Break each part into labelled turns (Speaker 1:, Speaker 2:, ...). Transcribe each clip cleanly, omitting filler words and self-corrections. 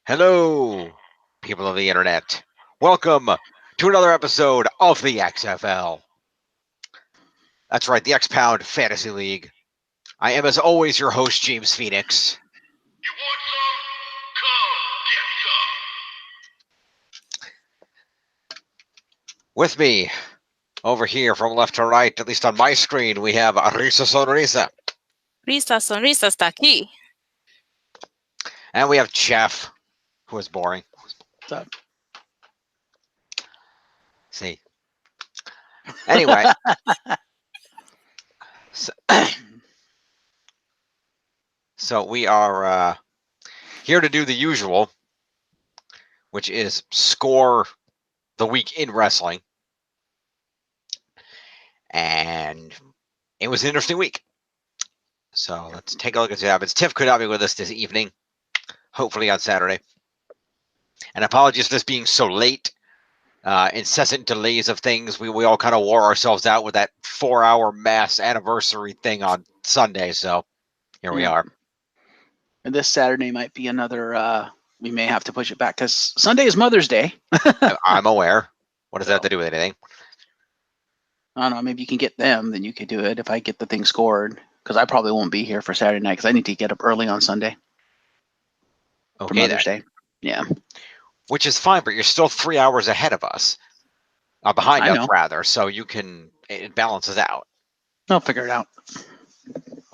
Speaker 1: Hello, people of the internet. Welcome to another episode of the XFL. That's right, the X Pound Fantasy League. I am, as always, your host, James Phoenix.
Speaker 2: You want some? Come get some.
Speaker 1: With me, over here from left to right, at least on my screen, we have Risa Sonrisa.
Speaker 3: Risa Sonrisa está aquí.
Speaker 1: And we have Jeff, who is boring.
Speaker 4: What's up?
Speaker 1: See. Anyway. So we are here to do the usual, which is score the week in wrestling. And it was an interesting week. So let's take a look at what happens. Tiff could not be with us this evening, hopefully on Saturday. And apologies for this being so late. Incessant delays of things. We all kind of wore ourselves out with that 4-hour mass anniversary thing on Sunday. So here we are.
Speaker 4: And this Saturday might be another, we may have to push it back because Sunday is Mother's Day.
Speaker 1: I'm aware. What does that have to do with anything?
Speaker 4: I don't know. Maybe you can get them, then you could do it if I get the thing scored. Because I probably won't be here for Saturday night because I need to get up early on Sunday.
Speaker 1: Okay,
Speaker 4: for Mother's Day. Yeah.
Speaker 1: Which is fine, but you're still 3 hours ahead of us. Behind us, rather. So it balances out.
Speaker 4: I'll figure it out.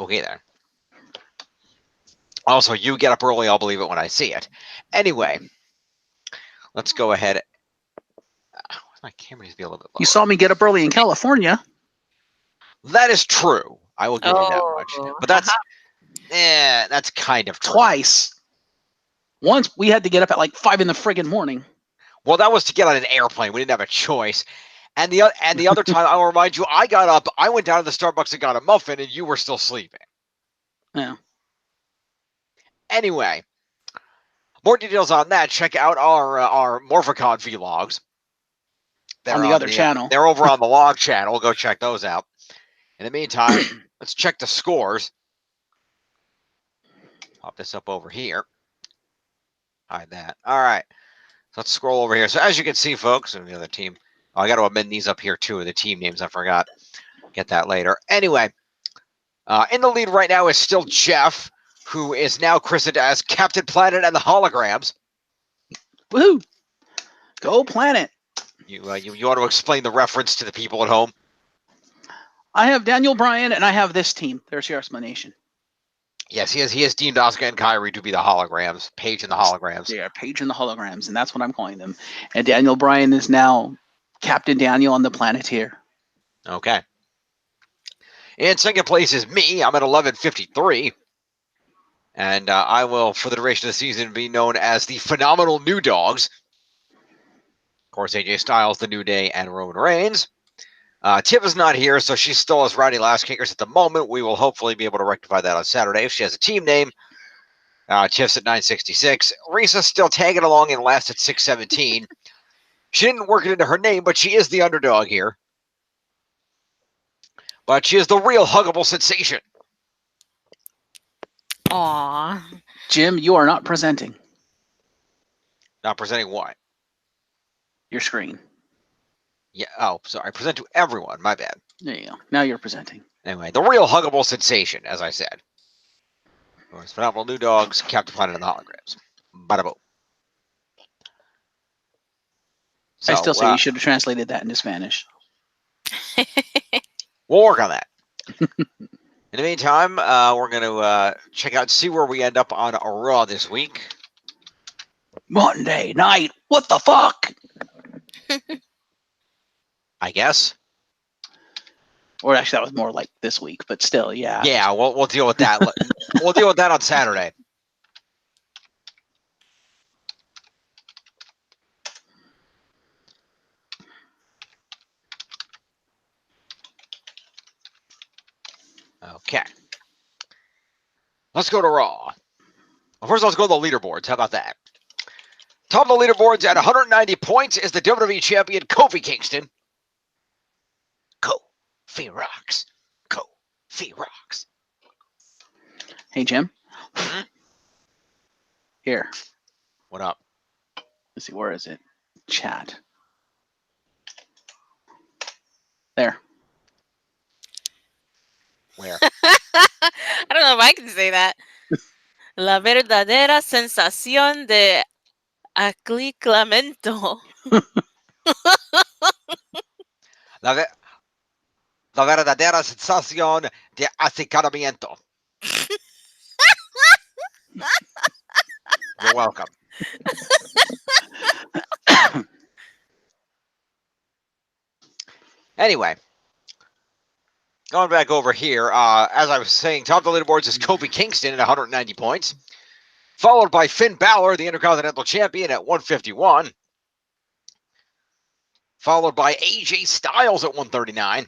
Speaker 1: Okay, then. Also, you get up early, I'll believe it when I see it. Anyway, let's go ahead. My camera needs to be a little bit lower.
Speaker 4: You saw me get up early in California.
Speaker 1: That is true. I will give you that much. But that's kind of true.
Speaker 4: Twice. Once we had to get up at like 5 in the friggin' morning.
Speaker 1: Well, that was to get on an airplane. We didn't have a choice. And the other time, I'll remind you, I got up, I went down to the Starbucks and got a muffin, and you were still sleeping.
Speaker 4: Yeah.
Speaker 1: Anyway, more details on that. Check out our Morphicon vlogs.
Speaker 4: On the other channel.
Speaker 1: They're over on the log channel. Go check those out. In the meantime, let's check the scores. Pop this up over here. Hide that. All right. So let's scroll over here. So as you can see, folks, and the other team. Oh, I got to amend these up here, too, the team names. I forgot. Get that later. Anyway, in the lead right now is still Jeff, who is now christened as Captain Planet and the Holograms.
Speaker 4: Woohoo! Go Planet.
Speaker 1: You want to explain the reference to the people at home?
Speaker 4: I have Daniel Bryan, and I have this team. There's your explanation.
Speaker 1: Yes, he has deemed Asuka and Kyrie to be the holograms, Paige and the holograms.
Speaker 4: Yeah, Paige and the holograms, and that's what I'm calling them. And Daniel Bryan is now Captain Daniel on the Planeteer.
Speaker 1: Okay. In second place is me. I'm at 1153. And I will, for the duration of the season, be known as the Phenomenal New Dogs. Of course, AJ Styles, The New Day, and Roman Reigns. Tiff is not here, so she still has Rowdy Last Kickers at the moment. We will hopefully be able to rectify that on Saturday if she has a team name. Tiff's at 966. Risa's still tagging along in last at 617. She didn't work it into her name, but she is the underdog here. But she is the real huggable sensation.
Speaker 3: Aww.
Speaker 4: Jim, you are not presenting.
Speaker 1: Not presenting what?
Speaker 4: Your screen.
Speaker 1: Yeah. Oh, sorry. Present to everyone. My bad.
Speaker 4: There you go. Now you're presenting.
Speaker 1: Anyway, the real huggable sensation, as I said. Of course, Phenomenal New Dogs, Captain Planet, and the Holograms. Bada boom. So,
Speaker 4: I still say you should have translated that into Spanish.
Speaker 1: We'll work on that. In the meantime, we're going to check out, see where we end up on Raw this week.
Speaker 4: Monday night. What the fuck?
Speaker 1: I guess.
Speaker 4: Or actually, that was more like this week, but still, yeah.
Speaker 1: Yeah, we'll deal with that. We'll deal with that on Saturday. Okay. Let's go to Raw. Well, first, let's go to the leaderboards. How about that? Top of the leaderboards at 190 points is the WWE Champion Kofi Kingston. Kofi rocks. Kofi rocks.
Speaker 4: Hey, Jim. Here.
Speaker 1: What up?
Speaker 4: Let's see, where is it? Chat. There.
Speaker 1: Where?
Speaker 3: I don't know if I can say that. La verdadera sensación de aciclamento.
Speaker 1: La verdadera sensación de acicalamiento. You're welcome. Anyway, going back over here, as I was saying, top of the leaderboards is Kofi Kingston at 190 points, followed by Finn Balor, the Intercontinental Champion, at 151, followed by AJ Styles at 139.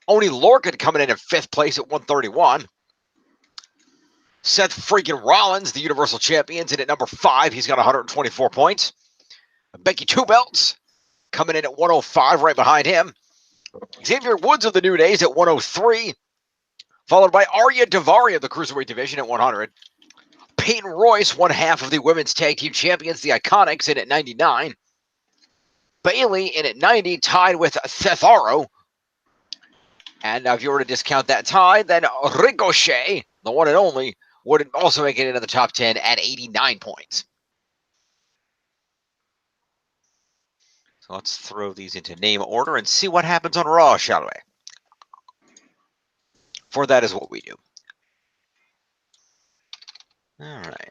Speaker 1: Oney Lorcan coming in at 5th place at 131. Seth freaking Rollins, the Universal Champion, in at number 5. He's got 124 points. Becky Two Belts coming in at 105, right behind him. Xavier Woods of the New Days at 103, followed by Arya Daivari of the Cruiserweight division at 100. Peyton Royce, one half of the Women's Tag Team Champions, the Iconics, in at 99. Bailey in at 90, tied with Cesaro. And if you were to discount that tie, then Ricochet, the one and only, would also make it into the top 10 at 89 points. So let's throw these into name order and see what happens on Raw, shall we? For that is what we do. All right.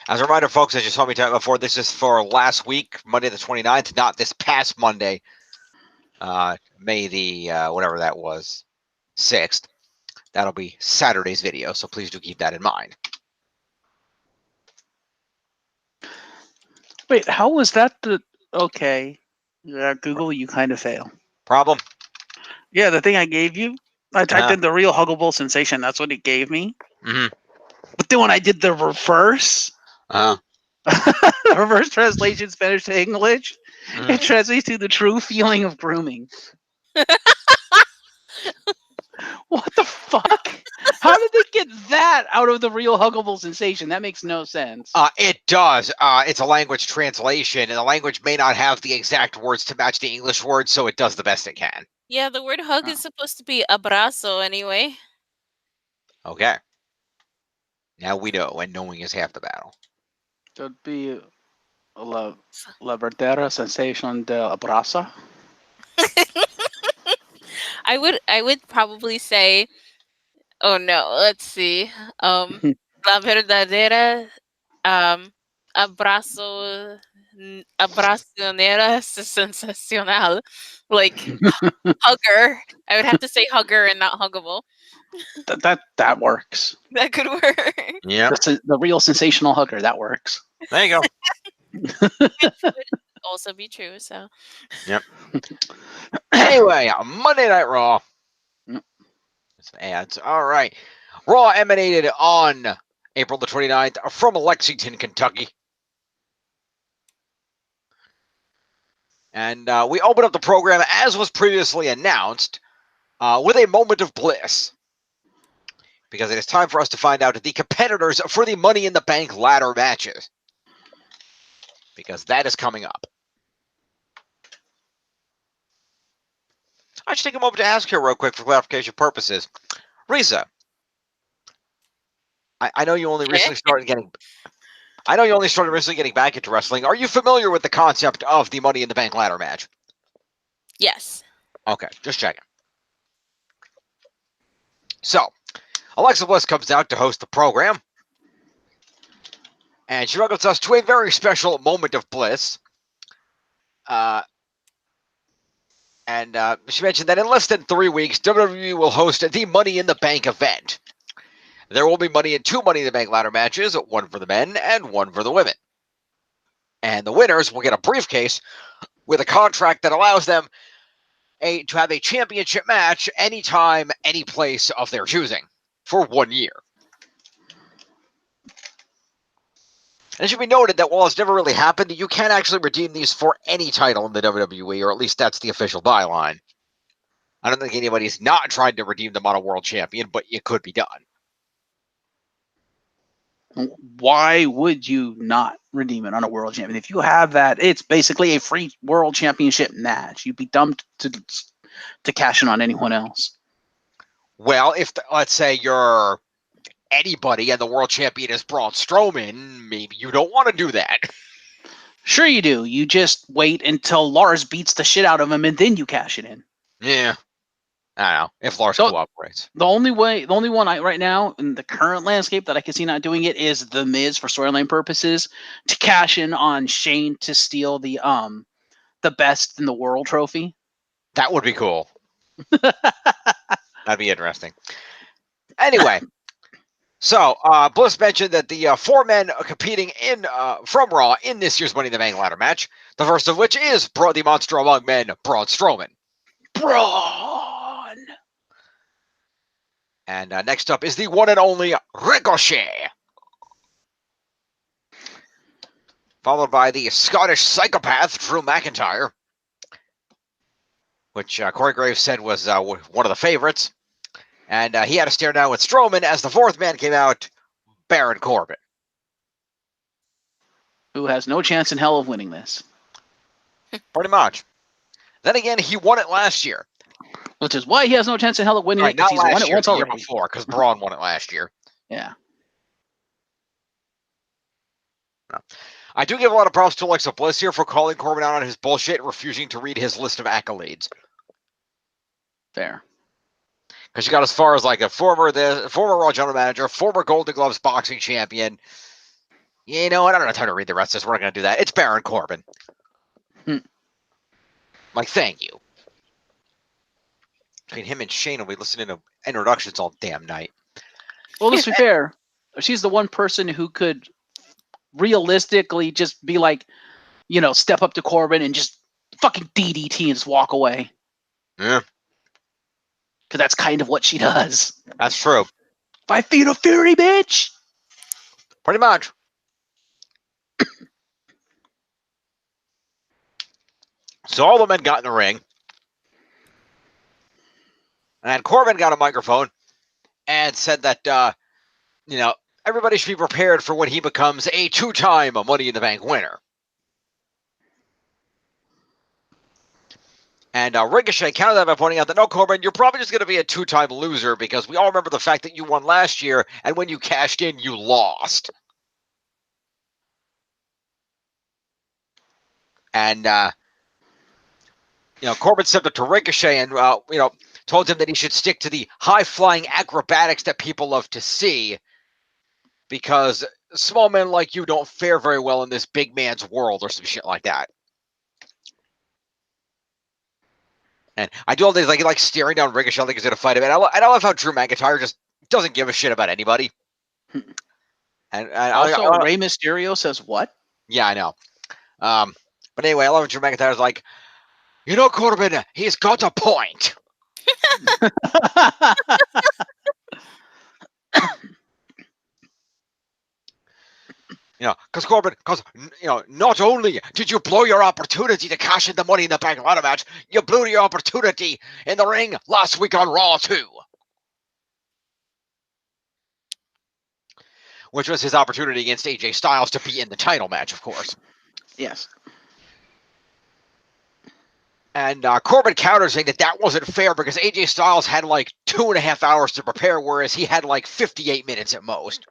Speaker 1: As a reminder, folks, as you saw me talk before, this is for last week, Monday the 29th, not this past Monday, May the, whatever that was, 6th. That'll be Saturday's video, so please do keep that in mind.
Speaker 4: Wait, how was that the... Okay. Google, you kind of fail.
Speaker 1: Problem?
Speaker 4: Yeah, the thing I gave you, I typed in the real huggable sensation. That's what it gave me.
Speaker 1: Mm-hmm.
Speaker 4: But then when I did the reverse, reverse translation Spanish to English, it translates to the true feeling of grooming. What the fuck? How did they get that out of the real huggable sensation? That makes no sense.
Speaker 1: It does. It's a language translation, and the language may not have the exact words to match the English words, so it does the best it can.
Speaker 3: Yeah, the word hug is supposed to be abrazo anyway.
Speaker 1: Okay. Now we know, and knowing is half the battle.
Speaker 4: It would be la verdadera sensación de abrazo.
Speaker 3: I would probably say, oh no, let's see. La verdadera abrazo abracionera sensacional. Like hugger. I would have to say hugger and not huggable.
Speaker 4: That works.
Speaker 3: That could work.
Speaker 1: Yeah.
Speaker 4: The real sensational hugger, that works.
Speaker 1: There you go.
Speaker 3: Which would also be true, so.
Speaker 1: Yep. Anyway, Monday Night Raw. Some ads. All right. Raw emanated on April the 29th from Lexington, Kentucky. And we opened up the program, as was previously announced, with a moment of bliss. Because it is time for us to find out the competitors for the Money in the Bank ladder matches. Because that is coming up. I should take a moment to ask here real quick for clarification purposes. Risa, I know you only recently started getting... I know you only started recently getting back into wrestling. Are you familiar with the concept of the Money in the Bank ladder match?
Speaker 3: Yes.
Speaker 1: Okay, just checking. So, Alexa Bliss comes out to host the program. And she welcomes us to a very special moment of bliss. And she mentioned that in less than 3 weeks, WWE will host the Money in the Bank event. There will be two Money in the Bank ladder matches, one for the men and one for the women. And the winners will get a briefcase with a contract that allows them to have a championship match anytime, any place of their choosing for 1 year. And it should be noted that while it's never really happened, you can actually redeem these for any title in the WWE, or at least that's the official byline. I don't think anybody's not trying to redeem them on a world champion, but it could be done.
Speaker 4: Why would you not redeem it on a world champion? If you have that, it's basically a free world championship match. You'd be dumb to cash in on anyone else.
Speaker 1: Well, if let's say you're anybody and the world champion is Braun Strowman, maybe you don't want to do that.
Speaker 4: Sure you do. You just wait until Lars beats the shit out of him, and then you cash it in.
Speaker 1: Yeah. I don't know. If Lars cooperates.
Speaker 4: The only one right now in the current landscape that I can see not doing it is The Miz for storyline purposes to cash in on Shane to steal the best in the world trophy.
Speaker 1: That would be cool. That'd be interesting. Anyway, so Bliss mentioned that the 4 men competing in from Raw in this year's Money in the Bank ladder match, the first of which is the Monster Among Men, Braun Strowman.
Speaker 4: Braun!
Speaker 1: And next up is the one and only Ricochet. Followed by the Scottish psychopath, Drew McIntyre. Which Corey Graves said was one of the favorites. And he had to stare down with Strowman as the 4th man came out, Baron Corbin.
Speaker 4: Who has no chance in hell of winning this.
Speaker 1: Pretty much. Then again, he won it last year.
Speaker 4: Which is why he has no chance in hell of winning it, because he's won it once already.
Speaker 1: Before, because Braun won it last year.
Speaker 4: Yeah.
Speaker 1: No. I do give a lot of props to Alexa Bliss here for calling Corbin out on his bullshit and refusing to read his list of accolades.
Speaker 4: Fair.
Speaker 1: Because she got as far as like a former Raw general manager, former Golden Gloves boxing champion. You know what? I don't have time to read the rest of this. We're not going to do that. It's Baron Corbin. Like, thank you. Between him and Shane will be listening to introductions all damn night.
Speaker 4: Well, let's be fair. She's the one person who could realistically just be like, step up to Corbin and just fucking DDT and just walk away.
Speaker 1: Yeah.
Speaker 4: Because that's kind of what she does.
Speaker 1: That's true.
Speaker 4: 5 feet of fury, bitch!
Speaker 1: Pretty much. So all the men got in the ring. And Corbin got a microphone and said that, everybody should be prepared for when he becomes a 2-time Money in the Bank winner. And Ricochet countered that by pointing out that, no, Corbin, you're probably just going to be a 2-time loser because we all remember the fact that you won last year, and when you cashed in, you lost. And, Corbin stepped up to Ricochet and, told him that he should stick to the high-flying acrobatics that people love to see because small men like you don't fare very well in this big man's world or some shit like that. And I do all these like staring down Ricochet like he's going to fight him. And I love how Drew McIntyre just doesn't give a shit about anybody. And
Speaker 4: also, Rey Mysterio says what?
Speaker 1: Yeah, I know. But anyway, I love Drew McIntyre's like, Corbin, he's got a point. Because Corbin, not only did you blow your opportunity to cash in the Money in the Bank ladder match, you blew your opportunity in the ring last week on Raw too. Which was his opportunity against AJ Styles to be in the title match, of course.
Speaker 4: Yes.
Speaker 1: And Corbin countered saying that wasn't fair because AJ Styles had like 2.5 hours to prepare, whereas he had like 58 minutes at most.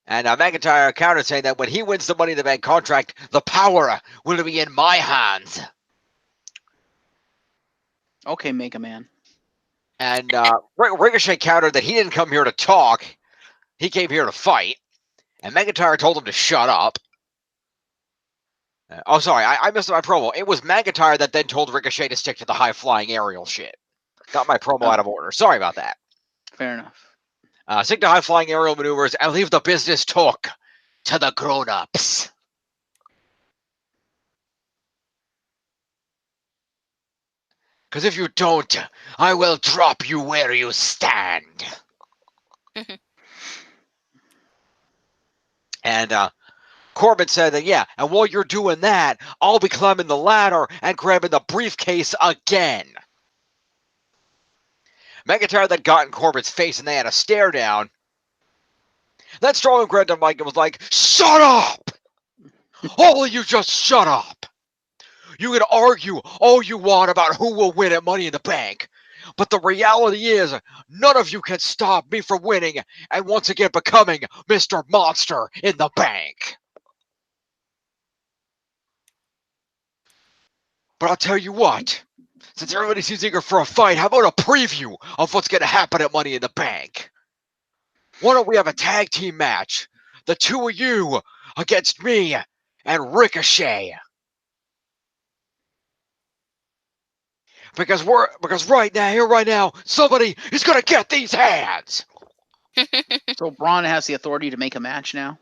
Speaker 1: And McIntyre countered saying that when he wins the Money in the Bank contract, the power will be in my hands.
Speaker 4: Okay, Mega Man.
Speaker 1: And Ricochet countered that he didn't come here to talk. He came here to fight. And McIntyre told him to shut up. Sorry, I missed my promo. It was McIntyre that then told Ricochet to stick to the high-flying aerial shit. Got my promo out of order. Sorry about that.
Speaker 4: Fair enough.
Speaker 1: Stick to high-flying aerial maneuvers and leave the business talk to the grown-ups. Because if you don't, I will drop you where you stand. And Corbin said that, yeah, and while you're doing that, I'll be climbing the ladder and grabbing the briefcase again. McIntyre then got in Corbin's face and they had a stare down. Then Strowman grabbed the mic and was like, "Shut up! All of you just shut up! You can argue all you want about who will win at Money in the Bank, but the reality is none of you can stop me from winning and once again becoming Mr. Monster in the Bank." But I'll tell you what, since everybody seems eager for a fight, how about a preview of what's going to happen at Money in the Bank? Why don't we have a tag team match? The two of you against me and Ricochet. Because right now, somebody is going to get these hands.
Speaker 4: So Braun has the authority to make a match now?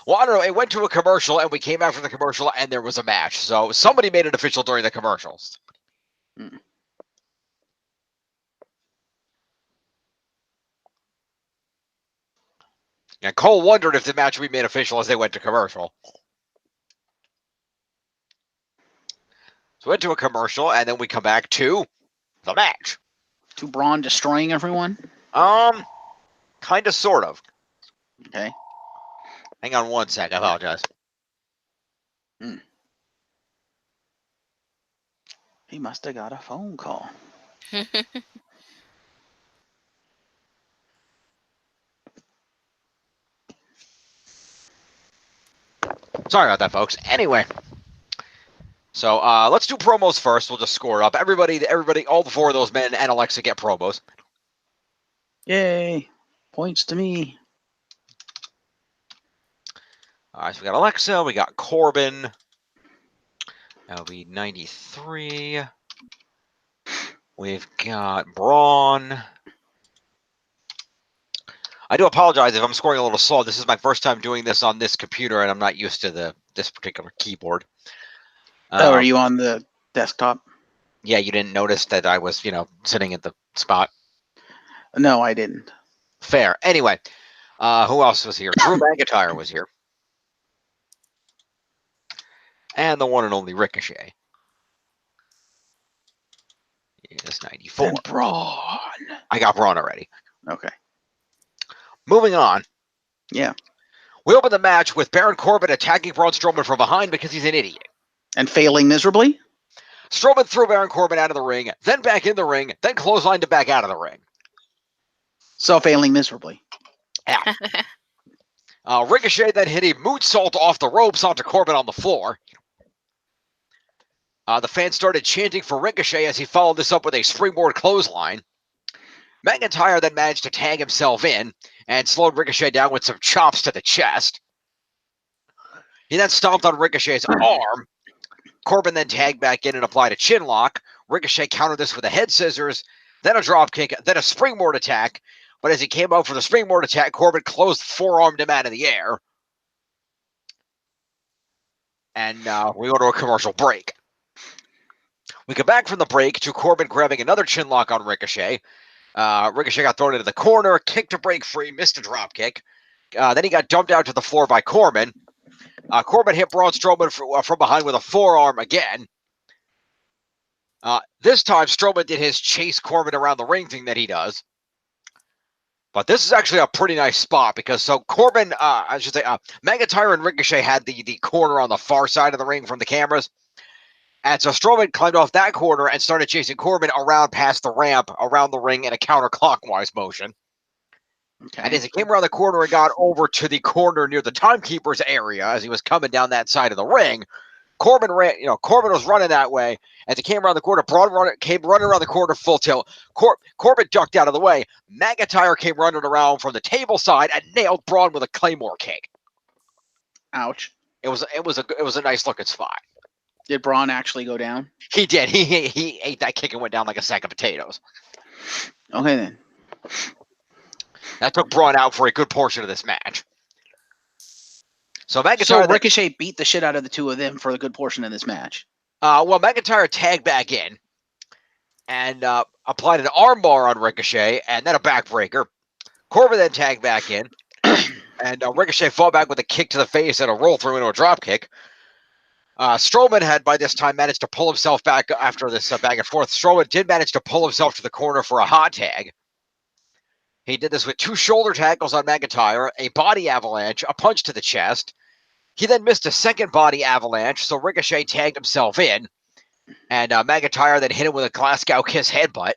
Speaker 1: Well, I don't know. It went to a commercial, and we came out from the commercial, and there was a match. So somebody made it official during the commercials.
Speaker 4: Hmm.
Speaker 1: And Cole wondered if the match would be made official as they went to commercial. So we went to a commercial, and then we come back to the match.
Speaker 4: To Braun destroying everyone?
Speaker 1: Kind of, sort of.
Speaker 4: Okay.
Speaker 1: Hang on one sec. I apologize.
Speaker 4: He must have got a phone call.
Speaker 1: Sorry about that, folks. Anyway. So let's do promos first. We'll just score up. Everybody, all the four of those men and Alexa get promos.
Speaker 4: Yay. Points to me.
Speaker 1: All right, so we got Alexa. We got Corbin. That'll be 93. We've got Braun. I do apologize if I'm scoring a little slow. This is my first time doing this on this computer, and I'm not used to this particular keyboard.
Speaker 4: Are you on the desktop?
Speaker 1: Yeah, you didn't notice that I was, sitting at the spot.
Speaker 4: No, I didn't.
Speaker 1: Fair. Anyway, who else was here? Drew McIntyre was here. And the one and only Ricochet. It's 94.
Speaker 4: And Braun.
Speaker 1: I got Braun already.
Speaker 4: Okay.
Speaker 1: Moving on.
Speaker 4: Yeah.
Speaker 1: We open the match with Baron Corbin attacking Braun Strowman from behind because he's an idiot.
Speaker 4: And failing miserably?
Speaker 1: Strowman threw Baron Corbin out of the ring, then back in the ring, then clotheslined him back out of the ring.
Speaker 4: So failing miserably.
Speaker 1: Yeah. Ricochet then hit a moonsault off the ropes onto Corbin on the floor. The fans started chanting for Ricochet as he followed this up with a springboard clothesline. McIntyre then managed to tag himself in and slowed Ricochet down with some chops to the chest. He then stomped on Ricochet's arm. Corbin then tagged back in and applied a chin lock. Ricochet countered this with a head scissors, then a drop kick, then a springboard attack. But as he came out for the springboard attack, Corbin closed forearmed him out of the air. And we go to a commercial break. We come back from the break to Corbin grabbing another chin lock on Ricochet. Ricochet got thrown into the corner, kicked to break free, missed a drop kick. Then he got dumped out to the floor by Corbin. Corbin hit Braun Strowman from behind with a forearm again. This time, Strowman did his chase Corbin around the ring thing that he does. But this is actually a pretty nice spot because Corbin, McIntyre and Ricochet had the corner on the far side of the ring from the cameras. And so Strowman climbed off that corner and started chasing Corbin around past the ramp, around the ring in a counterclockwise motion.
Speaker 4: Okay.
Speaker 1: And as he came around the corner and got over to the corner near the timekeeper's area, as he was coming down that side of the ring, Corbin was running that way. As he came around the corner, Braun came running around the corner full tilt. Corbin ducked out of the way. McIntyre came running around from the table side and nailed Braun with a Claymore kick.
Speaker 4: Ouch.
Speaker 1: It was a nice looking spot.
Speaker 4: Did Braun actually go down?
Speaker 1: He did. He ate that kick and went down like a sack of potatoes.
Speaker 4: Okay, then.
Speaker 1: That took Braun out for a good portion of this match. So McIntyre.
Speaker 4: So Ricochet beat the shit out of the two of them for a good portion of this match.
Speaker 1: Well, McIntyre tagged back in and applied an armbar on Ricochet and then a backbreaker. Corbin then tagged back in, and Ricochet fought back with a kick to the face and a roll through into a drop kick. Strowman had by this time managed to pull himself back after this back and forth. Strowman did manage to pull himself to the corner for a hot tag. He did this with 2 shoulder tackles on McIntyre, a body avalanche, a punch to the chest. He then missed a second body avalanche, so Ricochet tagged himself in. And McIntyre then hit him with a Glasgow Kiss headbutt.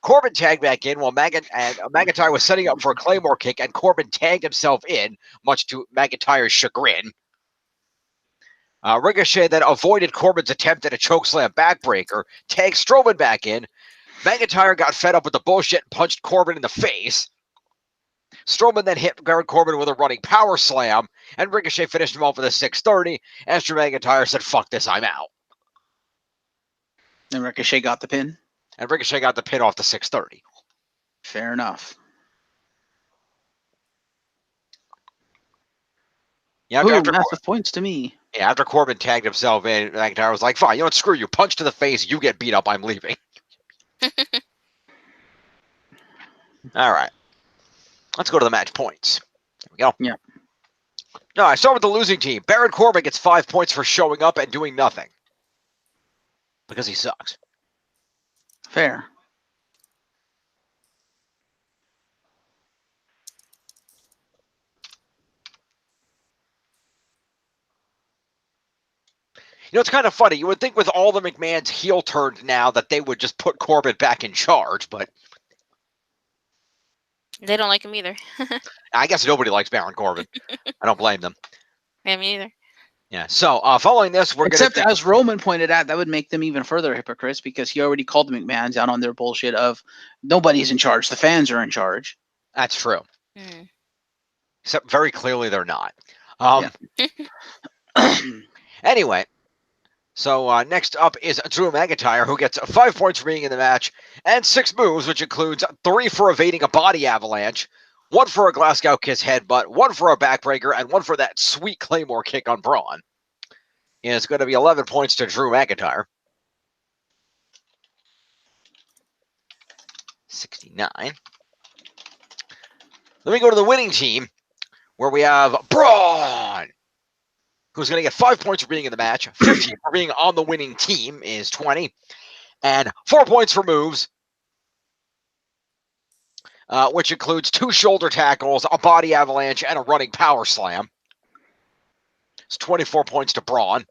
Speaker 1: Corbin tagged back in while McIntyre was setting up for a Claymore kick, and Corbin tagged himself in, much to McIntyre's chagrin. Ricochet then avoided Corbin's attempt at a chokeslam backbreaker, tagged Strowman back in. McIntyre got fed up with the bullshit and punched Corbin in the face. Strowman then hit Baron Corbin with a running power slam, and Ricochet finished him off with a 630 after McIntyre said, "Fuck this, I'm out."
Speaker 4: And Ricochet got the pin.
Speaker 1: And Ricochet got the pin off the 630.
Speaker 4: Fair enough.
Speaker 1: Yeah,
Speaker 4: Ooh,
Speaker 1: after,
Speaker 4: massive points to me.
Speaker 1: yeah, after Corbin tagged himself in, McIntyre was like, "Fine, you know what, screw you. Punch to the face, you get beat up, I'm leaving." All right. Let's go to the match points. There we go.
Speaker 4: Yeah.
Speaker 1: No, I start with the losing team. Baron Corbin gets 5 points for showing up and doing nothing. Because he sucks.
Speaker 4: Fair.
Speaker 1: You know, it's kind of funny. You would think with all the McMahon's heel turned now that they would just put Corbin back in charge, but
Speaker 3: They don't like him either.
Speaker 1: I guess nobody likes Baron Corbin. I don't blame them.
Speaker 3: Yeah, me either.
Speaker 1: Yeah. So following this, we're
Speaker 4: Except
Speaker 1: going to...
Speaker 4: as Roman pointed out, that would make them even further hypocrites because he already called the McMahons out on their bullshit of nobody's in charge. The fans are in charge.
Speaker 1: That's true.
Speaker 3: Mm.
Speaker 1: Except very clearly they're not. Anyway, so next up is Drew McIntyre, who gets 5 points for being in the match and 6 moves, which includes 3 for evading a body avalanche, 1 for a Glasgow Kiss headbutt, 1 for a backbreaker, and 1 for that sweet Claymore kick on Braun. And it's going to be 11 points to Drew McIntyre. 69. Let me go to the winning team, where we have Braun, who's going to get 5 points for being in the match, 15 for being on the winning team is 20, and 4 points for moves, which includes 2 shoulder tackles, a body avalanche, and a running power slam. It's 24 points to Braun.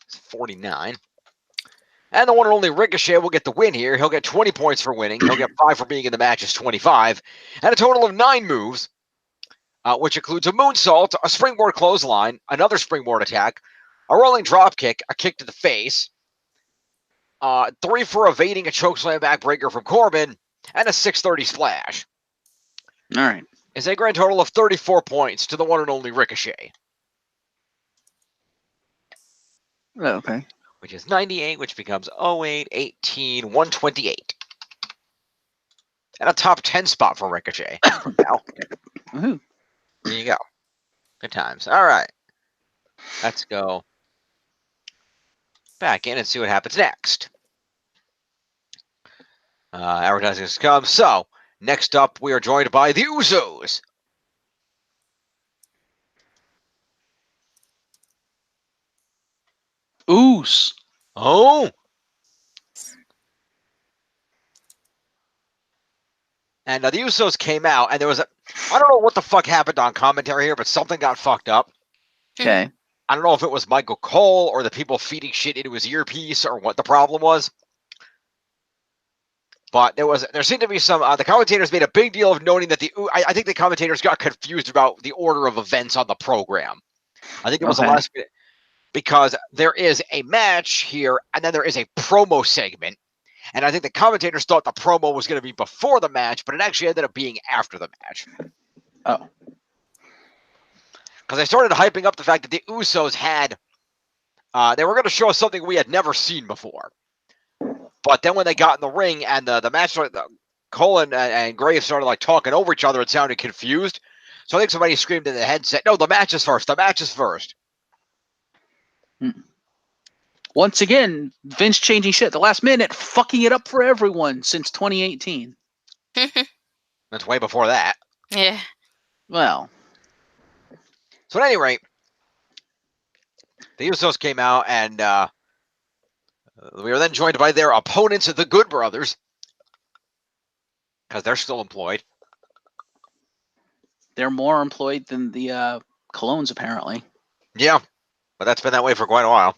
Speaker 1: It's 49. And the one and only Ricochet will get the win here. He'll get 20 points for winning. He'll get 5 for being in the match is 25. And a total of 9 moves, which includes a moonsault, a springboard clothesline, another springboard attack, a rolling drop kick, a kick to the face, 3 for evading a chokeslam backbreaker from Corbin, and a 630 splash.
Speaker 4: All right.
Speaker 1: It's a grand total of 34 points to the one and only Ricochet.
Speaker 4: Oh, okay.
Speaker 1: Which is 98, which becomes 08, 18, 128. And a top 10 spot for Ricochet. Now,
Speaker 4: Woohoo.
Speaker 1: there you go. Good times. All right. Let's go back in and see what happens next. Advertising has come. So, next up, we are joined by the Usos.
Speaker 4: Oos.
Speaker 1: Oh. And the Usos came out, and there was a... I don't know what the fuck happened on commentary here, but something got fucked up.
Speaker 4: Okay.
Speaker 1: I don't know if it was Michael Cole or the people feeding shit into his earpiece or what the problem was. But there seemed to be some... the commentators made a big deal of noting that I think the commentators got confused about the order of events on the program. I think it was the last minute. Because there is a match here, and then there is a promo segment. And I think the commentators thought the promo was going to be before the match, but it actually ended up being after the match.
Speaker 4: Oh.
Speaker 1: Because I started hyping up the fact that the Usos had... they were going to show us something we had never seen before. But then when they got in the ring and the match started... Cole and Graves started like talking over each other, it sounded confused. So I think somebody screamed in the headset, "No, the match is first. The match is first."
Speaker 4: Once again, Vince changing shit at the last minute, fucking it up for everyone since 2018.
Speaker 1: That's way before that.
Speaker 3: Yeah.
Speaker 4: Well,
Speaker 1: So at any rate, the Usos came out, and we were then joined by their opponents, the Good Brothers, because they're still employed.
Speaker 4: They're more employed than the Colognes, apparently.
Speaker 1: Yeah, but that's been that way for quite a while.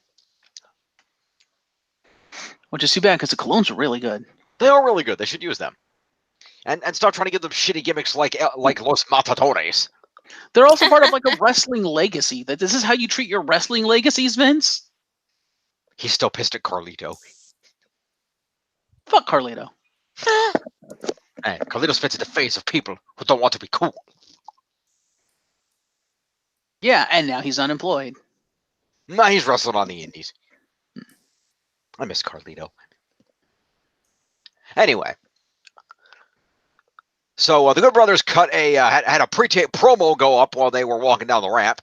Speaker 4: Which is too bad because the Colognes are really good.
Speaker 1: They are really good. They should use them. And stop trying to give them shitty gimmicks like Los Matadores.
Speaker 4: They're also part of like a wrestling legacy. That this is how you treat your wrestling legacies, Vince?
Speaker 1: He's still pissed at Carlito.
Speaker 4: Fuck Carlito.
Speaker 1: Hey, Carlito spits in the face of people who don't want to be cool.
Speaker 4: Yeah, and now he's unemployed.
Speaker 1: Nah, he's wrestling on the indies. I miss Carlito. Anyway. So the Good Brothers cut had a pre-tape promo go up while they were walking down the ramp.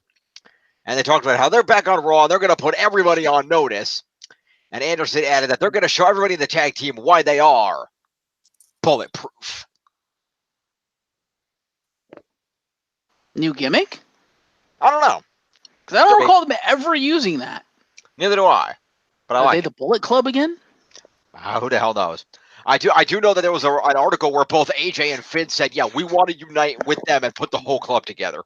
Speaker 1: And they talked about how they're back on Raw and they're going to put everybody on notice. And Anderson added that they're going to show everybody in the tag team why they are bulletproof.
Speaker 4: New gimmick?
Speaker 1: I don't know.
Speaker 4: Because I don't recall them ever using that.
Speaker 1: Neither do I. But I
Speaker 4: Are
Speaker 1: like
Speaker 4: they
Speaker 1: it.
Speaker 4: the Bullet Club again?
Speaker 1: Who the hell knows? I do know that there was an article where both AJ and Finn said, yeah, we want to unite with them and put the whole club together.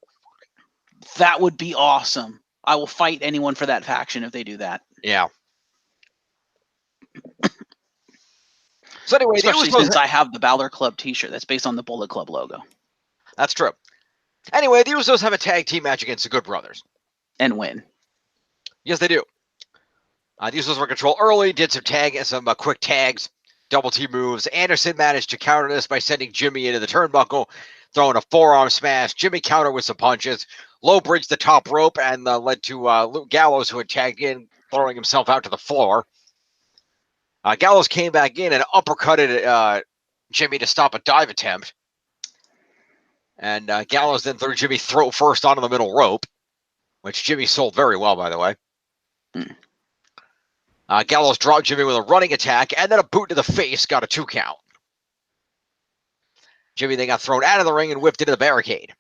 Speaker 4: That would be awesome. I will fight anyone for that faction if they do that.
Speaker 1: Yeah. So anyway,
Speaker 4: especially since I have the Balor Club t-shirt that's based on the Bullet Club logo.
Speaker 1: That's true. Anyway, the Usos have a tag team match against the Good Brothers.
Speaker 4: And win.
Speaker 1: Yes, they do. The Usos were in control early, did some quick tags, double team moves. Anderson managed to counter this by sending Jimmy into the turnbuckle, throwing a forearm smash. Jimmy countered with some punches, low bridged the top rope, and led to Luke Gallows, who had tagged in, throwing himself out to the floor. Gallows came back in and uppercutted Jimmy to stop a dive attempt. And Gallows then threw Jimmy throat first onto the middle rope, which Jimmy sold very well, by the way. Gallows dropped Jimmy with a running attack, and then a boot to the face got a 2 count. Jimmy then got thrown out of the ring and whipped into the barricade.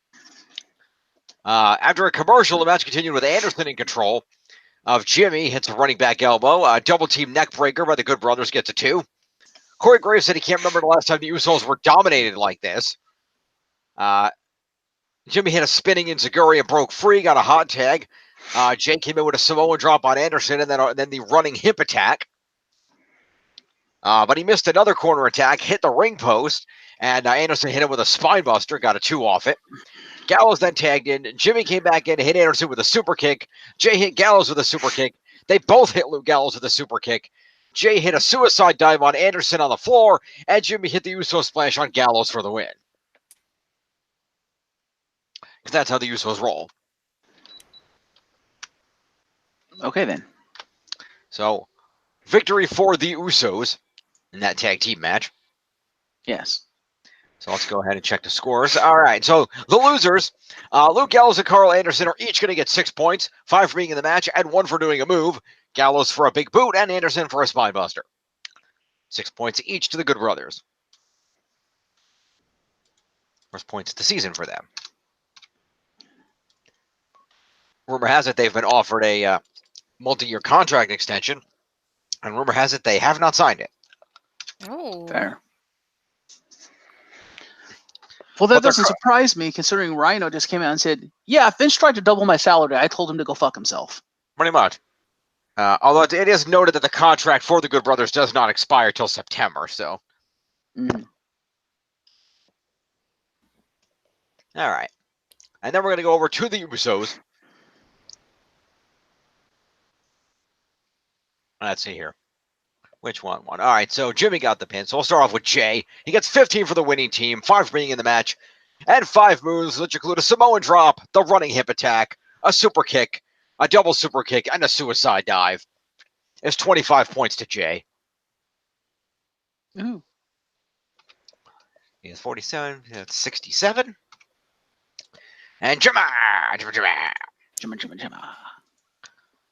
Speaker 1: After a commercial, the match continued with Anderson in control of Jimmy. Hits a running back elbow. Double team neck breaker by the Good Brothers gets a 2. Corey Graves said he can't remember the last time the Usos were dominated like this. Jimmy hit a spinning enziguri and broke free, got a hot tag. Jay came in with a Samoan drop on Anderson and then the running hip attack. But he missed another corner attack, hit the ring post, and Anderson hit him with a spine buster, got a 2 off it. Gallows then tagged in. Jimmy came back in, hit Anderson with a super kick. Jay hit Gallows with a super kick. They both hit Luke Gallows with a super kick. Jay hit a suicide dive on Anderson on the floor, and Jimmy hit the Uso splash on Gallows for the win. Because that's how the Usos roll.
Speaker 4: Okay, then.
Speaker 1: So, victory for the Usos in that tag team match.
Speaker 4: Yes.
Speaker 1: So let's go ahead and check the scores. All right, so the losers, Luke Gallows and Carl Anderson are each going to get 6 points, 5 for being in the match and 1 for doing a move. Gallows for a big boot and Anderson for a spine buster. 6 points each to the Good Brothers. First points of the season for them. Rumor has it they've been offered a multi-year contract extension, and rumor has it they have not signed it.
Speaker 3: Oh.
Speaker 4: Fair. Well, that doesn't surprise me, considering Rhino just came out and said, yeah, Finch tried to double my salary. I told him to go fuck himself.
Speaker 1: Pretty much. Although it is noted that the contract for the Good Brothers does not expire till September, so.
Speaker 4: Mm.
Speaker 1: All right. And then we're going to go over to the Usos. Let's see here. Which one won? All right, so Jimmy got the pin. So we'll start off with Jay. He gets 15 for the winning team, 5 for being in the match, and 5 moves, which include a Samoan drop, the running hip attack, a super kick, a double super kick, and a suicide dive. It's 25 points to Jay.
Speaker 4: Ooh.
Speaker 1: He has 47. That's 67. And Jimmy.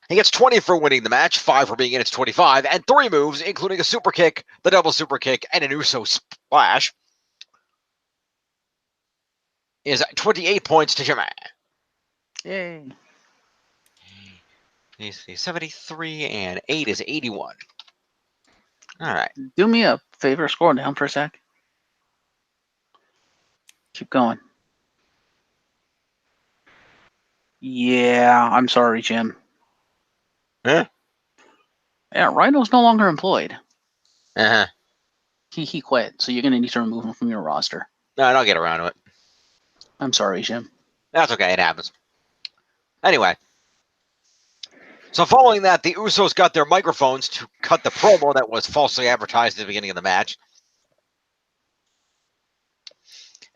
Speaker 1: He gets 20 for winning the match, 5 for being in, it's 25, and 3 moves, including a super kick, the double super kick, and an Uso splash. Is 28 points to Jimmy.
Speaker 4: Yay.
Speaker 1: You see 73 and 8 is 81. All right.
Speaker 4: Do me a favor, scroll down for a sec. Keep going. Yeah, I'm sorry, Jim.
Speaker 1: Huh?
Speaker 4: Yeah, Rhino's no longer employed.
Speaker 1: Uh-huh.
Speaker 4: He quit, so you're gonna need to remove him from your roster.
Speaker 1: No, I'll get around to it.
Speaker 4: I'm sorry, Jim.
Speaker 1: That's okay. It happens. Anyway. So following that, the Usos got their microphones to cut the promo that was falsely advertised at the beginning of the match.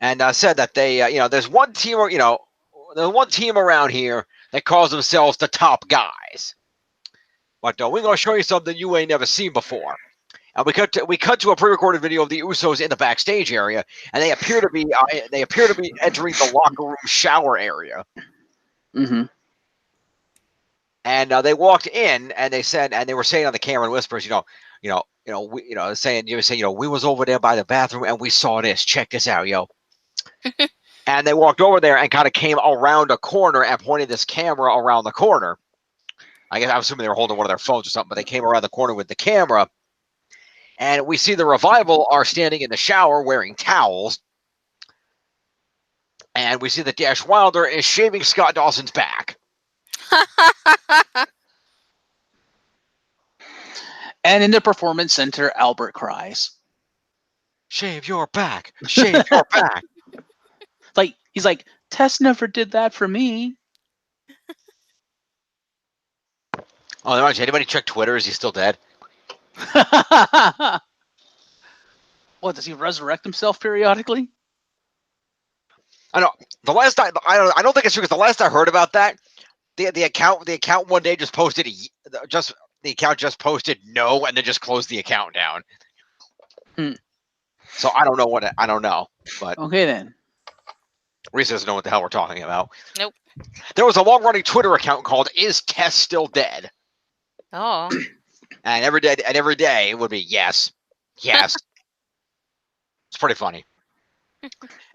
Speaker 1: And said that they, there's one team, there's one team around here that calls themselves the top guys. But we're going to show you something you ain't never seen before. And we cut to a pre-recorded video of the Usos in the backstage area, and they appear to be entering the locker room shower area.
Speaker 4: Mm-hmm.
Speaker 1: And they walked in, and they were saying on the camera in whispers, we was over there by the bathroom, and we saw this. Check this out, yo. And they walked over there and kind of came around a corner and pointed this camera around the corner. I guess I'm assuming they were holding one of their phones or something, but they came around the corner with the camera. And we see the Revival are standing in the shower wearing towels. And we see that Dash Wilder is shaving Scott Dawson's back.
Speaker 4: And in the performance center, Albert cries.
Speaker 1: Shave your back. Shave your back.
Speaker 4: He's like, Tess never did that for me.
Speaker 1: Oh, anybody check Twitter? Is he still dead?
Speaker 4: What, does he resurrect himself periodically?
Speaker 1: I know. The last I don't think it's true, because the last I heard about that, the account one day just posted the account just posted no, and then just closed the account down. So I don't know but
Speaker 4: Okay then.
Speaker 1: Reese doesn't know what the hell we're talking about.
Speaker 3: Nope.
Speaker 1: There was a long-running Twitter account called "Is Tess Still Dead?"
Speaker 3: Oh.
Speaker 1: And every day it would be yes. It's pretty funny.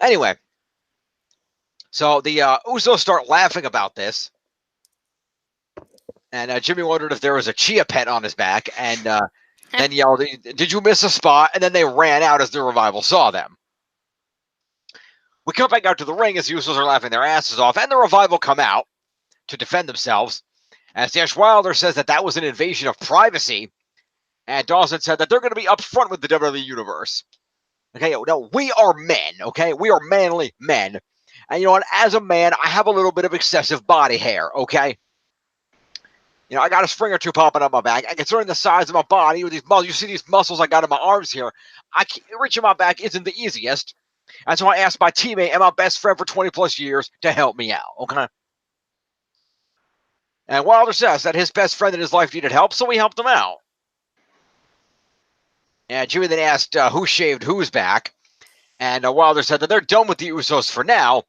Speaker 1: Anyway, so the Usos start laughing about this, and Jimmy wondered if there was a chia pet on his back, and then yelled, "Did you miss a spot?" And then they ran out as the Revival saw them. We come back out to the ring as the Usos are laughing their asses off, and the Revival come out to defend themselves. As Dash Wilder says that was an invasion of privacy, and Dawson said that they're going to be upfront with the WWE Universe. Okay, no, we are men, okay? We are manly men. And you know what? As a man, I have a little bit of excessive body hair, okay? I got a spring or two popping on my back. And considering the size of my body with these muscles, you see these muscles I got in my arms here, reaching my back isn't the easiest. And so I asked my teammate and my best friend for 20 plus years to help me out, okay? And Wilder says that his best friend in his life needed help, so we helped him out. And Jimmy then asked who shaved whose back. And Wilder said that they're done with the Usos for now.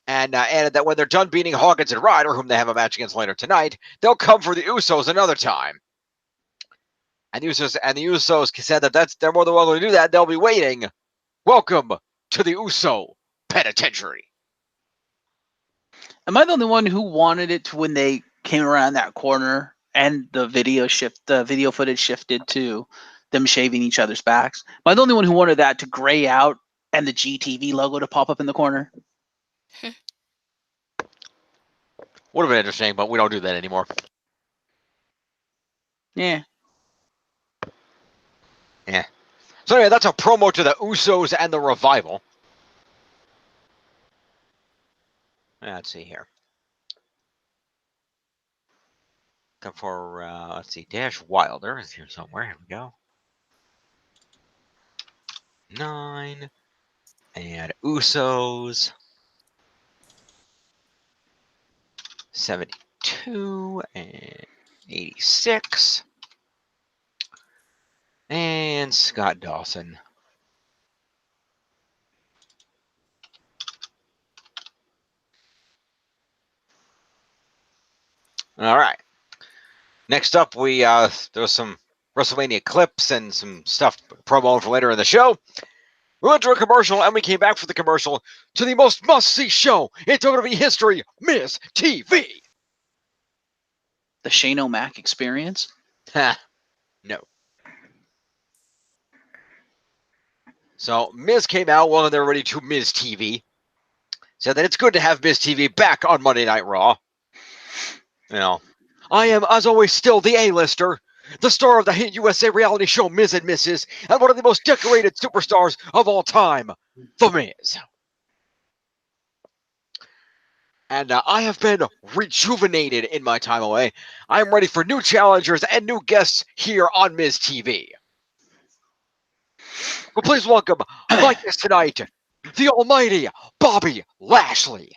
Speaker 1: And added that when they're done beating Hawkins and Ryder, whom they have a match against later tonight, they'll come for the Usos another time. And the Usos said that they're more than welcome to do that. They'll be waiting. Welcome to the Uso Penitentiary.
Speaker 4: Am I the only one who wanted it to when they came around that corner and the video footage shifted to them shaving each other's backs? Am I the only one who wanted that to gray out and the GTV logo to pop up in the corner?
Speaker 1: Would have been interesting, but we don't do that anymore.
Speaker 4: Yeah.
Speaker 1: So anyway, that's a promo to the Usos and the Revival. Let's see here. Come for, let's see, Dash Wilder is here somewhere. Here we go. 9. And Usos. 72 and 86. And Scott Dawson. All right. Next up, there was some WrestleMania clips and some stuff promo for later in the show. We went to a commercial, and we came back from the commercial to the most must-see show in WWE history, Miz TV.
Speaker 4: The Shane O'Mac experience?
Speaker 1: Ha, no. So Miz came out, welcomed everybody to Miz TV. Said that it's good to have Miz TV back on Monday Night Raw. You know, I am, as always, still the A-lister, the star of the Hit USA reality show Miz and Mrs., and one of the most decorated superstars of all time, The Miz. And I have been rejuvenated in my time away. I'm ready for new challengers and new guests here on Miz TV. But please welcome my guest tonight, the almighty Bobby Lashley.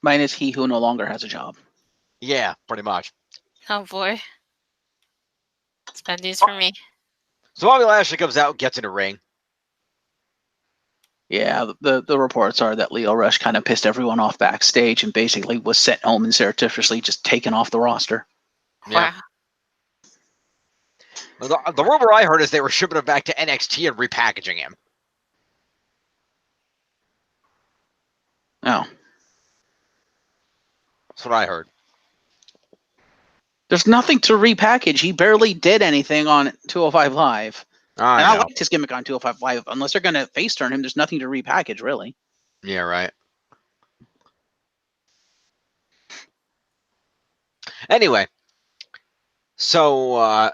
Speaker 4: Mine is he who no longer has a job.
Speaker 1: Yeah, pretty much.
Speaker 3: Oh boy. It's bad news for me.
Speaker 1: So Bobby Lashley comes out and gets in a ring.
Speaker 4: Yeah, the reports are that Leo Rush kind of pissed everyone off backstage and basically was sent home and surreptitiously just taken off the roster.
Speaker 1: Yeah.
Speaker 3: Wow.
Speaker 1: The rumor I heard is they were shipping him back to NXT and repackaging him.
Speaker 4: Oh.
Speaker 1: That's what I heard.
Speaker 4: There's nothing to repackage. He barely did anything on 205 Live. I liked his gimmick on 205 Live. Unless they're going to face turn him, there's nothing to repackage, really.
Speaker 1: Yeah, right. Anyway, so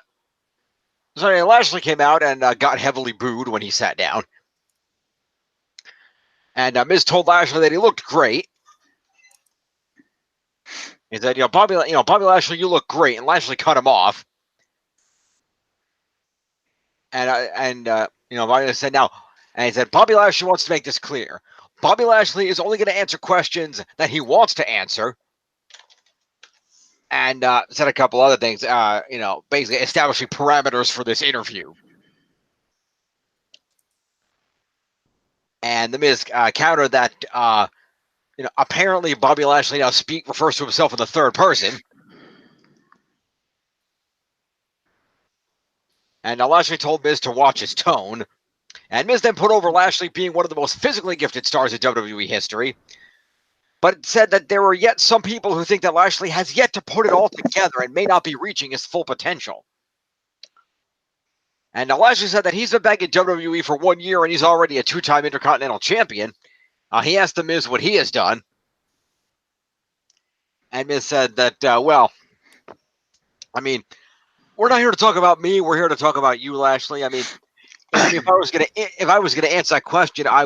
Speaker 1: Lashley came out and got heavily booed when he sat down. And Miz told Lashley that he looked great. He said, Bobby Lashley, you look great. And Lashley cut him off. And Bobby said, now, and he said, Bobby Lashley wants to make this clear. Bobby Lashley is only going to answer questions that he wants to answer. And said a couple other things, basically establishing parameters for this interview. And the Miz countered that, apparently Bobby Lashley now refers to himself in the third person. And Lashley told Miz to watch his tone. And Miz then put over Lashley being one of the most physically gifted stars in WWE history. But said that there are yet some people who think that Lashley has yet to put it all together and may not be reaching his full potential. And Lashley said that he's been back in WWE for 1 year and he's already a 2-time Intercontinental Champion. He asked the Miz what he has done. And Miz said that, we're not here to talk about me. We're here to talk about you, Lashley. If I was gonna answer that question, I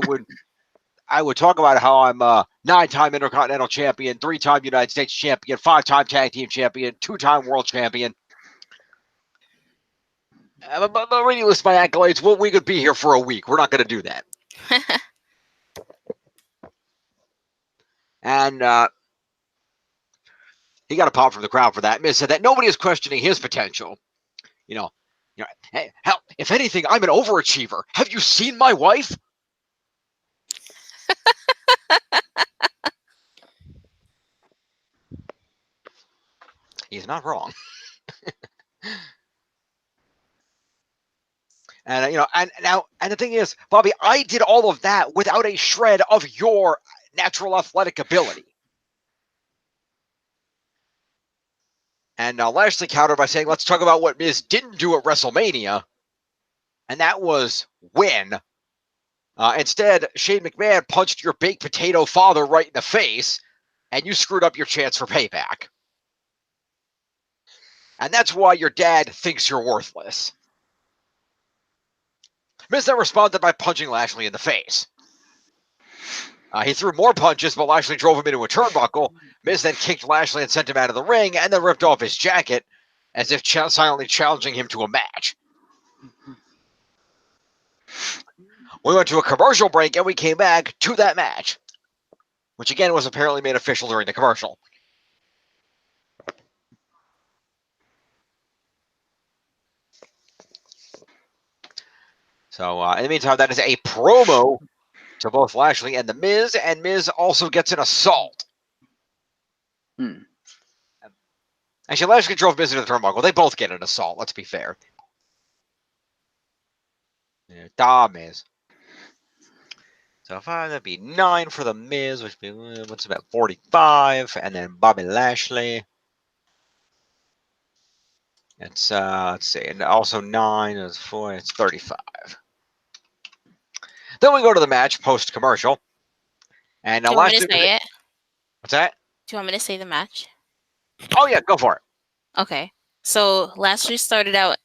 Speaker 1: would talk about how I'm a 9-time Intercontinental Champion, 3-time United States Champion, 5-time Tag Team Champion, 2-time World Champion. But when you list my accolades, we could be here for a week. We're not going to do that. And he got a pop from the crowd for that. Miz said that nobody is questioning his potential. Hey, hell, if anything, I'm an overachiever. Have you seen my wife? He's not wrong. And and the thing is, Bobby, I did all of that without a shred of your natural athletic ability. And Lashley countered by saying, let's talk about what Miz didn't do at WrestleMania. And that was win. Instead, Shane McMahon punched your baked potato father right in the face, and you screwed up your chance for payback. And that's why your dad thinks you're worthless. Miz then responded by punching Lashley in the face. He threw more punches, but Lashley drove him into a turnbuckle. Miz then kicked Lashley and sent him out of the ring, and then ripped off his jacket, as if silently challenging him to a match. We went to a commercial break, and we came back to that match, which again was apparently made official during the commercial. So in the meantime, that is a promo to both Lashley and The Miz, and Miz also gets an assault. Actually, Lashley drove Miz into the turnbuckle. They both get an assault, let's be fair. Da Miz. So 5, that'd be 9 for the Miz, which would be what's about 45, and then Bobby Lashley. It's let's see, and also 9 is 4. It's 35. Then we go to the match post commercial, and
Speaker 3: Do you want me to
Speaker 1: Lashley.
Speaker 3: say it?
Speaker 1: What's that?
Speaker 3: Do you want me to say the match?
Speaker 1: Oh yeah, go for it.
Speaker 3: Okay. So Lashley started out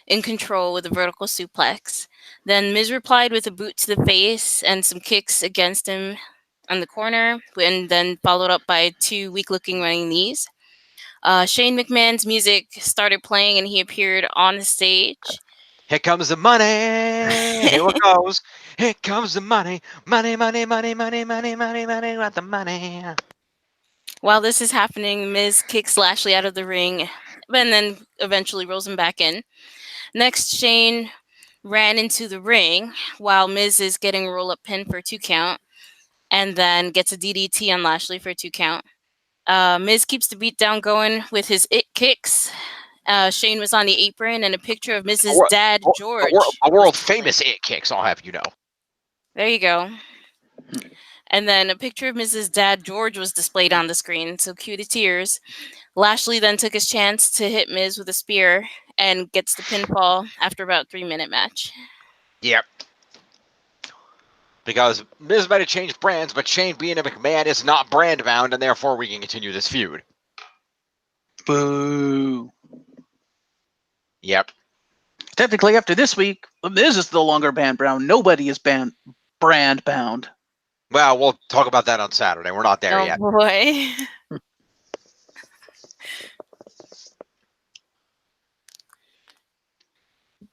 Speaker 3: in control with a vertical suplex. Then Miz replied with a boot to the face and some kicks against him on the corner, and then followed up by 2 weak-looking running knees. Shane McMahon's music started playing, and he appeared on the stage.
Speaker 1: Here comes the money. Here it goes. Here comes the money. Money, money, money, money, money, money, money, got the money.
Speaker 3: While this is happening, Miz kicks Lashley out of the ring, and then eventually rolls him back in. Next, Shane ran into the ring while Miz is getting a roll-up pin for a 2 count, and then gets a DDT on Lashley for a 2 count. Miz keeps the beatdown going with his it kicks. Shane was on the apron, and a picture of Miz's dad, George.
Speaker 1: A world famous it kicks, I'll have you know.
Speaker 3: There you go. And then a picture of Mrs. Dad, George, was displayed on the screen, so cue the tears. Lashley then took his chance to hit Miz with a spear and gets the pinfall after about a 3-minute match.
Speaker 1: Yep. Because Miz might have changed brands, but Shane being a McMahon is not brand bound, and therefore we can continue this feud.
Speaker 4: Boo.
Speaker 1: Yep.
Speaker 4: Technically, after this week, Miz is no longer brand bound. Nobody is brand bound.
Speaker 1: Well, we'll talk about that on Saturday. We're not there yet.
Speaker 3: Oh boy.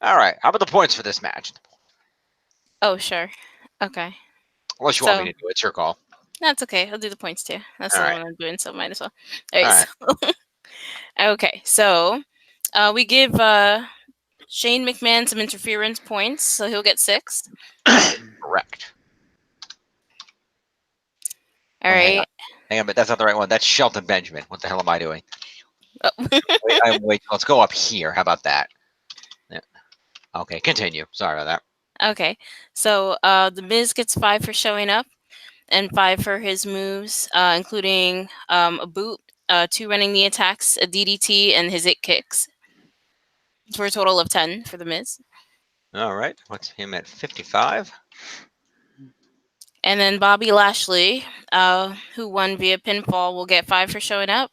Speaker 1: All right. How about the points for this match?
Speaker 3: Oh, sure. Okay.
Speaker 1: Unless you want me to do it. It's your call.
Speaker 3: That's okay. I'll do the points too. That's
Speaker 1: All
Speaker 3: the
Speaker 1: right.
Speaker 3: one I'm doing, so might as well. All right. So, okay. So we give Shane McMahon some interference points, so he'll get 6.
Speaker 1: Correct.
Speaker 3: All right.
Speaker 1: Hang on, but that's not the right one. That's Shelton Benjamin. What the hell am I doing?
Speaker 3: Oh.
Speaker 1: Wait, let's go up here. How about that? Yeah. Okay, continue. Sorry about that.
Speaker 3: Okay. So the Miz gets 5 for showing up and 5 for his moves, including a boot, 2 running the attacks, a DDT, and his it kicks. For a total of 10 for the Miz.
Speaker 1: All right. What's him at 55?
Speaker 3: And then Bobby Lashley, who won via pinfall, will get 5 for showing up,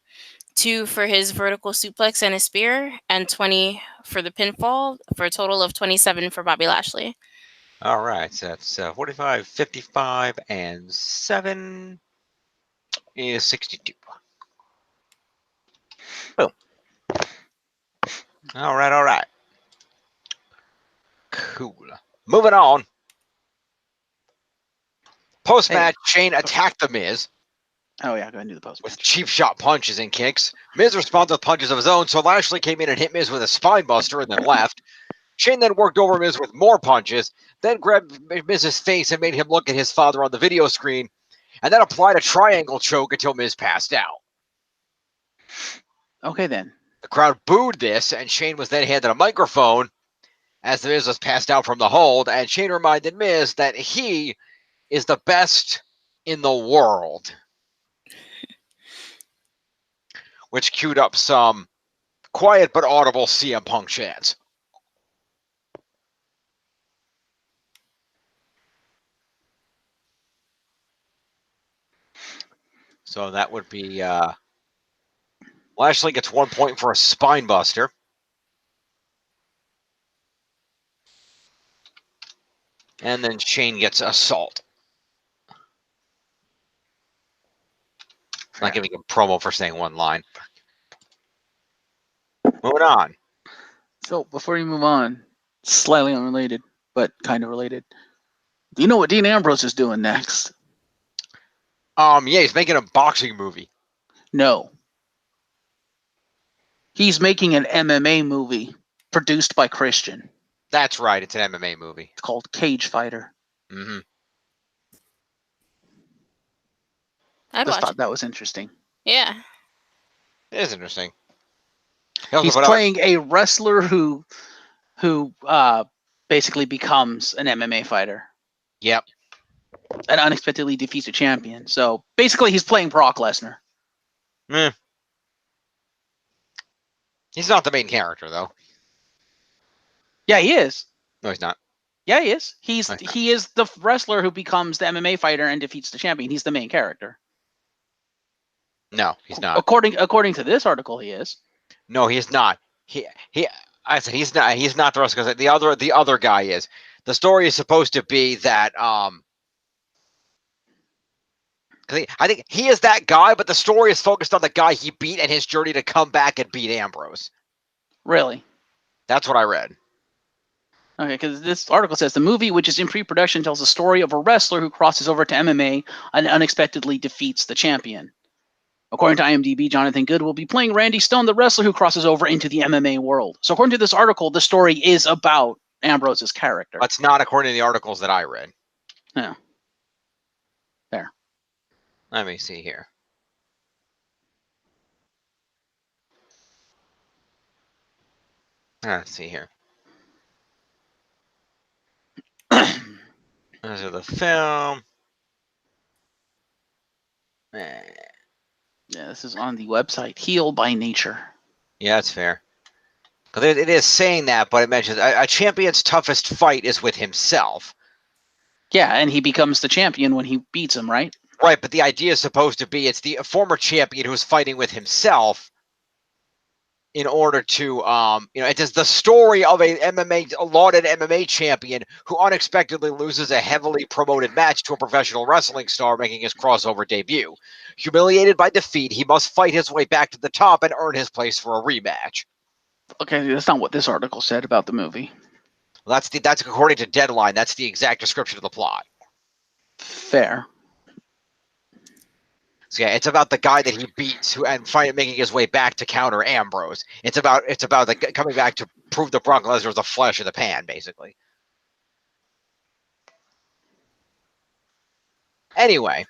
Speaker 3: 2 for his vertical suplex and his spear, and 20 for the pinfall, for a total of 27 for Bobby Lashley.
Speaker 1: All right. So that's 45, 55, and 7 is 62. Boom. All right. All right. Cool. Moving on. Post-match, Shane attacked The Miz
Speaker 4: Oh, yeah, go ahead and do the post.
Speaker 1: with cheap shot punches and kicks. Miz responded with punches of his own, so Lashley came in and hit Miz with a spine buster and then left. Shane then worked over Miz with more punches, then grabbed Miz's face and made him look at his father on the video screen, and then applied a triangle choke until Miz passed out.
Speaker 4: Okay, then.
Speaker 1: The crowd booed this, and Shane was then handed a microphone as The Miz was passed out from the hold, and Shane reminded Miz that he is the best in the world. Which queued up some quiet but audible CM Punk chants. So that would be Lashley gets 1 point for a spine buster. And then Shane gets assault. Not giving him promo for saying one line. Moving on.
Speaker 4: So before you move on, slightly unrelated, but kind of related. Do you know what Dean Ambrose is doing next?
Speaker 1: Yeah, he's making a boxing movie.
Speaker 4: No. He's making an MMA movie produced by Christian.
Speaker 1: That's right, it's an MMA movie.
Speaker 4: It's called Cage Fighter.
Speaker 1: Mm-hmm.
Speaker 3: I'd
Speaker 4: Just
Speaker 3: watch
Speaker 4: thought
Speaker 3: it.
Speaker 4: that was interesting.
Speaker 3: Yeah.
Speaker 1: It is interesting. He also
Speaker 4: He's
Speaker 1: put out-
Speaker 4: playing a wrestler who basically becomes an MMA fighter
Speaker 1: Yep.
Speaker 4: and unexpectedly defeats a champion. So basically, he's playing Brock Lesnar.
Speaker 1: He's not the main character, though.
Speaker 4: Yeah, he is.
Speaker 1: No, he's not.
Speaker 4: Yeah, he is.
Speaker 1: Okay.
Speaker 4: He is the wrestler who becomes the MMA fighter and defeats the champion. He's the main character.
Speaker 1: No, he's not.
Speaker 4: According to this article, he is.
Speaker 1: No, he's not. I said he's not. He's not the wrestler. Because the other guy is. The story is supposed to be that I think he is that guy, but the story is focused on the guy he beat and his journey to come back and beat Ambrose.
Speaker 4: Really?
Speaker 1: That's what I read.
Speaker 4: Okay, because this article says the movie, which is in pre-production, tells the story of a wrestler who crosses over to MMA and unexpectedly defeats the champion. According to IMDb, Jonathan Good will be playing Randy Stone, the wrestler who crosses over into the MMA world. So according to this article, the story is about Ambrose's character.
Speaker 1: That's not according to the articles that I read.
Speaker 4: No. There.
Speaker 1: Let me see here. Let's see here. Those are the film.
Speaker 4: Yeah, this is on the website Heal by Nature.
Speaker 1: Yeah, that's fair. Because it is saying that, but it mentions a champion's toughest fight is with himself.
Speaker 4: Yeah, and he becomes the champion when he beats him, right?
Speaker 1: Right, but the idea is supposed to be it's the former champion who's fighting with himself in order to, it is the story of a lauded MMA champion who unexpectedly loses a heavily promoted match to a professional wrestling star making his crossover debut. Humiliated by defeat, he must fight his way back to the top and earn his place for a rematch.
Speaker 4: Okay, that's not what this article said about the movie.
Speaker 1: Well, that's according to Deadline. That's the exact description of the plot.
Speaker 4: Fair.
Speaker 1: So yeah, it's about the guy that he beats making his way back to counter Ambrose. It's about coming back to prove that Brock Lesnar is a flash in the pan, basically. Anyway.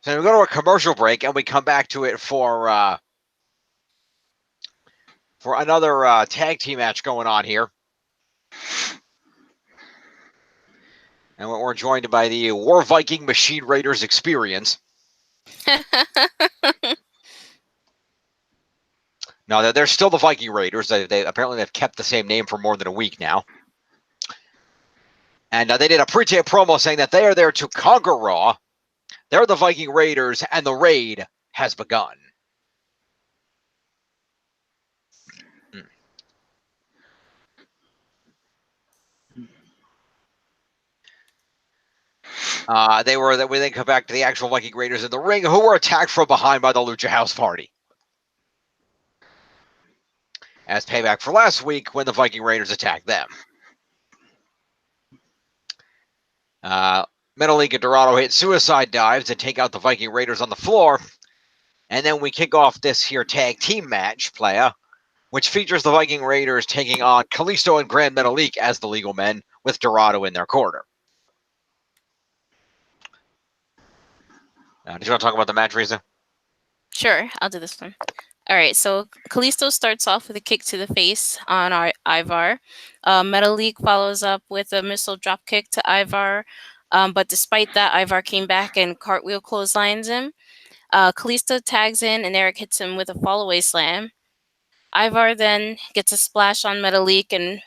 Speaker 1: So we go to a commercial break and we come back to it for another tag team match going on here. And we're joined by the War Viking Machine Raiders Experience. No, they're still the Viking Raiders. They apparently have kept the same name for more than a week now. And they did a pre-tape promo saying that they are there to conquer Raw. They're the Viking Raiders, and the raid has begun. We then come back to the actual Viking Raiders in the ring, who were attacked from behind by the Lucha House Party. As payback for last week when the Viking Raiders attacked them. Metal League and Dorado hit suicide dives to take out the Viking Raiders on the floor. And then we kick off this here tag team match, playa, which features the Viking Raiders taking on Kalisto and Grand Metalik as the legal men with Dorado in their corner. Did you want to talk about the match, Risa?
Speaker 3: Sure, I'll do this one. All right, so Kalisto starts off with a kick to the face on our Ivar. Metalik follows up with a missile drop kick to Ivar. But despite that, Ivar came back and cartwheel clotheslines him. Kalisto tags in and Eric hits him with a fallaway slam. Ivar then gets a splash on Metalik and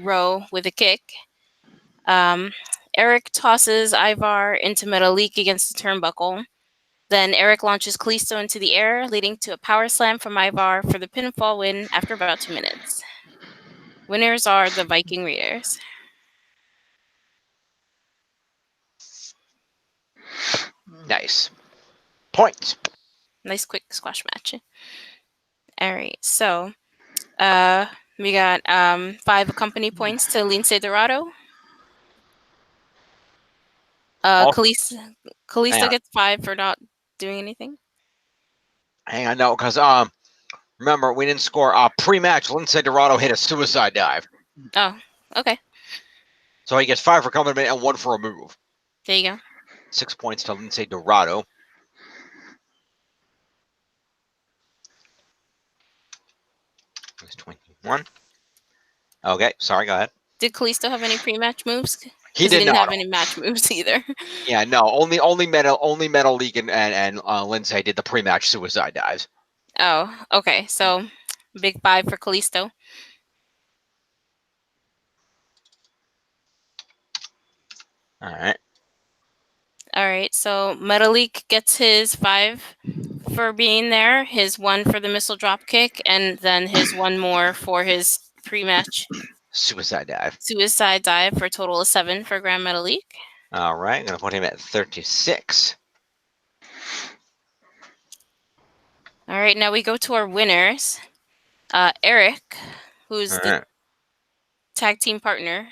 Speaker 3: Rowe with a kick. Eric tosses Ivar into Metalik against the turnbuckle. Then Eric launches Kalisto into the air, leading to a power slam from Ivar for the pinfall win after about 2 minutes. Winners are the Viking Raiders.
Speaker 1: Nice. Points.
Speaker 3: Nice quick squash match. All right, so we got 5 company points to Lince Dorado. Kalisto gets 5 for not doing anything.
Speaker 1: Hang on, no, because remember we didn't score pre-match. Lince Dorado hit a suicide dive.
Speaker 3: Oh, okay.
Speaker 1: So he gets 5 for compliment and 1 for a move.
Speaker 3: There you go.
Speaker 1: 6 points to Lindsay Dorado. There's 21. Okay, sorry, go ahead.
Speaker 3: Did Kalisto have any pre-match moves?
Speaker 1: He
Speaker 3: 'Cause he
Speaker 1: did
Speaker 3: didn't
Speaker 1: not.
Speaker 3: have any match moves either.
Speaker 1: Yeah, no, only Metal League and Lindsay did the pre-match suicide dives.
Speaker 3: Oh, okay. So big 5 for Kalisto.
Speaker 1: All right.
Speaker 3: All right. So Metalik gets his 5 for being there, his 1 for the missile drop kick, and then his 1 more for his pre-match
Speaker 1: Suicide dive.
Speaker 3: suicide dive for a total of 7 for Grand Metalik.
Speaker 1: All right, I'm gonna put him at 36.
Speaker 3: All right. Now we go to our winners. Eric, who's
Speaker 1: All
Speaker 3: the
Speaker 1: right.
Speaker 3: tag team partner,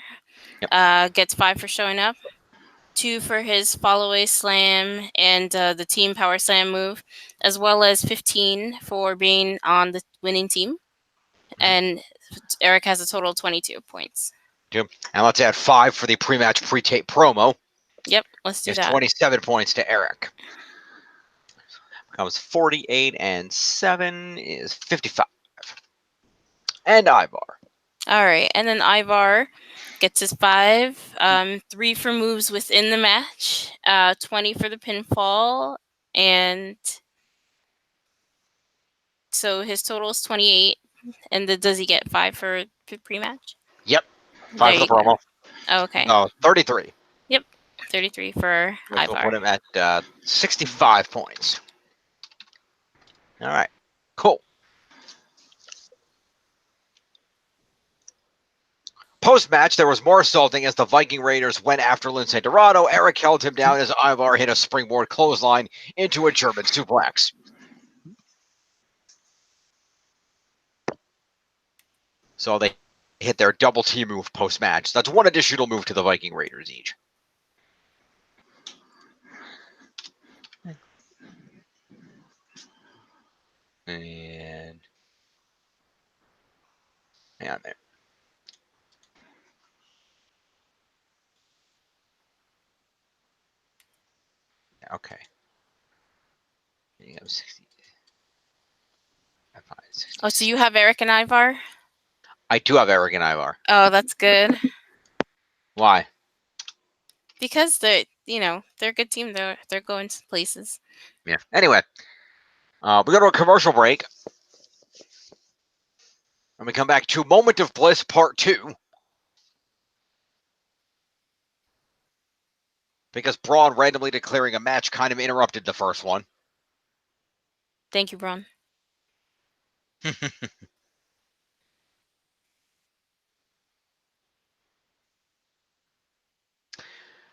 Speaker 1: Yep.
Speaker 3: gets 5 for showing up, 2 for his follow-away slam and the team power slam move, as well as 15 for being on the winning team. And Eric has a total of 22 points.
Speaker 1: And let's add 5 for the pre-match pre-tape promo.
Speaker 3: Yep, let's do
Speaker 1: It's
Speaker 3: that.
Speaker 1: 27 points to Eric. Becomes 48 and 7 is 55. And Ivar.
Speaker 3: All right, and then Ivar gets his 5, 3 for moves within the match, 20 for the pinfall, and so his total is 28. And does he get 5 for pre-match?
Speaker 1: Yep. 5 for the promo.
Speaker 3: Oh, okay.
Speaker 1: No, 33.
Speaker 3: 33 for
Speaker 1: Which will
Speaker 3: Ivar.
Speaker 1: put him at 65 points. All right. Cool. Post-match, there was more assaulting as the Viking Raiders went after Lindsay Dorado. Eric held him down as Ivar hit a springboard clothesline into a German suplex. So they hit their double T move post-match. That's 1 additional move to the Viking Raiders each. And hang on there. Okay. You have 60.
Speaker 3: Oh, so you have Eric and Ivar?
Speaker 1: I do have Eric and Ivar.
Speaker 3: Oh, that's good.
Speaker 1: Why?
Speaker 3: Because they're a good team. They're going to places.
Speaker 1: Yeah. Anyway, we go to a commercial break. And we come back to Moment of Bliss Part 2. Because Braun randomly declaring a match kind of interrupted the first one.
Speaker 3: Thank you, Braun.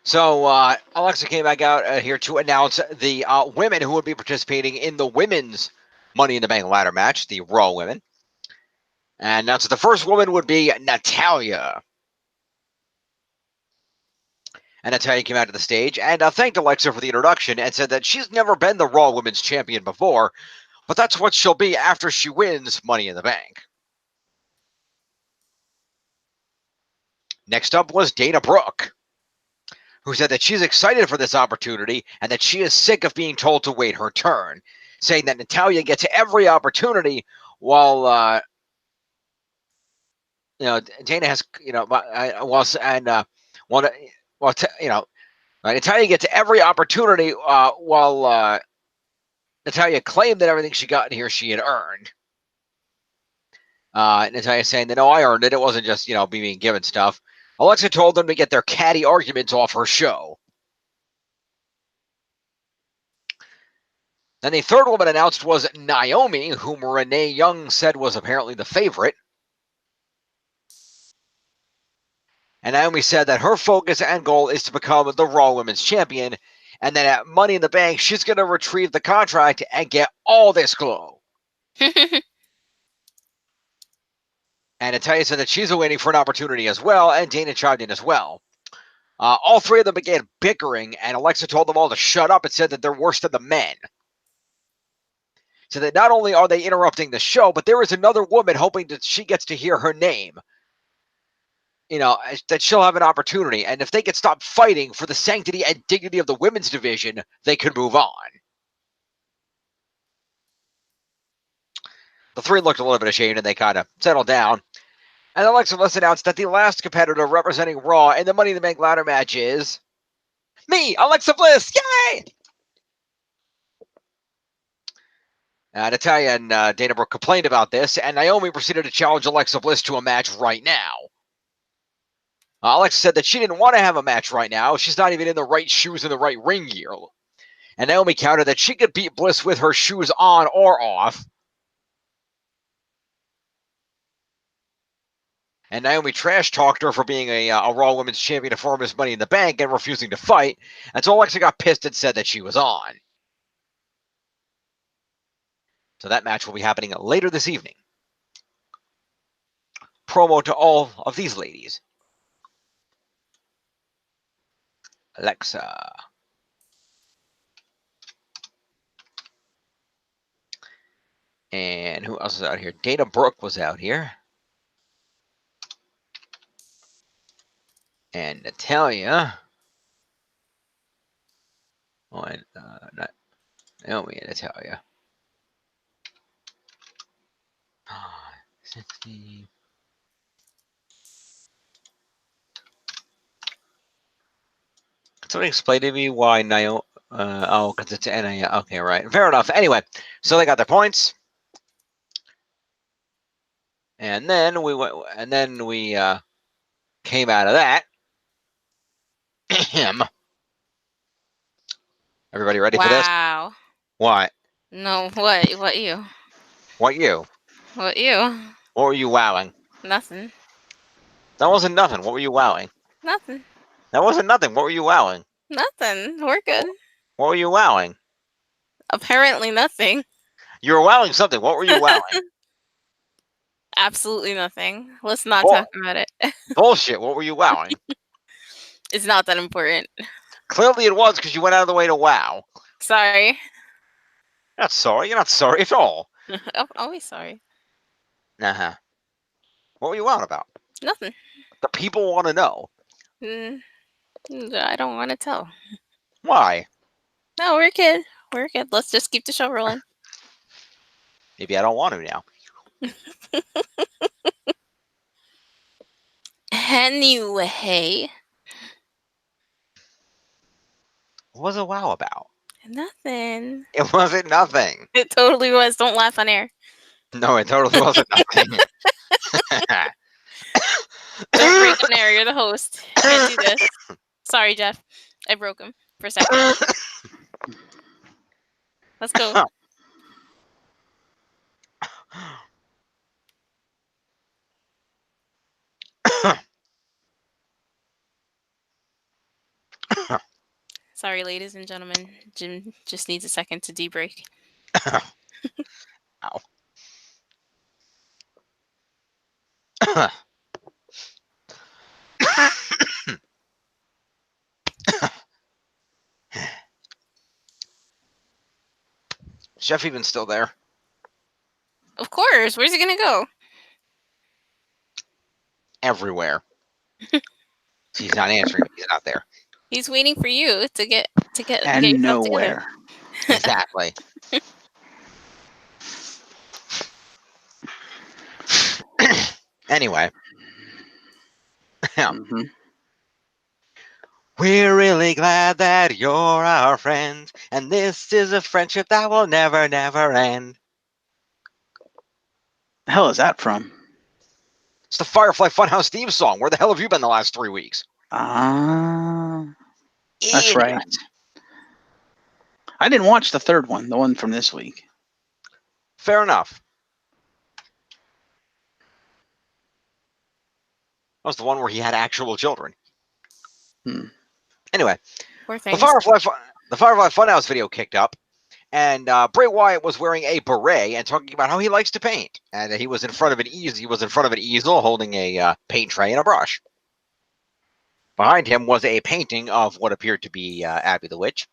Speaker 1: So Alexa came back out here to announce the women who would be participating in the women's Money in the Bank ladder match, the Raw women. And announced that the first woman would be Natalya. And Natalya came out to the stage and thanked Alexa for the introduction and said that she's never been the Raw Women's Champion before, but that's what she'll be after she wins Money in the Bank. Next up was Dana Brooke, who said that she's excited for this opportunity and that she is sick of being told to wait her turn, saying that Natalya gets every opportunity while Dana has Natalya gets every opportunity while Natalya claimed that everything she got in here she had earned. Natalya saying that, no, I earned it. It wasn't just, being given stuff. Alexa told them to get their catty arguments off her show. Then the third woman announced was Naomi, whom Renee Young said was apparently the favorite. And Naomi said that her focus and goal is to become the Raw Women's Champion, and that at Money in the Bank, she's going to retrieve the contract and get all this glow. And Natalya said that she's waiting for an opportunity as well, and Dana chimed in as well. All 3 of them began bickering, and Alexa told them all to shut up and said that they're worse than the men. So that not only are they interrupting the show, but there is another woman hoping that she gets to hear her name that she'll have an opportunity. And if they could stop fighting for the sanctity and dignity of the women's division, they could move on. The three looked a little bit ashamed, and they kind of settled down. And Alexa Bliss announced that the last competitor representing Raw in the Money in the Bank ladder match is me, Alexa Bliss. Yay! Natalya and Dana Brooke complained about this, and Naomi proceeded to challenge Alexa Bliss to a match right now. Alexa said that she didn't want to have a match right now. She's not even in the right shoes and the right ring gear. And Naomi countered that she could beat Bliss with her shoes on or off. And Naomi trash-talked her for being a Raw Women's Champion to form Miss Money in the Bank and refusing to fight. And so Alexa got pissed and said that she was on. So that match will be happening later this evening. Promo to all of these ladies. Alexa. And who else is out here? Dana Brooke was out here. And Natalya. Oh, and not Naomi and Natalya. 60. Somebody explain to me why Naomi. Oh, because it's NIL. Okay, right. Fair enough. Anyway, so they got their points. And then we went, and then we came out of that. Everybody ready for this?
Speaker 3: Wow.
Speaker 1: What?
Speaker 3: No, what? What you?
Speaker 1: What you?
Speaker 3: What you?
Speaker 1: What were you wowing?
Speaker 3: Nothing.
Speaker 1: That wasn't nothing. What were you wowing?
Speaker 3: Nothing.
Speaker 1: That wasn't nothing. What were you wowing?
Speaker 3: Nothing. We're good.
Speaker 1: What were you wowing?
Speaker 3: Apparently nothing.
Speaker 1: You were wowing something. What were you wowing?
Speaker 3: Absolutely nothing. Let's not
Speaker 1: Bull-
Speaker 3: talk about it.
Speaker 1: Bullshit. What were you wowing?
Speaker 3: It's not that important.
Speaker 1: Clearly it was because you went out of the way to wow.
Speaker 3: Sorry.
Speaker 1: Not sorry. You're not sorry at all.
Speaker 3: I'm always sorry.
Speaker 1: Uh-huh. What were you wowing about?
Speaker 3: Nothing.
Speaker 1: The people want to know.
Speaker 3: I don't want to tell.
Speaker 1: Why?
Speaker 3: No, we're good. We're good. Let's just keep the show rolling.
Speaker 1: Maybe I don't want to now.
Speaker 3: Anyway.
Speaker 1: What was a wow about?
Speaker 3: Nothing.
Speaker 1: It wasn't nothing.
Speaker 3: It totally was. Don't laugh on air.
Speaker 1: No, it totally wasn't nothing.
Speaker 3: Don't break on air. You're the host. You can't do this. Sorry, Jeff. I broke him for a second. Let's go. Sorry, ladies and gentlemen. Jim just needs a second to debrick.
Speaker 1: Ow. Is Jeff even still there?
Speaker 3: Of course. Where's he gonna go?
Speaker 1: Everywhere. He's not answering. He's not there.
Speaker 3: He's waiting for you to get
Speaker 4: And
Speaker 3: yourself
Speaker 4: nowhere.
Speaker 1: Exactly. Anyway.
Speaker 4: Mhm.
Speaker 1: We're really glad that you're our friend, and this is a friendship that will never, never end.
Speaker 4: The hell is that from?
Speaker 1: It's the Firefly Funhouse theme song. Where the hell have you been the last 3 weeks?
Speaker 4: Ah, that's right. I didn't watch the third one, the one from this week.
Speaker 1: Fair enough. That was the one where he had actual children. Anyway,
Speaker 3: Poor
Speaker 1: the
Speaker 3: things.
Speaker 1: Firefly Funhouse video kicked up, and Bray Wyatt was wearing a beret and talking about how he likes to paint. And he was in front of an easel. He was in front of an easel holding a paint tray and a brush. Behind him was a painting of what appeared to be Abby the Witch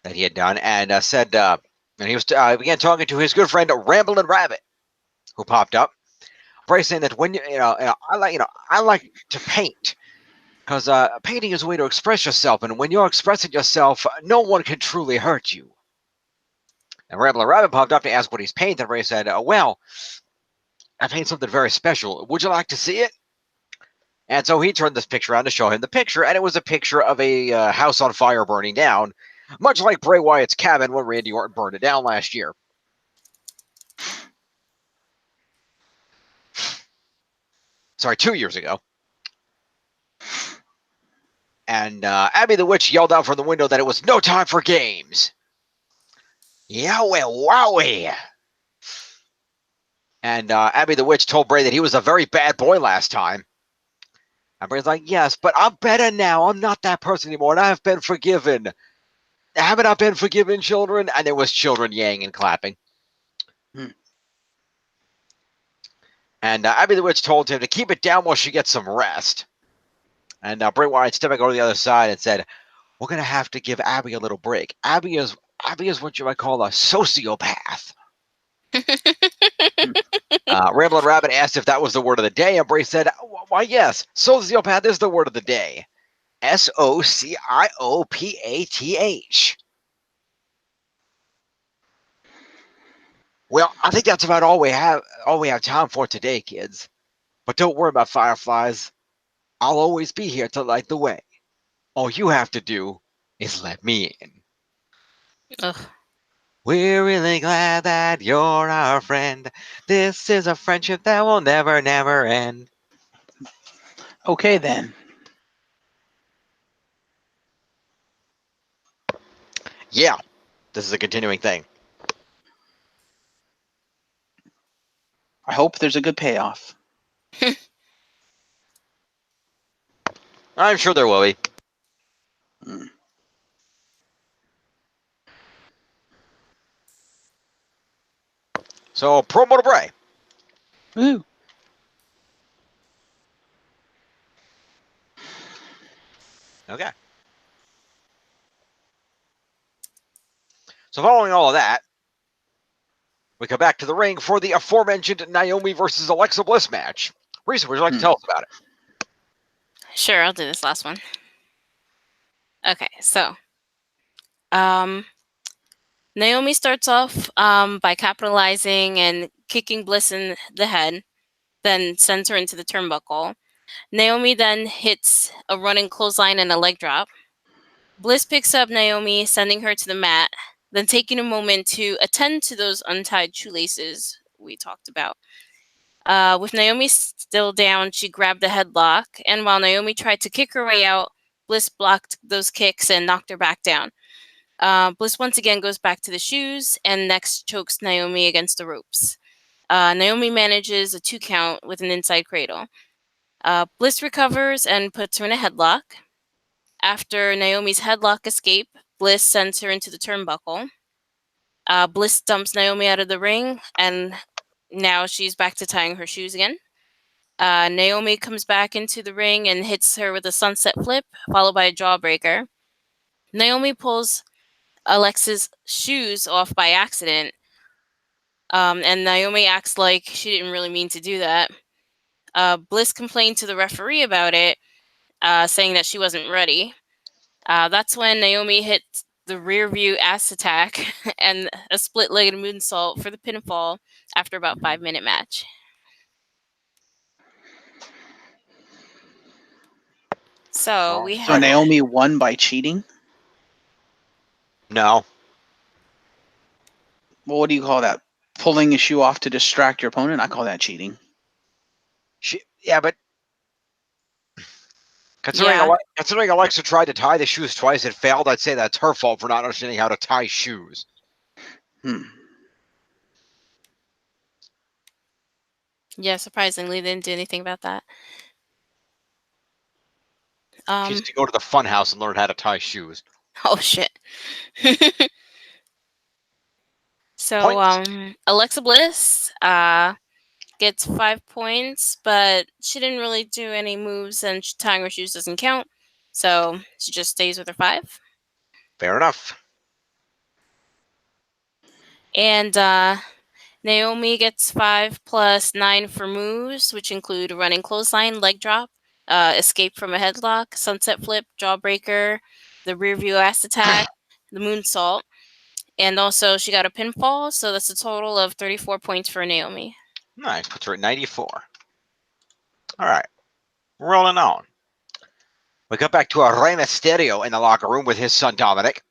Speaker 1: that he had done, and said, and he was began talking to his good friend Ramblin Rabbit, who popped up. Bray saying that when I like to paint because painting is a way to express yourself, and when you're expressing yourself, no one can truly hurt you. And Ramblin Rabbit popped up to ask what he's painting. Bray said, "Well, I paint something very special. Would you like to see it?" And so he turned this picture around to show him the picture, and it was a picture of a house on fire burning down, much like Bray Wyatt's cabin when Randy Orton burned it down last year. Sorry, 2 years ago. And Abby the Witch yelled out from the window that it was no time for games. Yowie wowie. And Abby the Witch told Bray that he was a very bad boy last time. And Bray's like, yes, but I'm better now. I'm not that person anymore, and I've been forgiven. Haven't I been forgiven, children? And there was children yaying and clapping. And Abby the Witch told him to keep it down while she gets some rest. And Bray Wyatt stepped back over to the other side and said, we're going to have to give Abby a little break. Abby is what you might call a sociopath. Ramblin Rabbit asked if that was the word of the day, and Bray said, why, yes, sociopath is the word of the day. SOCIOPATH. Well, I think that's about all we have time for today, kids. But don't worry about fireflies. I'll always be here to light the way. All you have to do is let me in.
Speaker 3: Ugh.
Speaker 1: We're really glad that you're our friend. This is a friendship that will never, never end.
Speaker 4: Okay, then.
Speaker 1: Yeah, this is a continuing thing.
Speaker 4: I hope there's a good payoff.
Speaker 1: I'm sure there will be. So, promo to Bray.
Speaker 4: Woo.
Speaker 1: Okay. So, following all of that, we come back to the ring for the aforementioned Naomi versus Alexa Bliss match. Reese, would you like to tell us about it?
Speaker 3: Sure, I'll do this last one. Okay, so Naomi starts off by capitalizing and kicking Bliss in the head, then sends her into the turnbuckle. Naomi then hits a running clothesline and a leg drop. Bliss picks up Naomi, sending her to the mat, then taking a moment to attend to those untied shoelaces we talked about. With Naomi still down, she grabbed the headlock, and while Naomi tried to kick her way out, Bliss blocked those kicks and knocked her back down. Bliss once again goes back to the shoes and next chokes Naomi against the ropes. Naomi manages a 2 count with an inside cradle. Bliss recovers and puts her in a headlock. After Naomi's headlock escape, Bliss sends her into the turnbuckle. Bliss dumps Naomi out of the ring, and now she's back to tying her shoes again. Naomi comes back into the ring and hits her with a sunset flip, followed by a jawbreaker. Naomi pulls Alexa's shoes off by accident, and Naomi acts like she didn't really mean to do that. Bliss complained to the referee about it, saying that she wasn't ready. That's when Naomi hit the rear view ass attack and a split-legged moonsault for the pinfall after about 5-minute match. So we
Speaker 4: So
Speaker 3: have
Speaker 4: Naomi won by cheating?
Speaker 1: No.
Speaker 4: Well, what do you call that? Pulling a shoe off to distract your opponent? I call that cheating.
Speaker 1: Yeah, but considering Alexa tried to tie the shoes twice and failed, I'd say that's her fault for not understanding how to tie shoes.
Speaker 3: Yeah, surprisingly, they didn't do anything about that.
Speaker 1: She needs to go to the fun house and learn how to tie shoes.
Speaker 3: Oh shit. So
Speaker 1: Points.
Speaker 3: Alexa Bliss gets 5 points, but she didn't really do any moves, and tying her shoes doesn't count, so she just stays with her 5.
Speaker 1: Fair enough.
Speaker 3: And Naomi gets 5 plus 9 for moves, which include running clothesline, leg drop, escape from a headlock, sunset flip, jawbreaker, the rear view ass attack, the moonsault, and also she got a pinfall, so that's a total of 34 points for Naomi.
Speaker 1: Nice. Puts her at 94. All right. Rolling on. We got back to Rey Mysterio in the locker room with his son Dominic.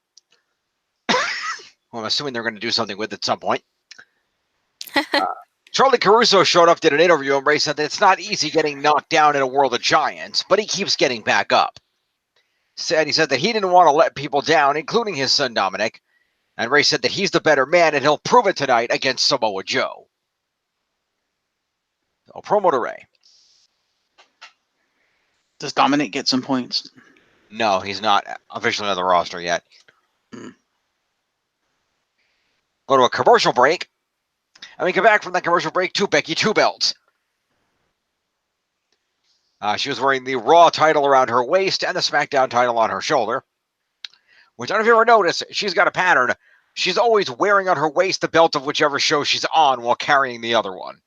Speaker 1: Well, I'm assuming they're going to do something with it at some point. Charlie Caruso showed up, did an interview, and Ray said that it's not easy getting knocked down in a world of giants, but he keeps getting back up. He said that he didn't want to let people down, including his son Dominic. And Ray said that he's the better man, and he'll prove it tonight against Samoa Joe. So, promo to Ray.
Speaker 4: Does Dominic get some points?
Speaker 1: No, he's not officially on the roster yet.
Speaker 4: Hmm.
Speaker 1: Go to a commercial break. And we come back from that commercial break to Becky Two Belts. She was wearing the Raw title around her waist and the SmackDown title on her shoulder. Which I don't know if you ever noticed, she's got a pattern. She's always wearing on her waist the belt of whichever show she's on while carrying the other one.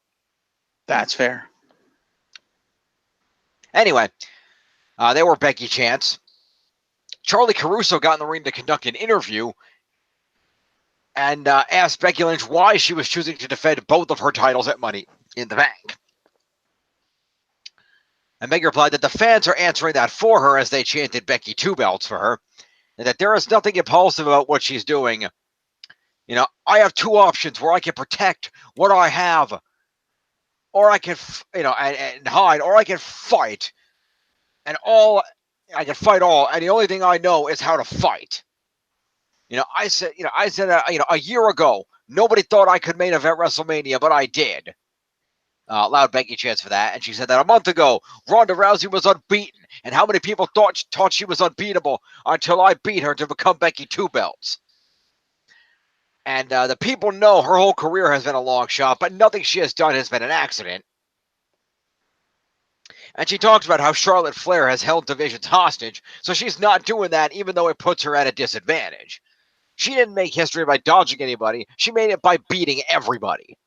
Speaker 4: That's fair.
Speaker 1: Anyway, they were Becky chants. Charlie Caruso got in the ring to conduct an interview and asked Becky Lynch why she was choosing to defend both of her titles at Money in the Bank. And Becky replied that the fans are answering that for her as they chanted Becky Two Belts for her, and that there is nothing impulsive about what she's doing. You know, I have two options where I can protect what I have, or I can, and hide, or I can fight. And I can fight all, and the only thing I know is how to fight. I said, a year ago, nobody thought I could main event WrestleMania, but I did. Loud Becky chants for that. And she said that a month ago, Ronda Rousey was unbeaten. And how many people thought she was unbeatable until I beat her to become Becky Two Belts. And the people know her whole career has been a long shot, but nothing she has done has been an accident. And she talks about how Charlotte Flair has held divisions hostage, so she's not doing that even though it puts her at a disadvantage. She didn't make history by dodging anybody. She made it by beating everybody.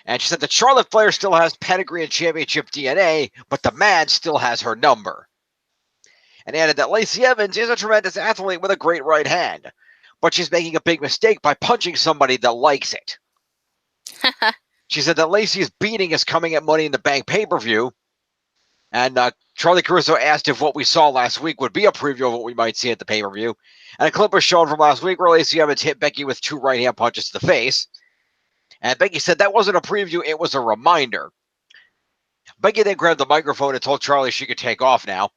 Speaker 1: And she said that Charlotte Flair still has pedigree and championship DNA, but the man still has her number. And added that Lacey Evans is a tremendous athlete with a great right hand, but she's making a big mistake by punching somebody that likes it. She said that Lacey's beating is coming at Money in the Bank pay-per-view. And Charlie Caruso asked if what we saw last week would be a preview of what we might see at the pay-per-view. And a clip was shown from last week where Lacey Evans hit Becky with 2 right-hand punches to the face. And Becky said that wasn't a preview, it was a reminder. Becky then grabbed the microphone and told Charlie she could take off now.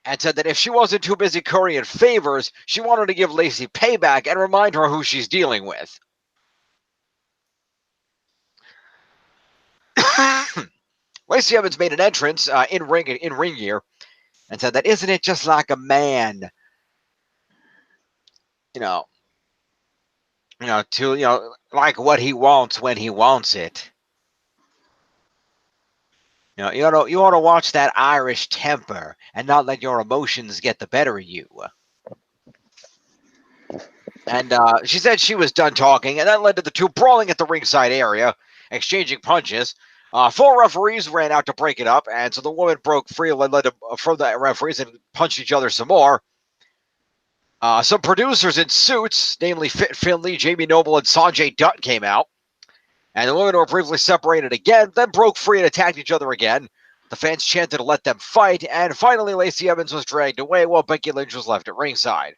Speaker 1: And said that if she wasn't too busy currying favors, she wanted to give Lacey payback and remind her who she's dealing with. Lacey Evans made an entrance in ring gear and said that isn't it just like a man, like what he wants when he wants it. You want to watch that Irish temper and not let your emotions get the better of you. And she said she was done talking, and that led to the two brawling at the ringside area, exchanging punches. 4 referees ran out to break it up, and so the woman broke free and led from the referees and punched each other some more. Some producers in suits, namely Fit Finley, Jamie Noble, and Sanjay Dutt, came out. And the women were briefly separated again, then broke free and attacked each other again. The fans chanted to let them fight, and finally Lacey Evans was dragged away while Becky Lynch was left at ringside.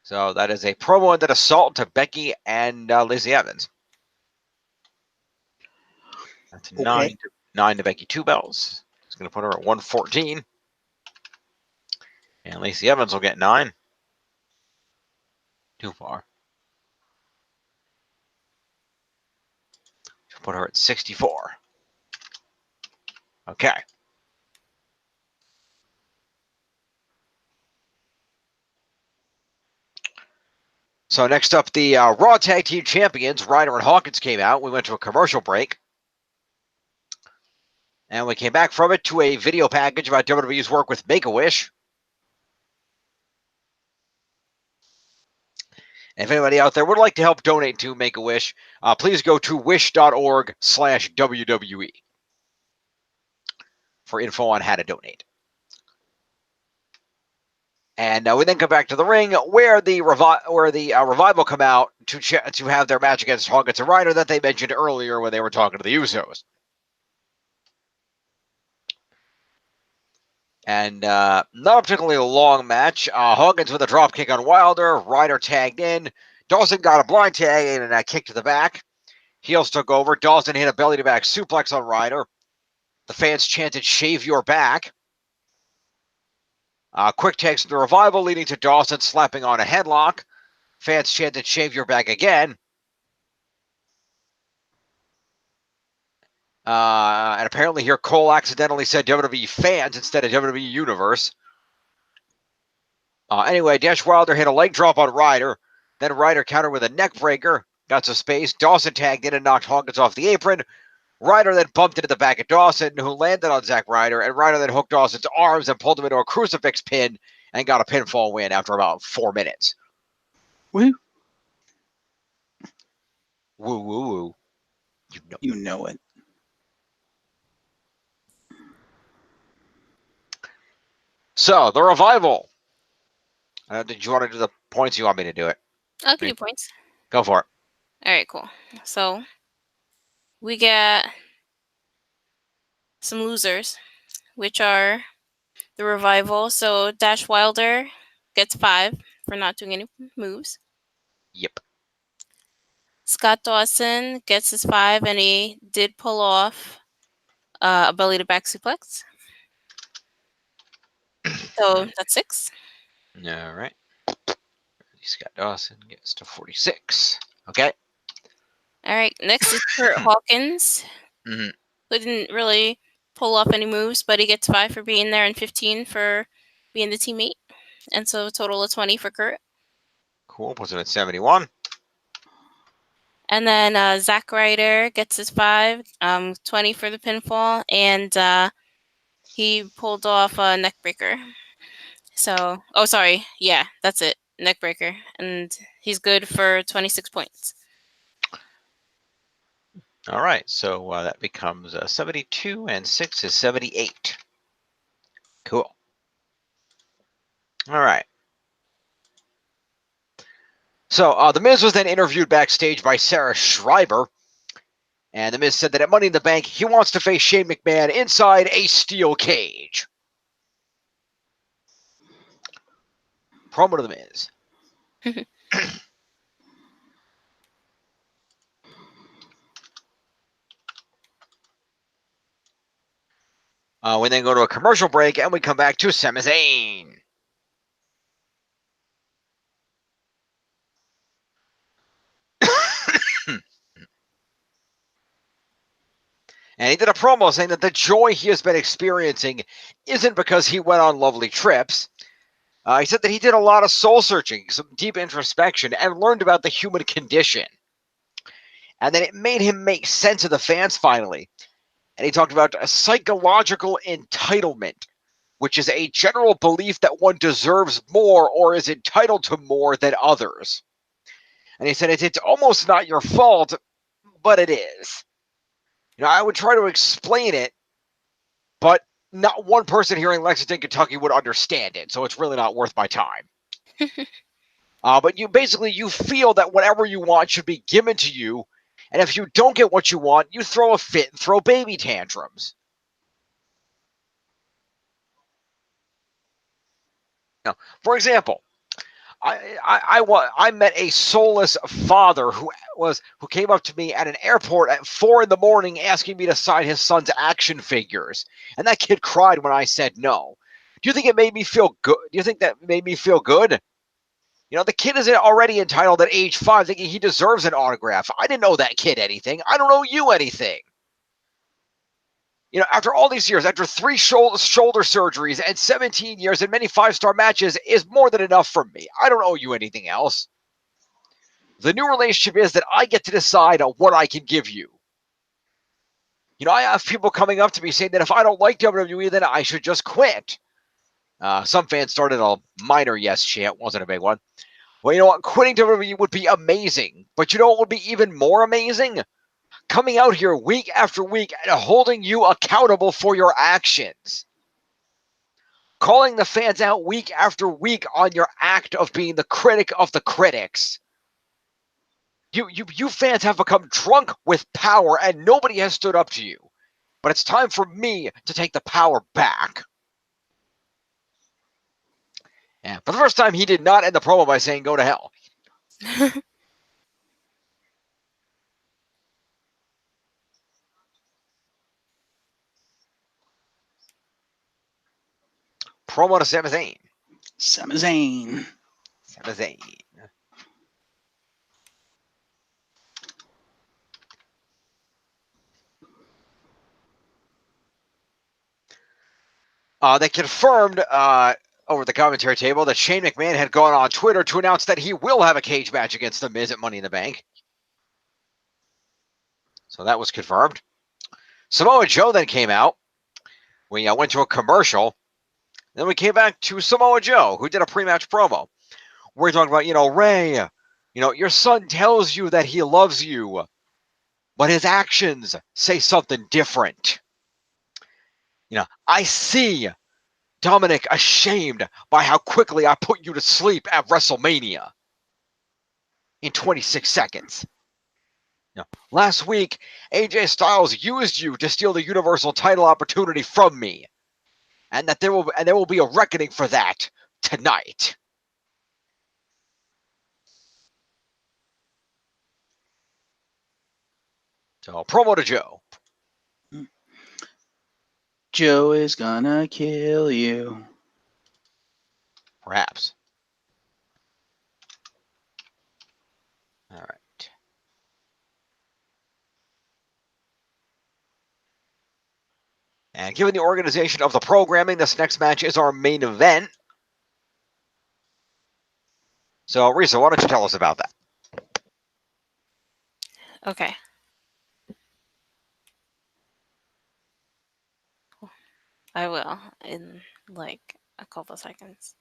Speaker 1: So that is a promo and an assault to Becky and Lacey Evans. That's
Speaker 4: Okay.
Speaker 1: 9 to Becky Two Belts. It's going to put her at 114. And Lacey Evans will get 9. Too far. She'll put her at 64. Okay. So next up, the Raw Tag Team Champions, Ryder and Hawkins, came out. We went to a commercial break. And we came back from it to a video package about WWE's work with Make-A-Wish. And if anybody out there would like to help donate to Make-A-Wish, please go to wish.org/WWE for info on how to donate. And we then come back to the ring where the Revival come out to have their match against Hawkins and Ryder that they mentioned earlier when they were talking to the Usos. And not a particularly long match. Hawkins with a drop kick on Wilder. Ryder tagged in. Dawson got a blind tag and a kick to the back. Heels took over. Dawson hit a belly-to-back suplex on Ryder. The fans chanted, "Shave your back." Quick tags to the Revival, leading to Dawson slapping on a headlock. Fans chanted, "Shave your back" again. And apparently here Cole accidentally said WWE fans instead of WWE Universe. Anyway, Dash Wilder hit a leg drop on Ryder. Then Ryder countered with a neck breaker. Got some space. Dawson tagged in and knocked Hawkins off the apron. Ryder then bumped into the back of Dawson, who landed on Zack Ryder. And Ryder then hooked Dawson's arms and pulled him into a crucifix pin and got a pinfall win after about 4 minutes.
Speaker 4: Woo.
Speaker 1: Woo, woo, woo.
Speaker 4: You know it.
Speaker 1: So, the Revival. Did you want to do the points? You want me to do it?
Speaker 3: I'll give you points.
Speaker 1: Go for it.
Speaker 3: All right, cool. So we got some losers, which are the Revival. So Dash Wilder gets 5 for not doing any moves.
Speaker 1: Yep.
Speaker 3: Scott Dawson gets his 5, and he did pull off a belly-to-back suplex. So that's 6.
Speaker 1: All right. Scott Dawson gets to 46. Okay.
Speaker 3: All right. Next is Kurt Hawkins,
Speaker 1: Mm-hmm.
Speaker 3: who didn't really pull off any moves, but he gets 5 for being there and 15 for being the teammate. And so a total of 20 for Kurt.
Speaker 1: Cool. Puts him at 71.
Speaker 3: And then Zack Ryder gets his 5, 20 for the pinfall, and he pulled off a neck breaker. So, yeah, that's it, neck breaker, and he's good for 26 points.
Speaker 1: All right, so that becomes 72, and 6 is 78. Cool. All right. So The Miz was then interviewed backstage by Sarah Schreiber, and The Miz said that at Money in the Bank, he wants to face Shane McMahon inside a steel cage. Promo to The Miz. We then go to a commercial break, and we come back to Sami Zayn. And he did a promo saying that the joy he has been experiencing isn't because he went on lovely trips. He said that he did a lot of soul searching, some deep introspection, and learned about the human condition. And then it made him make sense of the fans finally. And he talked about a psychological entitlement, which is a general belief that one deserves more or is entitled to more than others. And he said it's almost not your fault, but it is. I would try to explain it, but not one person here in Lexington, Kentucky would understand it, so it's really not worth my time. But you feel that whatever you want should be given to you, and if you don't get what you want, you throw a fit and throw baby tantrums. Now, for example, I met a soulless father who came up to me at an airport at 4 a.m. asking me to sign his son's action figures, and that kid cried when I said no. Do you think it made me feel good? Do you think that made me feel good? The kid is already entitled at age 5, thinking he deserves an autograph. I didn't owe that kid anything. I don't owe you anything. After all these years, after 3 shoulder surgeries and 17 years and many 5-star matches is more than enough for me. I don't owe you anything else. The new relationship is that I get to decide on what I can give you. You know, I have people coming up to me saying that if I don't like WWE, then I should just quit. Some fans started a minor yes chant, wasn't a big one. Well, you know what? Quitting WWE would be amazing. But you know what would be even more amazing? Coming out here week after week and holding you accountable for your actions. Calling the fans out week after week on your act of being the critic of the critics. You fans have become drunk with power and nobody has stood up to you. But it's time for me to take the power back. Yeah, for the first time, he did not end the promo by saying, go to hell. Promo to Sami Zayn.
Speaker 4: Sami Zayn.
Speaker 1: Sami Zayn. They confirmed over the commentary table that Shane McMahon had gone on Twitter to announce that he will have a cage match against The Miz at Money in the Bank. So that was confirmed. Samoa Joe then came out. We went to a commercial. Then we came back to Samoa Joe, who did a pre-match promo. We're talking about, Ray, your son tells you that he loves you, but his actions say something different. I see Dominic ashamed by how quickly I put you to sleep at WrestleMania in 26 seconds. Last week, AJ Styles used you to steal the Universal title opportunity from me, and that there will be a reckoning for that tonight. So, promo to Joe.
Speaker 4: Joe is gonna kill you.
Speaker 1: Perhaps. All right. And given the organization of the programming, this next match is our main event. So, Risa, why don't you tell us about that?
Speaker 3: Okay. I will in like a couple seconds.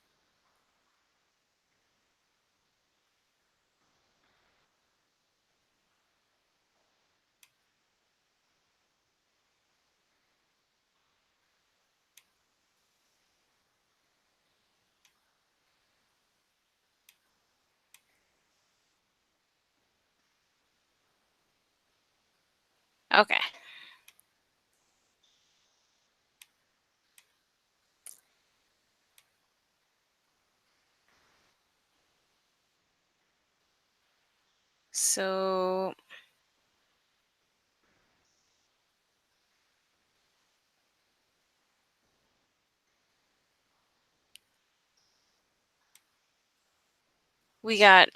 Speaker 3: Okay. So we got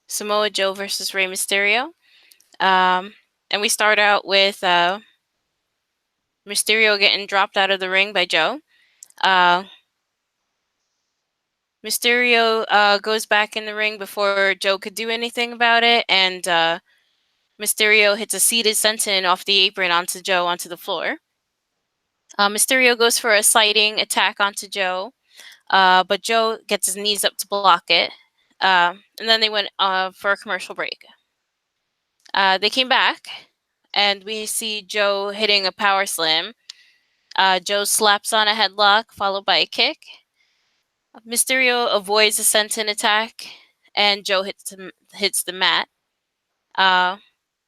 Speaker 3: Samoa Joe versus Rey Mysterio. And we start out with Mysterio getting dropped out of the ring by Joe. Mysterio goes back in the ring before Joe could do anything about it, and Mysterio hits a seated senton off the apron onto Joe onto the floor. Mysterio goes for a sliding attack onto Joe, but Joe gets his knees up to block it. And then they went for a commercial break. They came back, and we see Joe hitting a power slam. Joe slaps on a headlock, followed by a kick. Mysterio avoids a senton attack, and Joe hits the mat. Now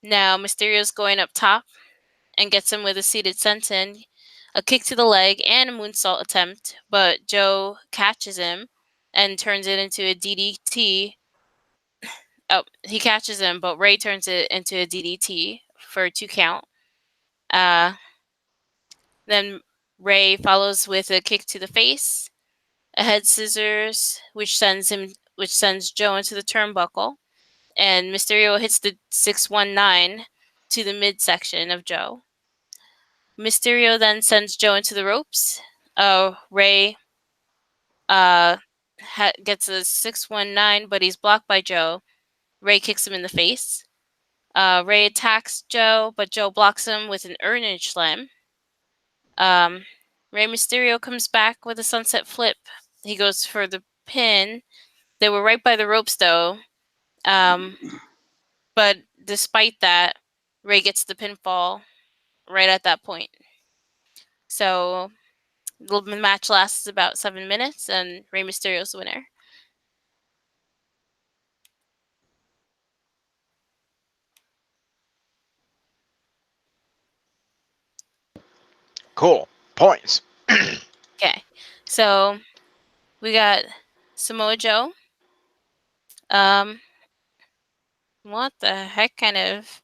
Speaker 3: Mysterio's going up top and gets him with a seated senton, a kick to the leg, and a moonsault attempt, but Joe catches him and turns it into a DDT. Oh, he catches him, but Ray turns it into a DDT for a 2 count. Then Ray follows with a kick to the face, a head scissors, which sends Joe into the turnbuckle, and Mysterio hits the 619 to the midsection of Joe. Mysterio then sends Joe into the ropes. Ray gets a 619, but he's blocked by Joe. Ray kicks him in the face. Ray attacks Joe, but Joe blocks him with an earnage slam. Rey Mysterio comes back with a sunset flip. He goes for the pin. They were right by the ropes, though. But despite that, Ray gets the pinfall right at that point. So the match lasts about 7 minutes, and Rey Mysterio's the winner.
Speaker 1: Cool. Points.
Speaker 3: Okay. So we got Samoa Joe. What the heck kind of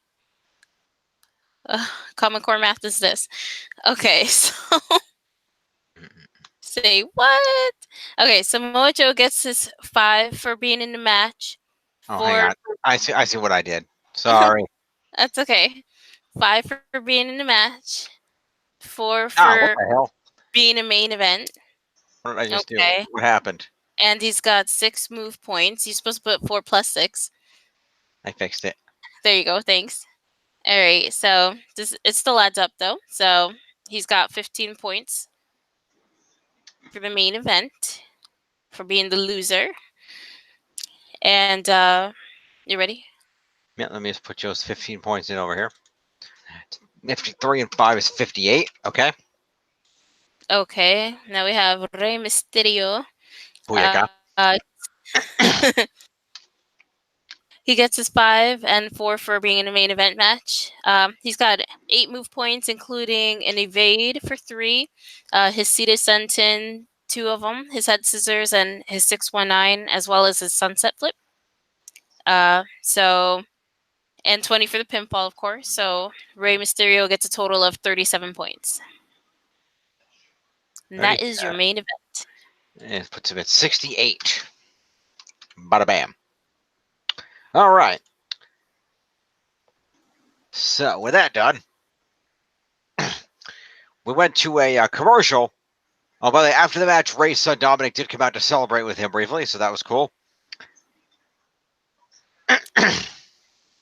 Speaker 3: Common Core math is this? Okay, so say what? Okay, Samoa Joe gets his 5 for being in the match.
Speaker 1: Oh, hang on. I see what I did. Sorry.
Speaker 3: That's okay. 5 for being in the match. 4
Speaker 1: What
Speaker 3: for
Speaker 1: the hell?
Speaker 3: being a main event.
Speaker 1: What did I just do?
Speaker 3: Okay.
Speaker 1: What happened?
Speaker 3: And he's got 6 move points. He's supposed to put 4 plus 6.
Speaker 1: I fixed it.
Speaker 3: There you go. Thanks. All right. So it still adds up, though. So he's got 15 points for the main event for being the loser. And you ready?
Speaker 1: Yeah, let me just put Joe's 15 points in over here. 53 and 5 is 58. Okay.
Speaker 3: Okay. Now we have Rey Mysterio.
Speaker 1: Booyaka.
Speaker 3: He gets his 5 and 4 for being in a main event match. He's got 8 move points, including an evade for 3, his seated senton, 2 of them, his head scissors, and his 619, as well as his sunset flip. And 20 for the pinfall, of course. So Rey Mysterio gets a total of 37 points. And that is your main event.
Speaker 1: And it puts him at 68. Bada bam. All right. So with that done, we went to a commercial. Oh, by the way, after the match, Ray's son Dominic did come out to celebrate with him briefly, so that was cool.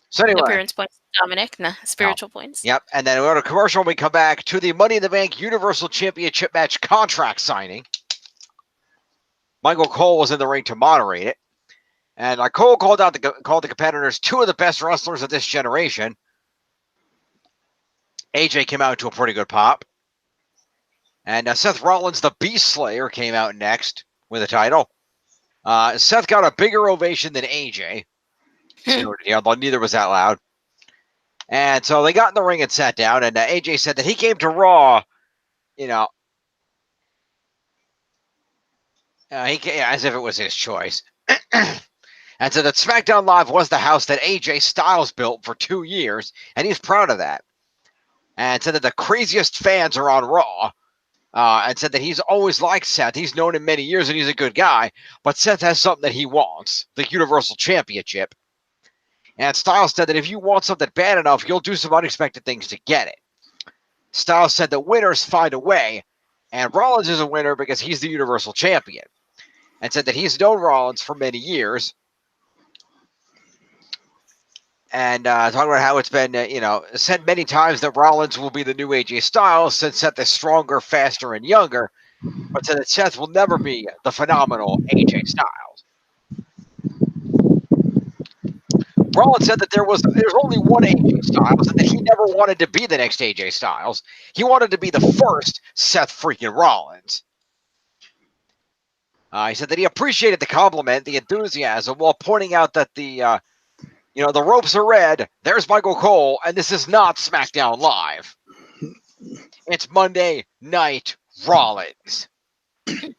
Speaker 1: So anyway,
Speaker 3: appearance points, Dominic. Nah, spiritual points.
Speaker 1: Yep, and then we go to commercial. And we come back to the Money in the Bank Universal Championship match contract signing. Michael Cole was in the ring to moderate it. And Cole called the competitors 2 of the best wrestlers of this generation. AJ came out to a pretty good pop. And Seth Rollins, the Beast Slayer, came out next with a title. Seth got a bigger ovation than AJ. So, neither was that loud. And so they got in the ring and sat down. And AJ said that he came to Raw, as if it was his choice. And so that SmackDown Live was the house that AJ Styles built for 2 years, and he's proud of that. And said that the craziest fans are on Raw, and said that he's always liked Seth. He's known him many years, and he's a good guy, but Seth has something that he wants, the Universal Championship. And Styles said that if you want something bad enough, you'll do some unexpected things to get it. Styles said that winners find a way, and Rollins is a winner because he's the Universal Champion. And said that he's known Rollins for many years. And talking about how it's been, said many times that Rollins will be the new AJ Styles since Seth is stronger, faster, and younger. But said that Seth will never be the phenomenal AJ Styles. Rollins said that there's only one AJ Styles and that he never wanted to be the next AJ Styles. He wanted to be the first Seth freaking Rollins. He said that he appreciated the compliment, the enthusiasm, while pointing out that the ropes are red. There's Michael Cole, and this is not SmackDown Live. It's Monday Night Rollins. He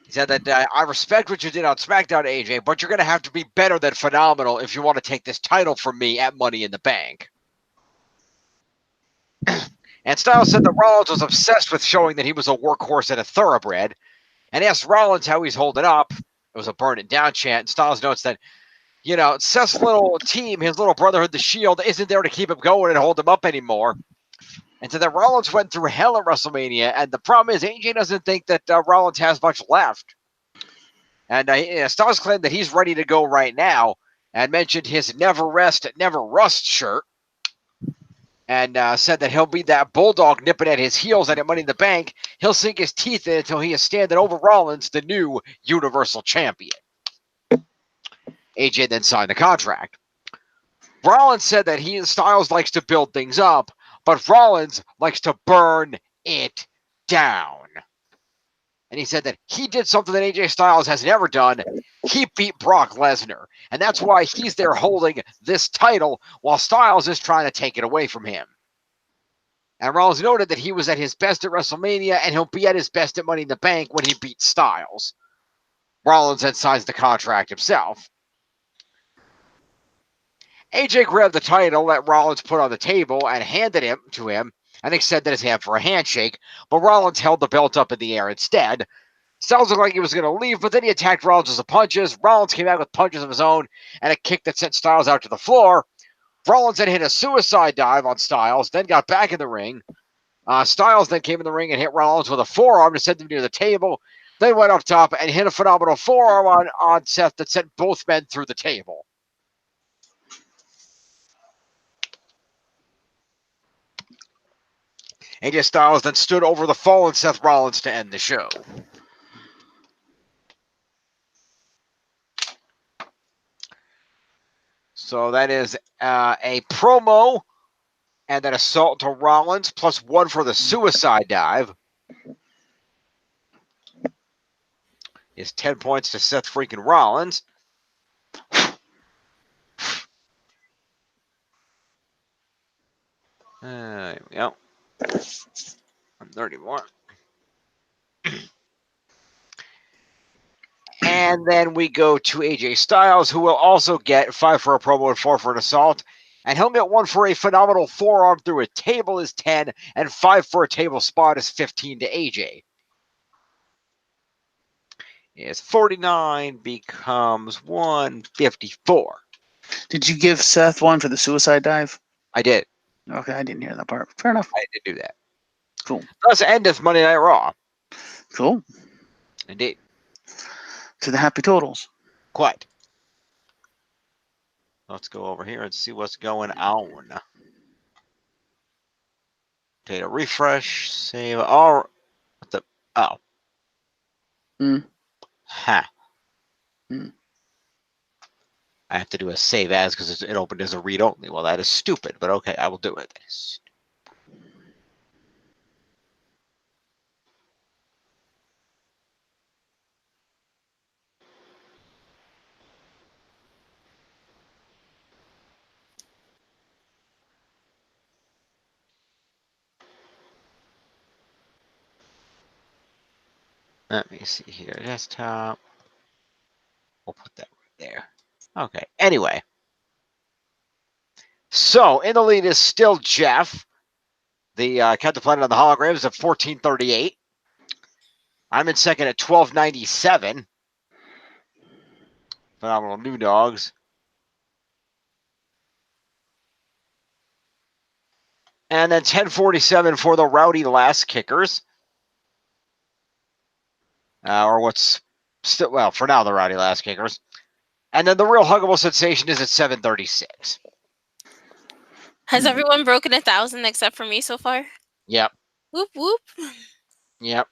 Speaker 1: said that I respect what you did on SmackDown, AJ, but you're going to have to be better than phenomenal if you want to take this title from me at Money in the Bank. And Styles said that Rollins was obsessed with showing that he was a workhorse and a thoroughbred, and asked Rollins how he's holding up. It was a burn it down chant. And Styles notes that, Seth's little team, his little brotherhood, the Shield, isn't there to keep him going and hold him up anymore. and said that Rollins went through hell at WrestleMania, and the problem is AJ doesn't think that Rollins has much left. And Styles claimed that he's ready to go right now, and mentioned his never rest, never rust shirt, and said that he'll be that bulldog nipping at his heels, and at Money in the Bank, he'll sink his teeth in until he is standing over Rollins, the new Universal Champion. AJ then signed the contract. Rollins said that he and Styles likes to build things up, but Rollins likes to burn it down. And he said that he did something that AJ Styles has never done. He beat Brock Lesnar. And that's why he's there holding this title while Styles is trying to take it away from him. And Rollins noted that he was at his best at WrestleMania, and he'll be at his best at Money in the Bank when he beats Styles. Rollins then signs the contract himself. AJ grabbed the title that Rollins put on the table and handed it to him and extended his hand for a handshake, but Rollins held the belt up in the air instead. Styles looked like he was going to leave, but then he attacked Rollins with some punches. Rollins came out with punches of his own and a kick that sent Styles out to the floor. Rollins then hit a suicide dive on Styles, then got back in the ring. Styles then came in the ring and hit Rollins with a forearm to send him near the table. Then went up top and hit a phenomenal forearm on Seth that sent both men through the table. AJ Styles then stood over the fallen Seth Rollins to end the show. So that is a promo and an assault to Rollins, plus one for the suicide dive. Is 10 points to Seth freaking Rollins. There we go. 30 more. And then we go to AJ Styles, who will also get 5 for a promo and 4 for an assault. And he'll get 1 for a phenomenal forearm through a table is 10, and 5 for a table spot is 15 to AJ. Is 49 becomes 154.
Speaker 4: Did you give Seth one for the suicide dive?
Speaker 1: I did.
Speaker 4: Okay, I didn't hear that part. Fair enough.
Speaker 1: I did do that.
Speaker 4: Cool.
Speaker 1: Thus endeth Monday Night Raw.
Speaker 4: Cool.
Speaker 1: Indeed.
Speaker 4: To the happy totals.
Speaker 1: Quite. Let's go over here and see what's going on. Data refresh. Save. All. What the? Oh. Ha. I have to do a save as because it opened as a read only. Well, that is stupid, but okay, I will do it. Let me see here. Desktop. We'll put that right there. Okay. Anyway. So, in the lead is still Jeff. The Captain Planet on the holograms at 1438. I'm in second at 1297. Phenomenal New Dogs. And then 1047 for the Rowdy Last Kickers. Or what's still, well, for now, the Rowdy Last Kickers. And then the Real Huggable Sensation is at 736.
Speaker 3: Has everyone broken 1,000 except for me so far?
Speaker 1: Yep.
Speaker 3: Whoop whoop.
Speaker 1: Yep.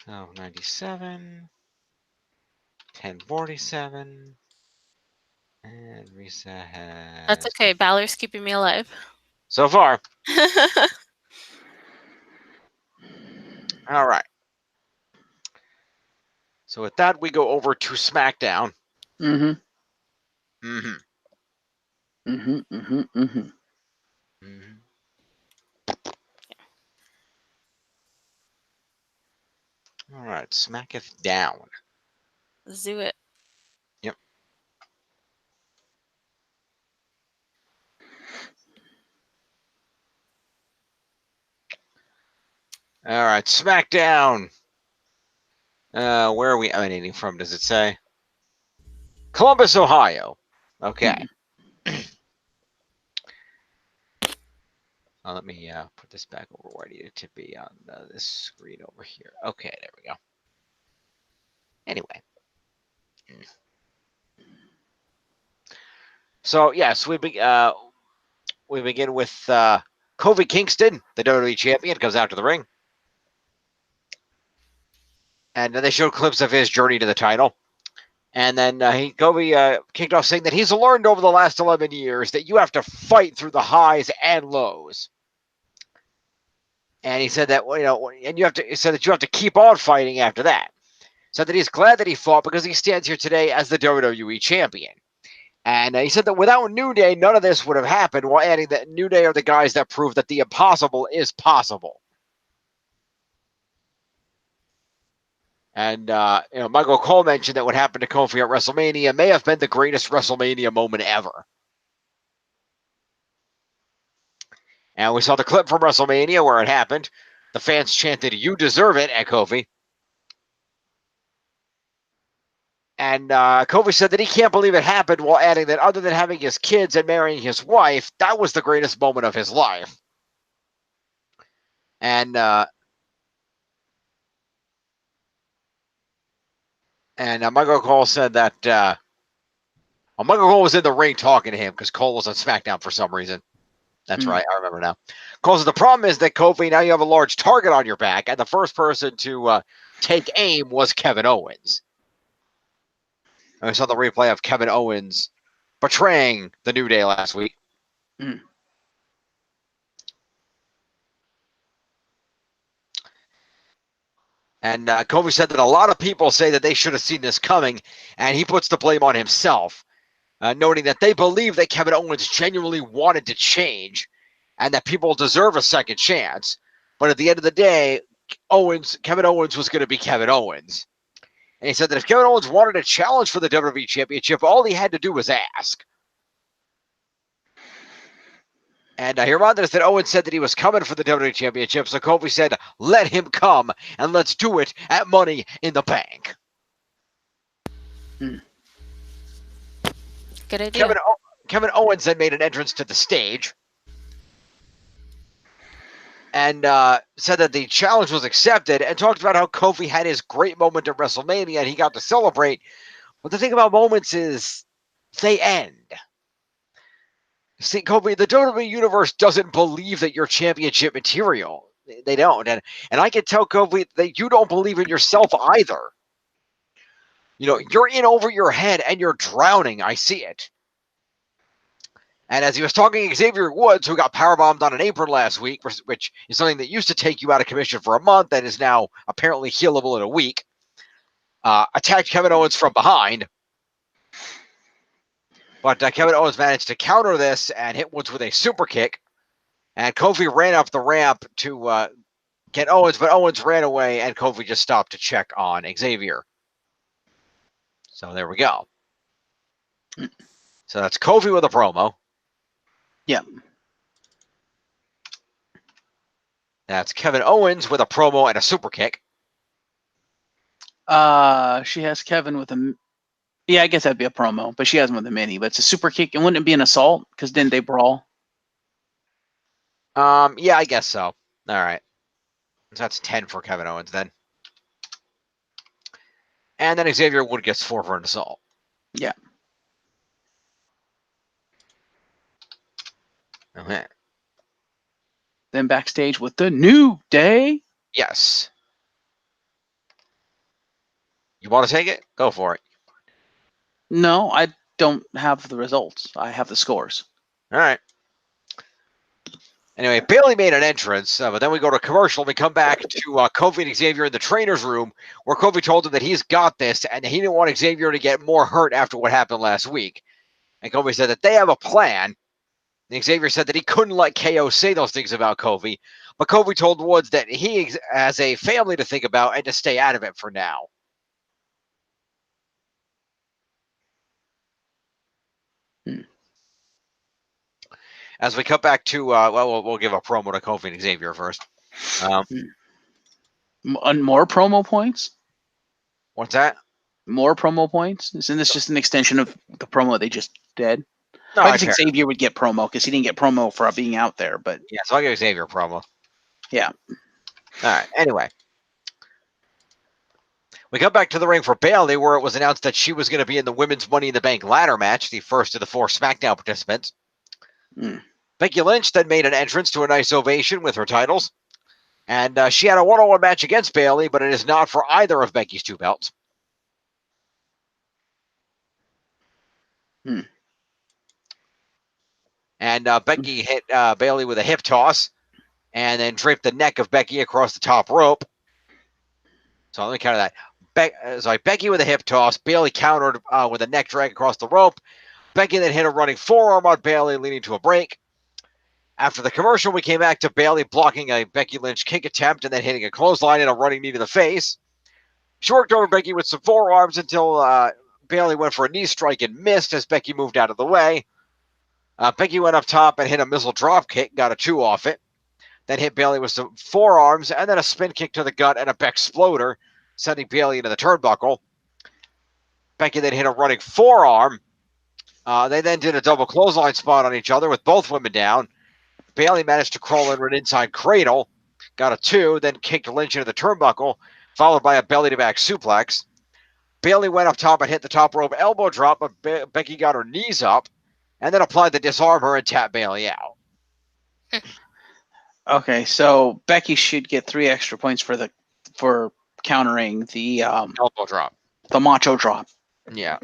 Speaker 1: Oh, 97. 1047. And Risa has...
Speaker 3: That's okay. Balor's keeping me alive.
Speaker 1: So far. All right. So with that, we go over to SmackDown.
Speaker 4: Mm-hmm.
Speaker 1: Mm-hmm.
Speaker 4: Mm-hmm. Mm-hmm. Mm-hmm.
Speaker 1: Mm-hmm. All right. Smacketh down.
Speaker 3: Let's do it.
Speaker 1: Yep. All right. SmackDown. Where are we emanating from? Does it say? Columbus, Ohio. Okay. Let me put this back over where I need it to be on this screen over here. Okay, there we go. Anyway. So, yes, we begin with Kofi Kingston, the WWE champion, comes out to the ring. And they showed clips of his journey to the title. And then Kofi kicked off saying that he's learned over the last 11 years that you have to fight through the highs and lows. And he said that, and he said that you have to keep on fighting after that. Said that he's glad that he fought because he stands here today as the WWE champion. And he said that without New Day, none of this would have happened, while adding that New Day are the guys that prove that the impossible is possible. And Michael Cole mentioned that what happened to Kofi at WrestleMania may have been the greatest WrestleMania moment ever. And we saw the clip from WrestleMania where it happened. The fans chanted, "You deserve it," at Kofi. And Kofi said that he can't believe it happened, while adding that other than having his kids and marrying his wife, that was the greatest moment of his life. And Michael Cole said that Michael Cole was in the ring talking to him because Cole was on SmackDown for some reason. That's right, I remember now. Cole said the problem is that Kofi, now you have a large target on your back, and the first person to take aim was Kevin Owens. And we saw the replay of Kevin Owens betraying the New Day last week. And Kofi said that a lot of people say that they should have seen this coming, and he puts the blame on himself, noting that they believe that Kevin Owens genuinely wanted to change and that people deserve a second chance. But at the end of the day, Kevin Owens was going to be Kevin Owens. And he said that if Kevin Owens wanted a challenge for the WWE Championship, all he had to do was ask. And he reminded us that Owens said that he was coming for the WWE Championship, so Kofi said, let him come, and let's do it at Money in the Bank.
Speaker 3: Good idea.
Speaker 1: Kevin Owens then made an entrance to the stage and said that the challenge was accepted and talked about how Kofi had his great moment at WrestleMania and he got to celebrate. But the thing about moments is they end. See, Kofi, the WWE Universe doesn't believe that you're championship material. They don't. And I can tell Kofi that you don't believe in yourself either. You're in over your head and you're drowning. I see it. And as he was talking to Xavier Woods, who got powerbombed on an apron last week, which is something that used to take you out of commission for a month and is now apparently healable in a week, attacked Kevin Owens from behind. But Kevin Owens managed to counter this and hit Woods with a super kick. And Kofi ran up the ramp to get Owens, but Owens ran away and Kofi just stopped to check on Xavier. So there we go. So that's Kofi with a promo.
Speaker 4: Yeah.
Speaker 1: That's Kevin Owens with a promo and a super kick.
Speaker 4: She has Kevin with a... Yeah, I guess that'd be a promo, but she has him with a mini. But it's a super kick, and wouldn't it be an assault? Because didn't they brawl?
Speaker 1: Yeah, I guess so. All right. So that's 10 for Kevin Owens then. And then Xavier Wood gets 4 for an assault.
Speaker 4: Yeah.
Speaker 1: Okay.
Speaker 4: Then backstage with the New Day.
Speaker 1: Yes. You want to take it? Go for it.
Speaker 4: No, I don't have the results. I have the scores.
Speaker 1: All right. Anyway, Bailey made an entrance, but then we go to commercial. We come back to Kofi and Xavier in the trainer's room, where Kofi told him that he's got this, and he didn't want Xavier to get more hurt after what happened last week. And Kofi said that they have a plan. And Xavier said that he couldn't let KO say those things about Kofi, but Kofi told Woods that he has a family to think about and to stay out of it for now. As we cut back to, we'll give a promo to Kofi and Xavier first.
Speaker 4: And more promo points?
Speaker 1: What's that?
Speaker 4: More promo points? Isn't this just an extension of the promo they just did?
Speaker 1: No,
Speaker 4: I
Speaker 1: I
Speaker 4: think
Speaker 1: care.
Speaker 4: Xavier would get promo because he didn't get promo for being out there, but
Speaker 1: Yeah, so I'll give Xavier a promo.
Speaker 4: yeah.
Speaker 1: All right. Anyway, we come back to the ring for Bayley, where it was announced that she was going to be in the Women's Money in the Bank ladder match, the first of the 4 SmackDown participants.
Speaker 4: Mm.
Speaker 1: Becky Lynch then made an entrance to a nice ovation with her titles. And she had a one-on-one match against Bayley, but it is not for either of Becky's 2 belts.
Speaker 4: Hmm.
Speaker 1: And Becky hit Bayley with a hip toss and then draped the neck of Becky across the top rope. So let me counter that. Becky with a hip toss. Bayley countered with a neck drag across the rope. Becky then hit a running forearm on Bayley, leading to a break. After the commercial, we came back to Bayley blocking a Becky Lynch kick attempt and then hitting a clothesline and a running knee to the face. She worked over Becky with some forearms until Bayley went for a knee strike and missed as Becky moved out of the way. Becky went up top and hit a missile drop kick, got a 2 off it. Then hit Bayley with some forearms and then a spin kick to the gut and a Beck-sploder, sending Bayley into the turnbuckle. Becky then hit a running forearm. They then did a double clothesline spot on each other with both women down. Bayley managed to crawl into an inside cradle, got a 2, then kicked Lynch into the turnbuckle, followed by a belly-to-back suplex. Bayley went up top and hit the top rope elbow drop, but Becky got her knees up, and then applied the disarm her and tapped Bayley out.
Speaker 4: Okay, so Becky should get 3 extra points for countering the
Speaker 1: Elbow drop.
Speaker 4: the macho drop.
Speaker 1: Yeah.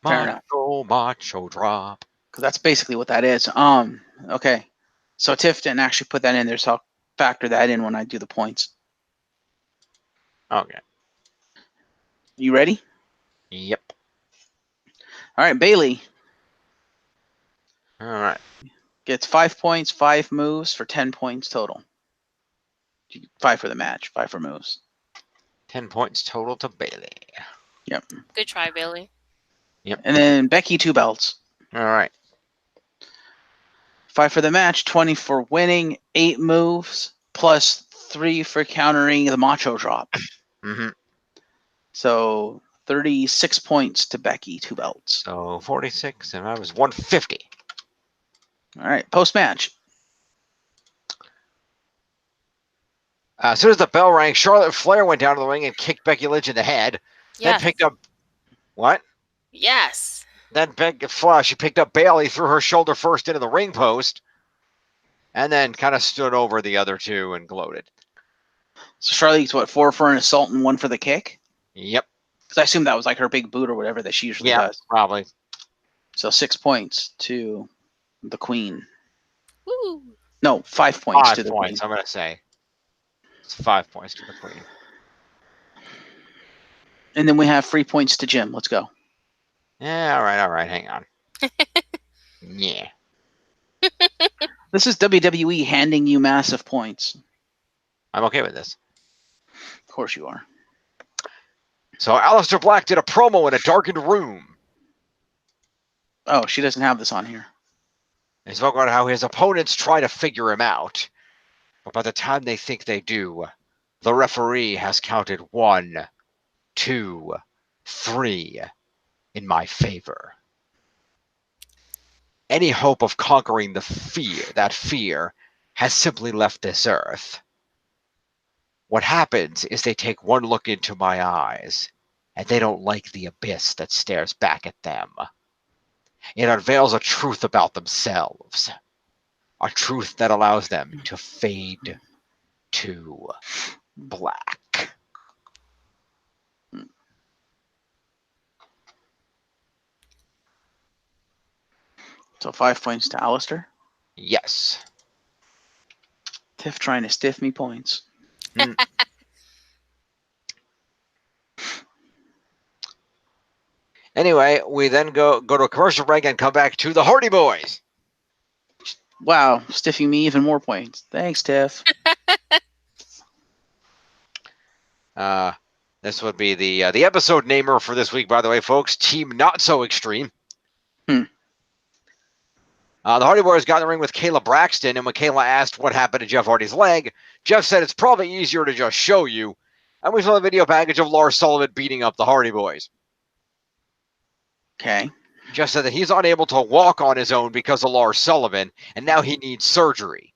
Speaker 4: Fair enough.
Speaker 1: Macho drop.
Speaker 4: Because that's basically what that is. Okay. So Tiff didn't actually put that in there, so I'll factor that in when I do the points.
Speaker 1: Okay.
Speaker 4: You ready?
Speaker 1: Yep.
Speaker 4: All right, Bayley
Speaker 1: All right.
Speaker 4: gets 5 points, 5 moves for 10 points total. 5 for the match, 5 for moves.
Speaker 1: 10 points total to Bayley.
Speaker 3: Good try, Bailey.
Speaker 4: And then Becky 2 belts.
Speaker 1: All right.
Speaker 4: 5 for the match, 20 for winning, 8 moves, plus 3 for countering the macho drop.
Speaker 1: Mm-hmm.
Speaker 4: So 36 points to Becky, 2 belts.
Speaker 1: So 46, and I was 150.
Speaker 4: All right, post-match.
Speaker 1: As soon as the bell rang, Charlotte Flair went down to the ring and kicked Becky Lynch in the head.
Speaker 3: Yes.
Speaker 1: Then picked up... What?
Speaker 3: Yes.
Speaker 1: Then she picked up Bayley, threw her shoulder first into the ring post, and then kind of stood over the other 2 and gloated.
Speaker 4: So Charlotte gets what, 4 for an assault and 1 for the kick?
Speaker 1: Yep.
Speaker 4: Because I assume that was like her big boot or whatever that she usually does.
Speaker 1: Probably.
Speaker 4: So 6 points to the queen.
Speaker 3: Woo.
Speaker 4: No, 5 points
Speaker 1: 5
Speaker 4: to the
Speaker 1: points,
Speaker 4: queen.
Speaker 1: I'm going to say. It's 5 points to the queen.
Speaker 4: And then we have 3 points to Jim. Let's go.
Speaker 1: Yeah, all right, hang on. Yeah.
Speaker 4: This is WWE handing you massive points.
Speaker 1: I'm okay with this.
Speaker 4: Of course you are.
Speaker 1: So Aleister Black did a promo in a darkened room.
Speaker 4: Oh, she doesn't have this on here.
Speaker 1: He spoke about how his opponents try to figure him out. But by the time they think they do, the referee has counted 1, 2, 3 in my favor. Any hope of conquering that fear, has simply left this earth. What happens is they take one look into my eyes, and they don't like the abyss that stares back at them. It unveils a truth about themselves, a truth that allows them to fade to black.
Speaker 4: So 5 points to Alistair.
Speaker 1: Yes.
Speaker 4: Tiff trying to stiff me points.
Speaker 1: Anyway, we then go to a commercial break and come back to the Hardy Boys.
Speaker 4: Wow, stiffing me even more points. Thanks, Tiff.
Speaker 1: This would be the episode namer for this week, by the way, folks. Team Not So Extreme. The Hardy Boys got in the ring with Kayla Braxton, and when Kayla asked what happened to Jeff Hardy's leg, Jeff said it's probably easier to just show you. And we saw the video package of Lars Sullivan beating up the Hardy Boys.
Speaker 4: Okay.
Speaker 1: Jeff said that he's unable to walk on his own because of Lars Sullivan, and now he needs surgery.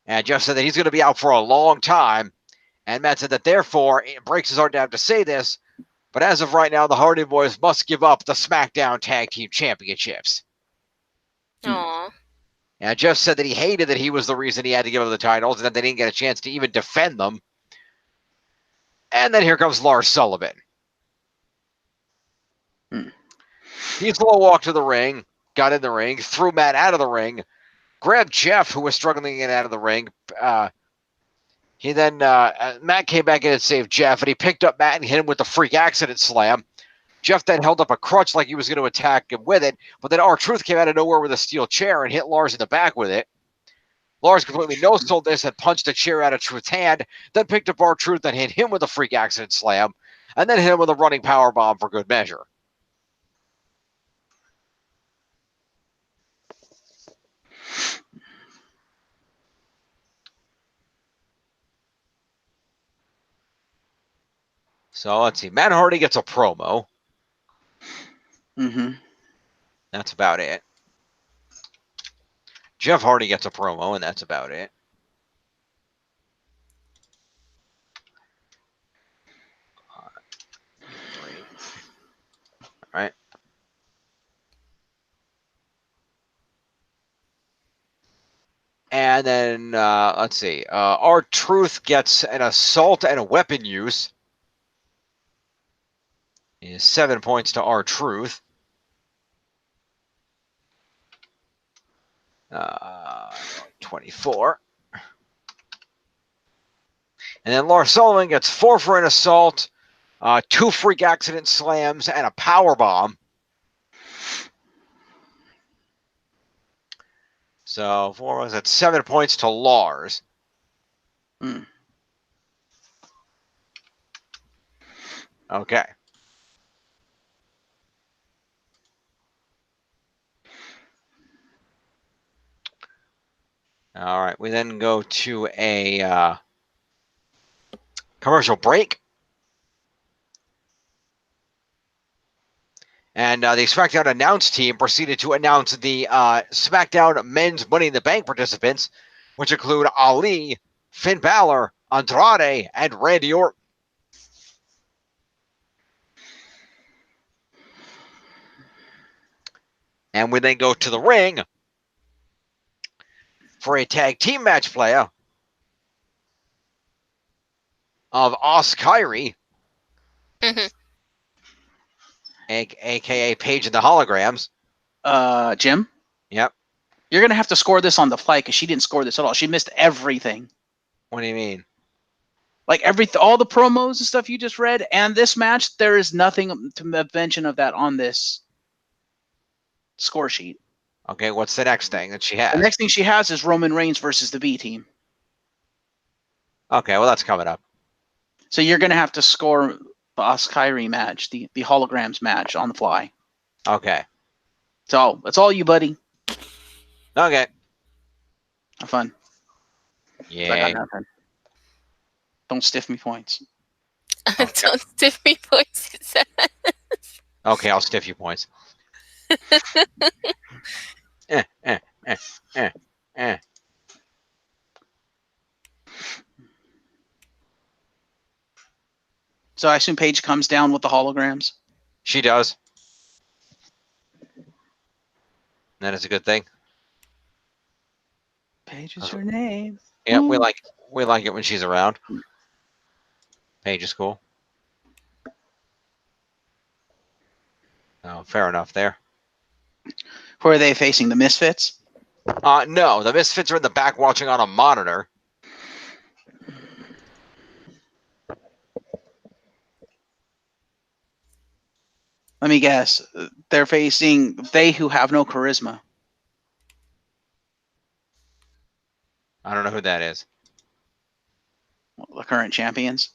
Speaker 1: And Jeff said that he's going to be out for a long time. And Matt said that therefore, it breaks his heart to have to say this, but as of right now, the Hardy Boys must give up the SmackDown Tag Team Championships.
Speaker 3: Aw.
Speaker 1: And Jeff said that he hated that he was the reason he had to give up the titles and that they didn't get a chance to even defend them. And then here comes Lars Sullivan. He slow walked to the ring, got in the ring, threw Matt out of the ring, grabbed Jeff, who was struggling to get out of the ring. Matt came back in and saved Jeff, and he picked up Matt and hit him with the freak accident slam. Jeff then held up a crutch like he was going to attack him with it, but then R-Truth came out of nowhere with a steel chair and hit Lars in the back with it. Lars completely no-sold this and punched a chair out of Truth's hand, then picked up R-Truth and hit him with a freak accident slam, and then hit him with a running power bomb for good measure. So let's see. Matt Hardy gets a promo.
Speaker 4: Mm-hmm.
Speaker 1: That's about it. Jeff Hardy gets a promo, and that's about it. All right. And then, let's see. R-Truth gets an assault and a weapon use. Is 7 points to R-Truth. 24. And then Lars Sullivan gets 4 for an assault, 2 freak accident slams, and a power bomb. So 4 was at 7 points to Lars. Okay. All right, we then go to a commercial break. And the SmackDown announce team proceeded to announce the SmackDown Men's Money in the Bank participants, which include Ali, Finn Balor, Andrade, and Randy Orton. And we then go to the ring for a tag team match player of Os Kyrie, a.k.a. Paige and the Holograms.
Speaker 4: Jim?
Speaker 1: Yep.
Speaker 4: You're going to have to score this on the fly because she didn't score this at all. She missed everything.
Speaker 1: What do you mean?
Speaker 4: Like all the promos and stuff you just read and this match, there is nothing to mention of that on this score sheet.
Speaker 1: Okay, what's the next thing that she has?
Speaker 4: The next thing she has is Roman Reigns versus the B team.
Speaker 1: Okay, well, that's coming up.
Speaker 4: So you're going to have to score the Os Kyrie match, the Holograms match on the fly.
Speaker 1: Okay.
Speaker 4: So that's all you, buddy.
Speaker 1: Okay.
Speaker 4: Have fun.
Speaker 1: Yeah.
Speaker 4: I got nothing. Don't stiff me points.
Speaker 3: Don't stiff me points.
Speaker 1: Okay, I'll stiff you points.
Speaker 4: So I assume Paige comes down with the holograms.
Speaker 1: She does. That is a good thing.
Speaker 4: Paige is her name.
Speaker 1: Yeah, we like it when she's around. Paige is cool. Oh, fair enough there.
Speaker 4: Who are they facing? The Misfits?
Speaker 1: No, the Misfits are in the back watching on a monitor.
Speaker 4: Let me guess. They're facing They Who Have No Charisma.
Speaker 1: I don't know who that is.
Speaker 4: The current champions?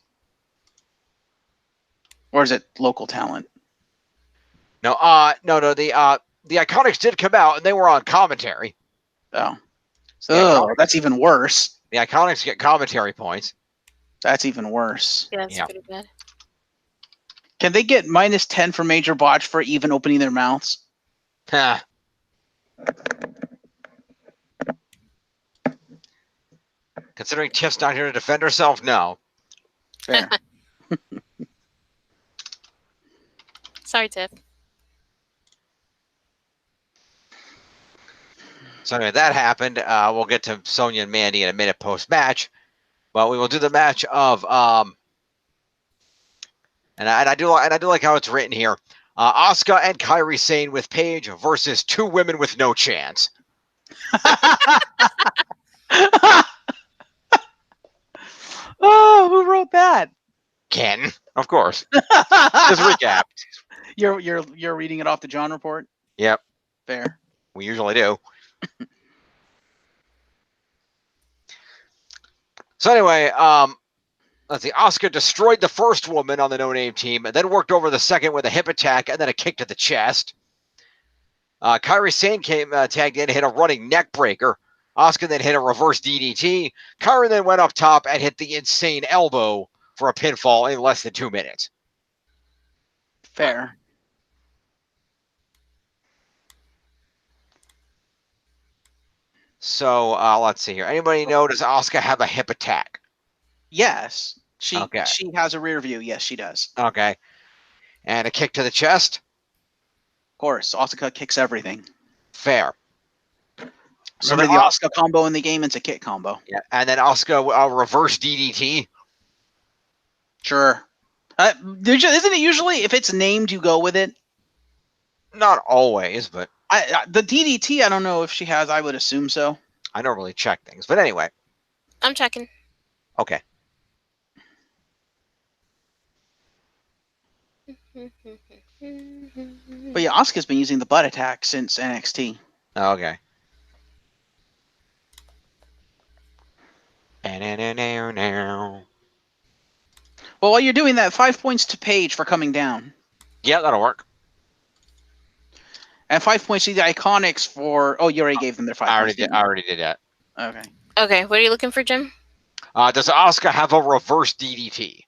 Speaker 4: Or is it local talent?
Speaker 1: No, no. The Iconics did come out and they were on commentary.
Speaker 4: Oh.
Speaker 1: So
Speaker 4: that's even worse.
Speaker 1: the Iconics get commentary points.
Speaker 4: That's even worse.
Speaker 3: Yeah, that's
Speaker 1: Yeah.
Speaker 3: pretty bad.
Speaker 4: Can they get -10 for major botch for even opening their mouths?
Speaker 1: Huh. Considering Tiff's not here to defend herself, no.
Speaker 4: Fair.
Speaker 3: Sorry, Tiff.
Speaker 1: So anyway, that happened. We'll get to Sonya and Mandy in a minute post-match. But we will do the match of and I do like how it's written here. Asuka and Kairi Sane with Paige versus two women with no chance.
Speaker 4: Oh, who wrote that?
Speaker 1: Ken, of course. Just recap.
Speaker 4: You're reading it off the John report?
Speaker 1: Yep,
Speaker 4: Fair.
Speaker 1: we usually do. So anyway, let's see. Asuka destroyed the first woman on the no-name team, and then worked over the second with a hip attack and then a kick to the chest. Kairi Sane came tagged in, hit a running neck breaker. Asuka then hit a reverse DDT. Kairi then went up top and hit the insane elbow for a pinfall in less than 2 minutes.
Speaker 4: Fair.
Speaker 1: So let's see here. Anybody know, does Asuka have a hip attack?
Speaker 4: Yes. She
Speaker 1: Okay.
Speaker 4: she has a rear view. Yes, she does.
Speaker 1: Okay. And a kick to the chest?
Speaker 4: Of course. Asuka kicks everything.
Speaker 1: Fair. So
Speaker 4: Remember
Speaker 1: then
Speaker 4: the Asuka combo in the game? It's a kick combo.
Speaker 1: Yeah, and then Asuka reverse DDT.
Speaker 4: Sure. Isn't it usually, if it's named, you go with it?
Speaker 1: Not always, but
Speaker 4: The DDT, I don't know if she has. I would assume so.
Speaker 1: I don't really check things. But anyway,
Speaker 3: I'm checking.
Speaker 1: okay.
Speaker 4: But yeah, Asuka's been using the butt attack since NXT.
Speaker 1: Okay.
Speaker 4: Well, while you're doing that, 5 points to Paige for coming down.
Speaker 1: Yeah, that'll work.
Speaker 4: And 5 points to the Iconics for... Oh, you already gave them their 5
Speaker 1: I
Speaker 4: points.
Speaker 1: already did that.
Speaker 4: Okay.
Speaker 3: Okay, what are you looking for, Jim?
Speaker 1: Does Asuka have a reverse DDT?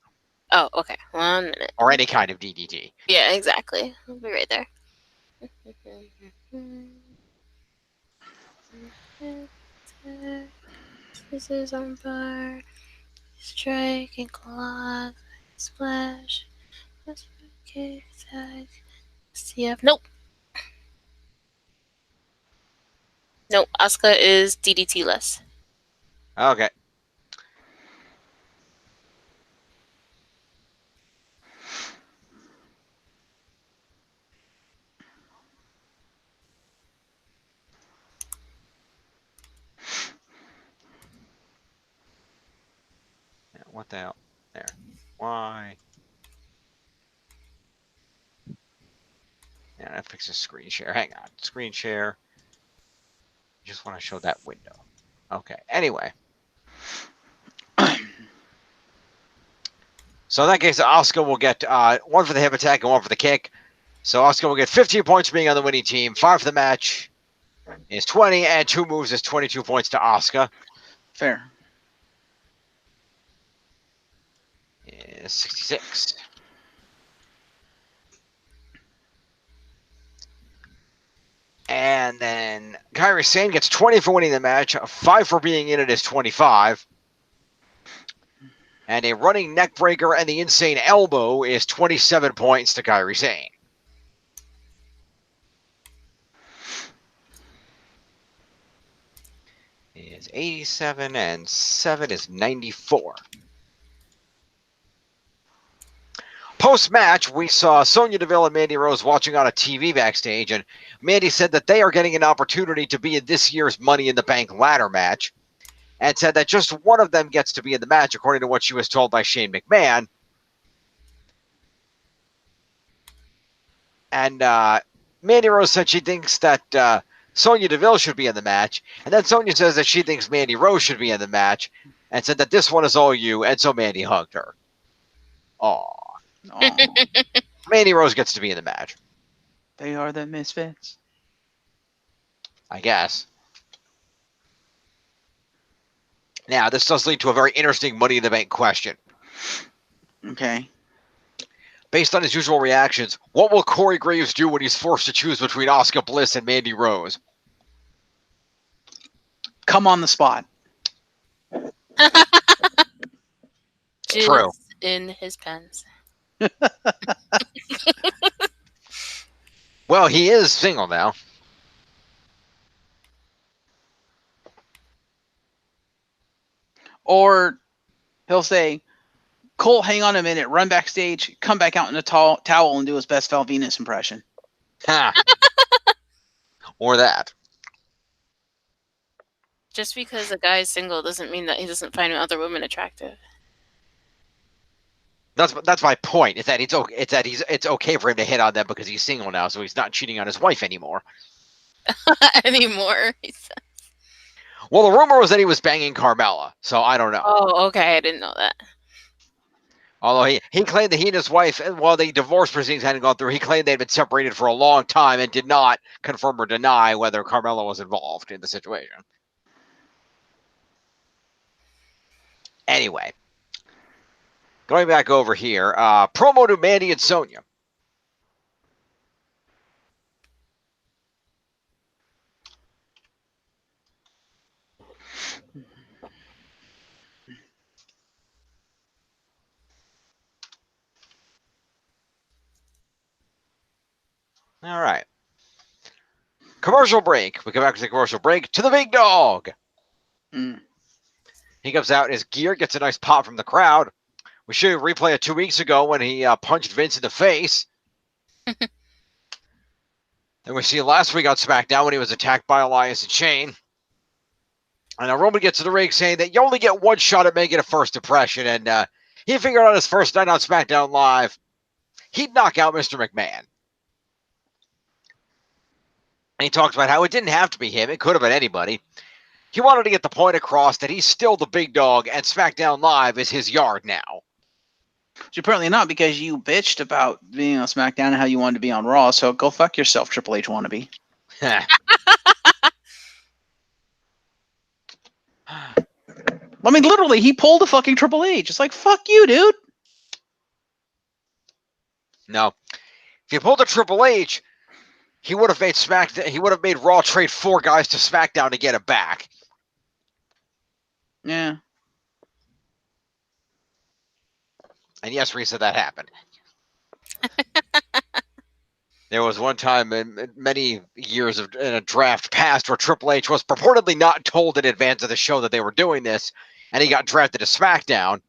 Speaker 3: Oh, okay. 1 minute.
Speaker 1: Or any kind of DDT?
Speaker 3: Yeah, exactly. I'll be right there. This is on bar. Strike and claw. Splash. Kick, tag. CF. Nope. Nope. Asuka is DDT less.
Speaker 1: Okay. What the hell? There. Why? Yeah, that fixes screen share. Hang on. Screen share. Just want to show that window. Okay. Anyway. So in that case, Asuka will get one for the hip attack and one for the kick. So Asuka will get 15 points for being on the winning team. 5 for the match is 20, and 2 moves is 22 points to Asuka.
Speaker 4: Fair.
Speaker 1: Is 66. And then Kairi Sane gets 20 for winning the match, 5 for being in it is 25. And a running neck breaker and the insane elbow is 27 points to Kairi Sane. Is 87 and 7 is 94. Post-match, we saw Sonya Deville and Mandy Rose watching on a TV backstage, and Mandy said that they are getting an opportunity to be in this year's Money in the Bank ladder match, and said that just one of them gets to be in the match, according to what she was told by Shane McMahon. And Mandy Rose said she thinks that Sonya Deville should be in the match, and then Sonya says that she thinks Mandy Rose should be in the match, and said that this one is all you, and so Mandy hugged her. Aww. Mandy Rose gets to be in the match.
Speaker 4: They are the misfits.
Speaker 1: I guess. Now, this does lead to a very interesting Money in the Bank question.
Speaker 4: Okay.
Speaker 1: Based on his usual reactions, what will Corey Graves do when he's forced to choose between Asuka Bliss and Mandy Rose?
Speaker 4: Come on the spot.
Speaker 1: True.
Speaker 3: Jizz in his pants.
Speaker 1: Well, he is single now.
Speaker 4: Or he'll say, Cole, hang on a minute, run backstage, come back out in a towel and do his best Val Venus impression.
Speaker 1: Ha. Or that.
Speaker 3: Just because a guy is single doesn't mean that he doesn't find other women attractive.
Speaker 1: That's my point. Is that it's okay for him to hit on them because he's single now, so he's not cheating on his wife anymore.
Speaker 3: Anymore.
Speaker 1: Well, the rumor was that he was banging Carmella, so I don't know.
Speaker 3: Oh, okay. I didn't know that.
Speaker 1: Although he claimed that he and his wife, while the divorce proceedings hadn't gone through, he claimed they'd been separated for a long time and did not confirm or deny whether Carmella was involved in the situation. Anyway, going back over here, promo to Mandy and Sonya. All right. Commercial break. We come back to the commercial break to the big dog.
Speaker 4: Mm.
Speaker 1: He comes out in his gear, gets a nice pop from the crowd. We should replay it 2 weeks ago when he punched Vince in the face. And we see last week on SmackDown when he was attacked by Elias and Shane. And now Roman gets to the ring saying that you only get one shot at making a first impression. And he figured on his first night on SmackDown Live, he'd knock out Mr. McMahon. And he talks about how it didn't have to be him. It could have been anybody. He wanted to get the point across that he's still the big dog and SmackDown Live is his yard now.
Speaker 4: Which apparently not, because you bitched about being on SmackDown and how you wanted to be on Raw, so go fuck yourself, Triple H wannabe. I mean, literally, he pulled a fucking Triple H. It's like, fuck you, dude.
Speaker 1: No. If he pulled a Triple H, he would have made Raw trade 4 guys to SmackDown to get it back.
Speaker 4: Yeah.
Speaker 1: And yes, Risa, that happened. There was one time in many years in a draft past where Triple H was purportedly not told in advance of the show that they were doing this, and he got drafted to SmackDown.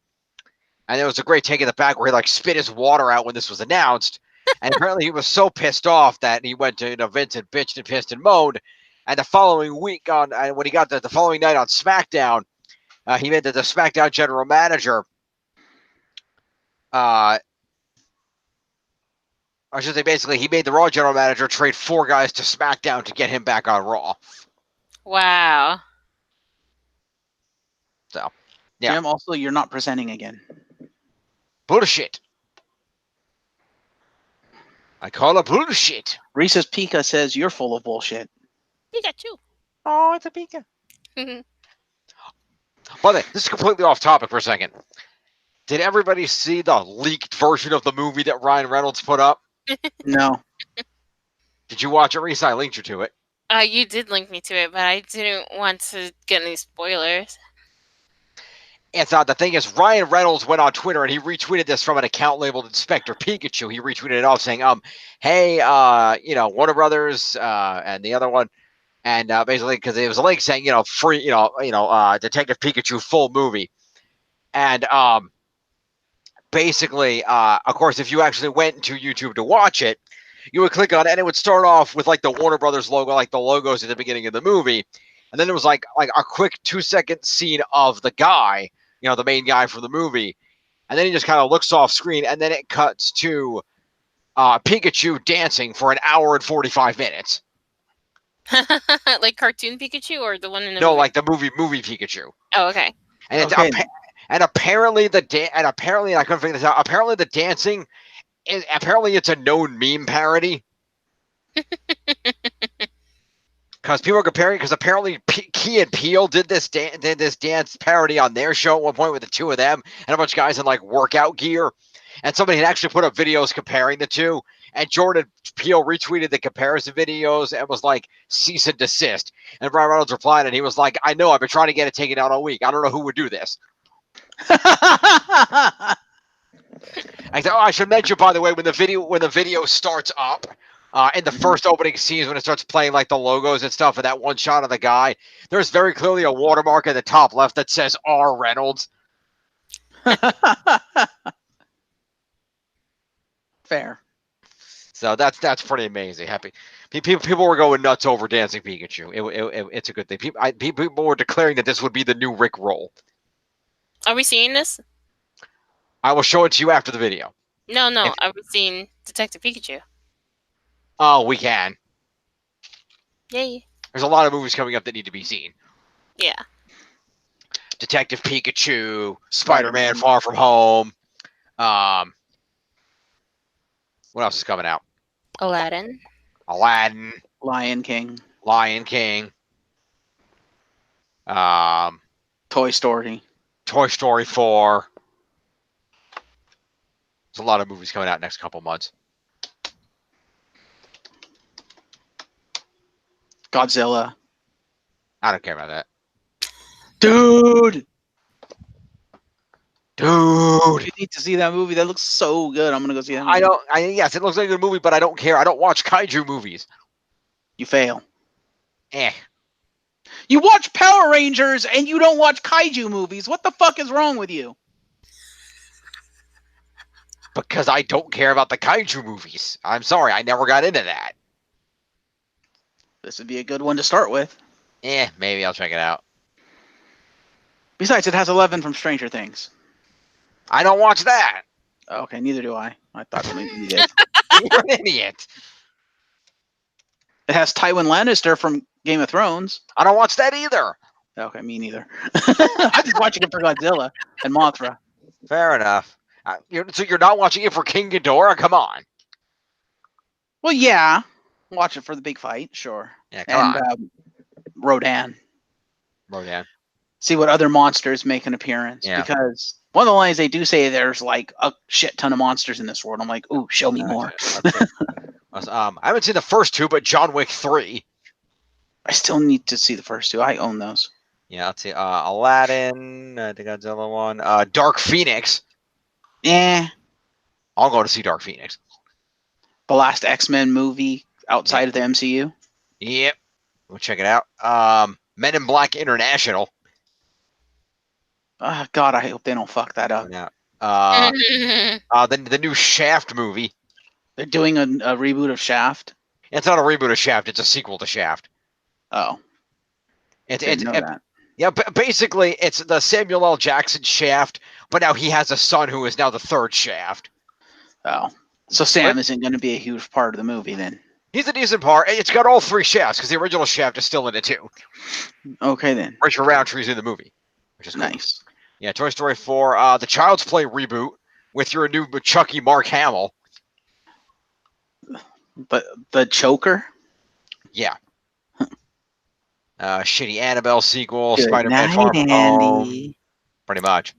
Speaker 1: And there was a great take in the back where he spit his water out when this was announced. And apparently he was so pissed off that he went to Vince and bitched and pissed and moaned. And the following week when he got the following night on SmackDown, he made the SmackDown general manager. I should say, basically, he made the Raw general manager trade 4 guys to SmackDown to get him back on Raw.
Speaker 3: Wow.
Speaker 1: So, yeah.
Speaker 4: Jim, also, you're not presenting again.
Speaker 1: Bullshit. I call it bullshit.
Speaker 4: Reese's Pika says you're full of bullshit.
Speaker 3: Pikachu.
Speaker 1: Oh, it's a Pika. By the way, this is completely off topic for a second. Did everybody see the leaked version of the movie that Ryan Reynolds put up?
Speaker 4: No.
Speaker 1: Did you watch it, Reese? I linked you to it.
Speaker 3: You did link me to it, but I didn't want to get any spoilers.
Speaker 1: It's not. The thing is, Ryan Reynolds went on Twitter and he retweeted this from an account labeled Inspector Pikachu. He retweeted it off saying, hey, Warner Brothers, and the other one. And basically, because it was a link saying, free, Detective Pikachu full movie. And basically, of course, if you actually went to YouTube to watch it, you would click on it and it would start off with the Warner Brothers logo, like the logos at the beginning of the movie. And then it was like a quick 2-second scene of the guy, the main guy from the movie. And then he just kind of looks off screen and then it cuts to Pikachu dancing for an hour and 45 minutes.
Speaker 3: Like cartoon Pikachu or the one in the
Speaker 1: No,
Speaker 3: movie?
Speaker 1: like the movie Pikachu.
Speaker 3: Oh, okay.
Speaker 1: And it's
Speaker 4: Okay.
Speaker 1: and apparently apparently I couldn't figure this out. Apparently the dancing it's a known meme parody. Because people are comparing, because apparently Key and Peele did this dance parody on their show at one point with the two of them and a bunch of guys in like workout gear, and somebody had actually put up videos comparing the two. And Jordan Peele retweeted the comparison videos and was like, cease and desist. And Ryan Reynolds replied, and he was like, I know, I've been trying to get it taken down all week. I don't know who would do this. I thought, I should mention, by the way, when the video starts up, in the first opening scenes, when it starts playing like the logos and stuff, and that one shot of the guy, there's very clearly a watermark in the top left that says R. Reynolds.
Speaker 4: Fair.
Speaker 1: So that's pretty amazing. Happy people were going nuts over Dancing Pikachu. It's a good thing. People were declaring that this would be the new Rick roll.
Speaker 3: Are we seeing this?
Speaker 1: I will show it to you after the video.
Speaker 3: No. Are we seeing Detective Pikachu?
Speaker 1: Oh, we can.
Speaker 3: Yay.
Speaker 1: There's a lot of movies coming up that need to be seen.
Speaker 3: Yeah.
Speaker 1: Detective Pikachu, Spider-Man Far From Home. What else is coming out?
Speaker 3: Aladdin.
Speaker 4: Lion King. Toy Story.
Speaker 1: Toy Story 4. There's a lot of movies coming out next couple months.
Speaker 4: Godzilla.
Speaker 1: I don't care about that.
Speaker 4: Dude!
Speaker 1: Dude!
Speaker 4: You need to see that movie. That looks so good. I'm going to go see that movie.
Speaker 1: Yes, it looks like a good movie, but I don't care. I don't watch kaiju movies.
Speaker 4: You fail.
Speaker 1: Eh.
Speaker 4: You watch Power Rangers and you don't watch kaiju movies. What the fuck is wrong with you?
Speaker 1: Because I don't care about the kaiju movies. I'm sorry, I never got into that.
Speaker 4: This would be a good one to start with.
Speaker 1: Maybe I'll check it out.
Speaker 4: Besides, it has 11 from Stranger Things.
Speaker 1: I don't watch that.
Speaker 4: Okay, neither do I. I thought maybe you did.
Speaker 1: You're an idiot.
Speaker 4: It has Tywin Lannister from Game of Thrones.
Speaker 1: I don't watch that either.
Speaker 4: Okay, me neither. I'm just watching it for Godzilla and Mothra.
Speaker 1: Fair enough. So you're not watching it for King Ghidorah? Come on.
Speaker 4: Well, yeah. Watch it for the big fight, sure.
Speaker 1: Yeah, come on.
Speaker 4: Rodan.
Speaker 1: Rodan.
Speaker 4: See what other monsters make an appearance.
Speaker 1: Yeah.
Speaker 4: Because one of the lines they do say there's like a shit ton of monsters in this world. I'm like, ooh, show me more.
Speaker 1: Okay. I haven't seen the first two, but John Wick 3.
Speaker 4: I still need to see the first two. I own those.
Speaker 1: Yeah, let's see. Aladdin, the Godzilla one. Dark Phoenix. I'll go to see Dark Phoenix.
Speaker 4: The last X-Men movie outside of the MCU.
Speaker 1: Yep. We'll check it out. Men in Black International.
Speaker 4: God, I hope they don't fuck that up.
Speaker 1: Yeah. The new Shaft movie.
Speaker 4: They're doing a reboot of Shaft.
Speaker 1: It's not a reboot of Shaft. It's a sequel to Shaft.
Speaker 4: Oh.
Speaker 1: Didn't know that. Yeah, basically, it's the Samuel L. Jackson Shaft, but now he has a son who is now the third Shaft.
Speaker 4: Oh. So Sam isn't going to be a huge part of the movie then.
Speaker 1: He's a decent part. It's got all three Shafts because the original Shaft is still in it too.
Speaker 4: Okay then.
Speaker 1: Richard Roundtree's in the movie, which is cool.
Speaker 4: Nice. Yeah,
Speaker 1: Toy Story 4, the Child's Play reboot with your new Chucky Mark Hamill.
Speaker 4: But the Choker?
Speaker 1: Yeah. Shitty Annabelle sequel,
Speaker 4: Good
Speaker 1: Spider-Man
Speaker 4: night,
Speaker 1: Far From Home.
Speaker 4: Andy.
Speaker 1: Pretty much.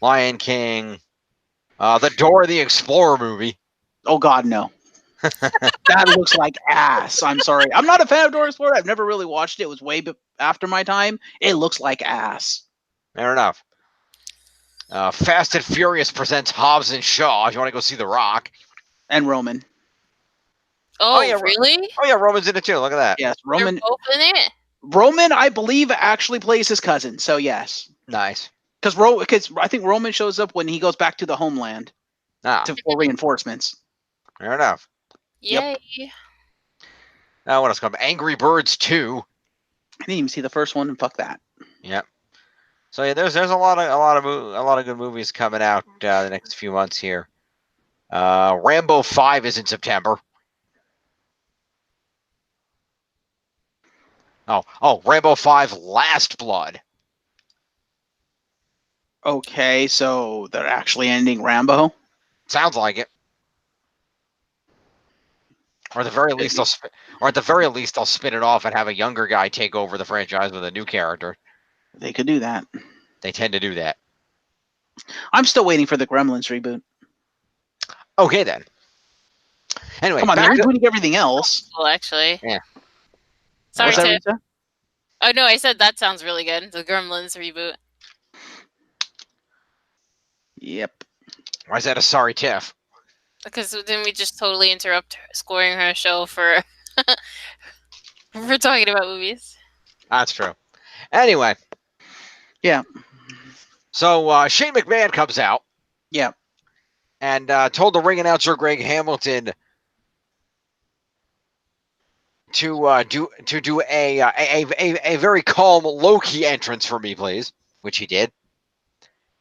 Speaker 1: Lion King. The Dora the Explorer movie.
Speaker 4: Oh God, no. That looks like ass. I'm sorry. I'm not a fan of Dora the Explorer. I've never really watched it. It was way after my time. It looks like ass.
Speaker 1: Fair enough. Fast and Furious presents Hobbs and Shaw. If you want to go see The Rock.
Speaker 4: And Roman.
Speaker 3: Oh, yeah, really?
Speaker 1: Oh, yeah, Roman's in it too. Look at that.
Speaker 4: Yes, Roman.
Speaker 3: They're both in it.
Speaker 4: Roman, I believe, actually plays his cousin. So, yes.
Speaker 1: Nice.
Speaker 4: Because I think Roman shows up when he goes back to the homeland for reinforcements.
Speaker 1: Fair enough.
Speaker 3: Yay.
Speaker 1: Yep. Now, what else coming? Angry Birds 2.
Speaker 4: I didn't even see the first one, and fuck that.
Speaker 1: Yep. So yeah, there's a lot of good movies coming out the next few months here. Rambo 5 is in September. Oh, Rambo 5 Last Blood.
Speaker 4: Okay, so they're actually ending Rambo?
Speaker 1: Sounds like it. Or at the very least, they'll spin it off and have a younger guy take over the franchise with a new character.
Speaker 4: They could do that.
Speaker 1: They tend to do that.
Speaker 4: I'm still waiting for the Gremlins reboot.
Speaker 1: Okay, then. Anyway,
Speaker 4: Come on, they're rebooting everything else.
Speaker 3: Well, actually.
Speaker 1: Yeah.
Speaker 3: Sorry,
Speaker 4: What's that,
Speaker 3: Tiff.
Speaker 4: Rita?
Speaker 3: Oh, no, I said that sounds really good. The Gremlins reboot.
Speaker 4: Yep.
Speaker 1: Why is that a sorry tiff?
Speaker 3: Because then we just totally interrupt her, scoring her show for for talking about movies.
Speaker 1: That's true. Anyway.
Speaker 4: Yeah.
Speaker 1: So Shane McMahon comes out.
Speaker 4: Yeah.
Speaker 1: And told the ring announcer Greg Hamilton to do a very calm, low-key entrance for me, please, which he did.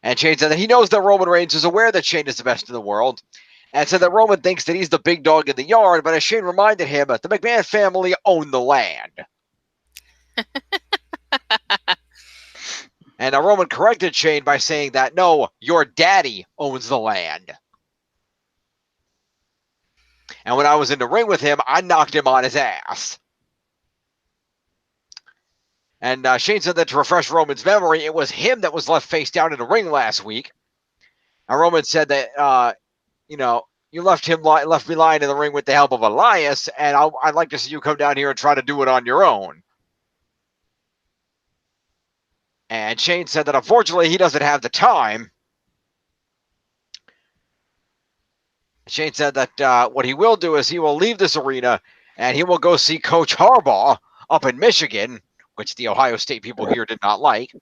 Speaker 1: And Shane said that he knows that Roman Reigns is aware that Shane is the best in the world, and said that Roman thinks that he's the big dog in the yard, but as Shane reminded him, the McMahon family own the land. And Roman corrected Shane by saying that, no, your daddy owns the land. And when I was in the ring with him, I knocked him on his ass. And Shane said that to refresh Roman's memory, it was him that was left face down in the ring last week. And Roman said that, you left me lying in the ring with the help of Elias, and I'd like to see you come down here and try to do it on your own. And Shane said that unfortunately he doesn't have the time. Shane said that what he will do is he will leave this arena and he will go see Coach Harbaugh up in Michigan, which the Ohio State people here did not like.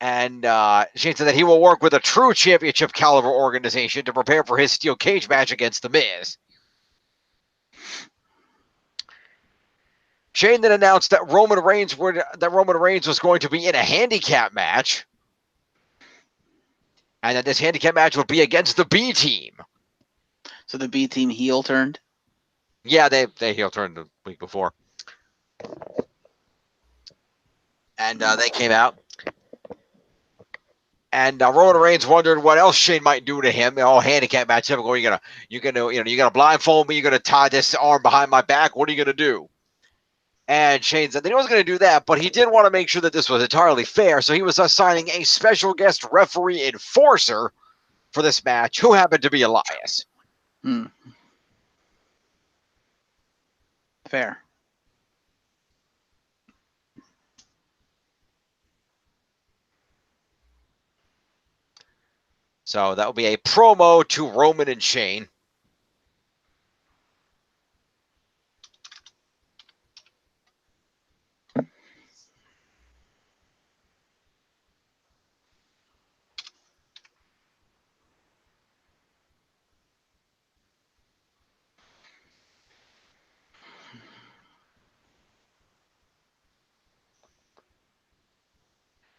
Speaker 1: And Shane said that he will work with a true championship caliber organization to prepare for his steel cage match against The Miz. Shane then announced that Roman Reigns was going to be in a handicap match. And that this handicap match would be against the B team.
Speaker 4: So the B team heel turned?
Speaker 1: Yeah, they heel turned the week before. And they came out. And Roman Reigns wondered what else Shane might do to him. Handicap match. Typical. You're gonna blindfold me. You're gonna tie this arm behind my back. What are you gonna do? And Shane said that he wasn't going to do that, but he did want to make sure that this was entirely fair, so he was assigning a special guest referee enforcer for this match, who happened to be Elias.
Speaker 4: Fair.
Speaker 1: So that will be a promo to Roman and Shane.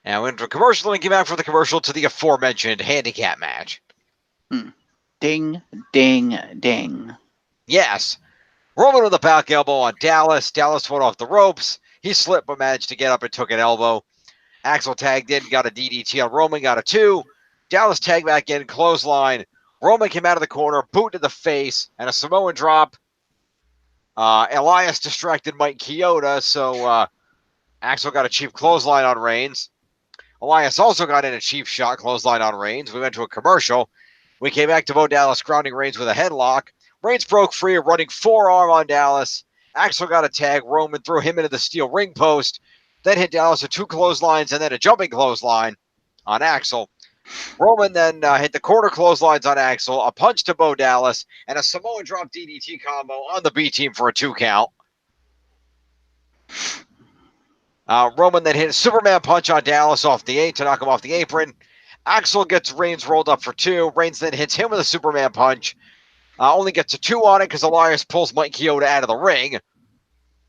Speaker 1: And we went to a commercial and came back from the commercial to the aforementioned handicap match.
Speaker 4: Ding, ding, ding.
Speaker 1: Yes. Roman with a back elbow on Dallas. Dallas went off the ropes. He slipped but managed to get up and took an elbow. Axel tagged in, got a DDT on Roman, got a 2. Dallas tagged back in, clothesline. Roman came out of the corner, boot to the face, and a Samoan drop. Elias distracted Mike Chioda, so Axel got a cheap clothesline on Reigns. Elias also got in a cheap shot clothesline on Reigns. We went to a commercial. We came back to Bo Dallas grounding Reigns with a headlock. Reigns broke free, running forearm on Dallas. Axel got a tag. Roman threw him into the steel ring post. Then hit Dallas with 2 clotheslines and then a jumping clothesline on Axel. Roman then hit the quarter clotheslines on Axel, a punch to Bo Dallas, and a Samoan drop DDT combo on the B team for a 2 count. Roman then hit a Superman punch on Dallas off the 8 to knock him off the apron. Axel gets Reigns rolled up for 2. Reigns then hits him with a Superman punch. Only gets a 2 on it because Elias pulls Mike Chioda out of the ring.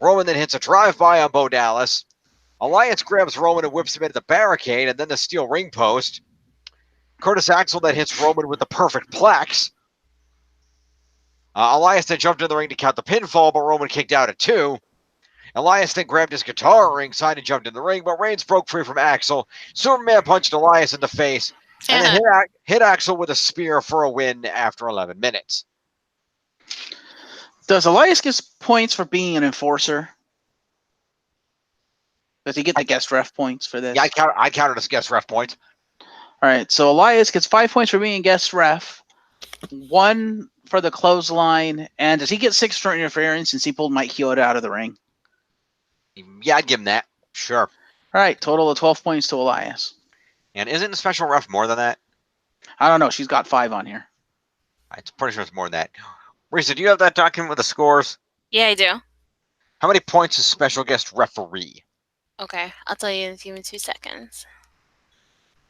Speaker 1: Roman then hits a drive-by on Bo Dallas. Elias grabs Roman and whips him into the barricade and then the steel ring post. Curtis Axel then hits Roman with the perfect plex. Elias then jumped in the ring to count the pinfall, but Roman kicked out at 2. Elias then grabbed his guitar at ringside and jumped in the ring, but Reigns broke free from Axel. Superman punched Elias in the face and then hit Axel with a spear for a win after 11 minutes.
Speaker 4: Does Elias get points for being an enforcer? Does he get the guest ref points for this?
Speaker 1: Yeah, I counted as guest ref points.
Speaker 4: All right, so Elias gets 5 points for being guest ref, 1 for the clothesline, and does he get 6 for interference since he pulled Mike Chioda out of the ring?
Speaker 1: Yeah, I'd give him that. Sure.
Speaker 4: All right, total of 12 points to Elias.
Speaker 1: And isn't the special ref more than that?
Speaker 4: I don't know. She's got 5 on here.
Speaker 1: I'm pretty sure it's more than that. Risa, do you have that document with the scores?
Speaker 3: Yeah, I do.
Speaker 1: How many points is special guest referee?
Speaker 3: Okay, I'll tell you in give me 2 seconds.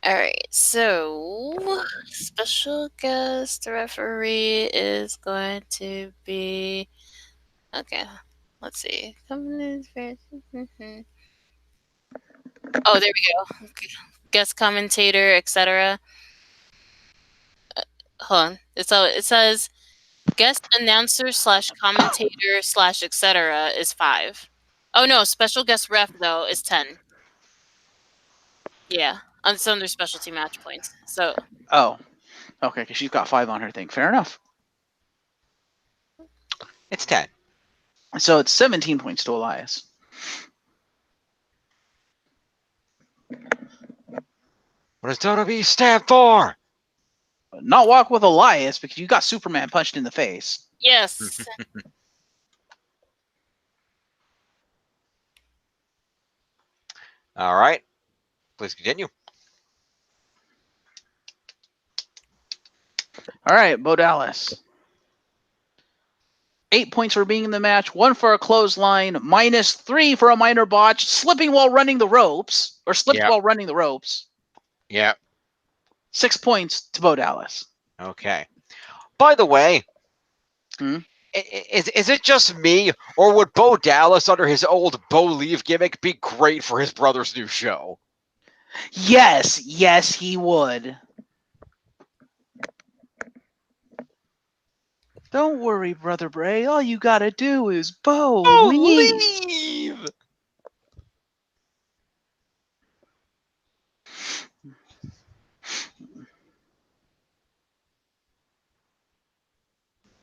Speaker 3: All right, so special guest referee is going to be okay. Let's see. Oh, there we go. Okay. Guest commentator, etc. Hold on. It says guest announcer / commentator / etc. is 5. Oh no, special guest ref though is 10. Yeah, it's under specialty match points. So
Speaker 4: Oh, okay, because she's got 5 on her thing. Fair enough.
Speaker 1: It's 10.
Speaker 4: So it's 17 points to Elias.
Speaker 1: What does WWE stand for?
Speaker 4: Not walk with Elias because you got Superman punched in the face.
Speaker 3: yes.
Speaker 1: All right. Please continue.
Speaker 4: All right, Bo Dallas. 8 points for being in the match, 1 for a clothesline, -3 for a minor botch, slipping while running the ropes, or slipped
Speaker 1: Yeah.
Speaker 4: while running the ropes.
Speaker 1: Yeah.
Speaker 4: 6 points to Bo Dallas.
Speaker 1: Okay. By the way,
Speaker 4: Hmm?
Speaker 1: is it just me, or would Bo Dallas, under his old Bo Leave gimmick, be great for his brother's new show?
Speaker 4: Yes, he would. Don't worry, Brother Bray. All you gotta do is Bo Leave.
Speaker 1: Leave!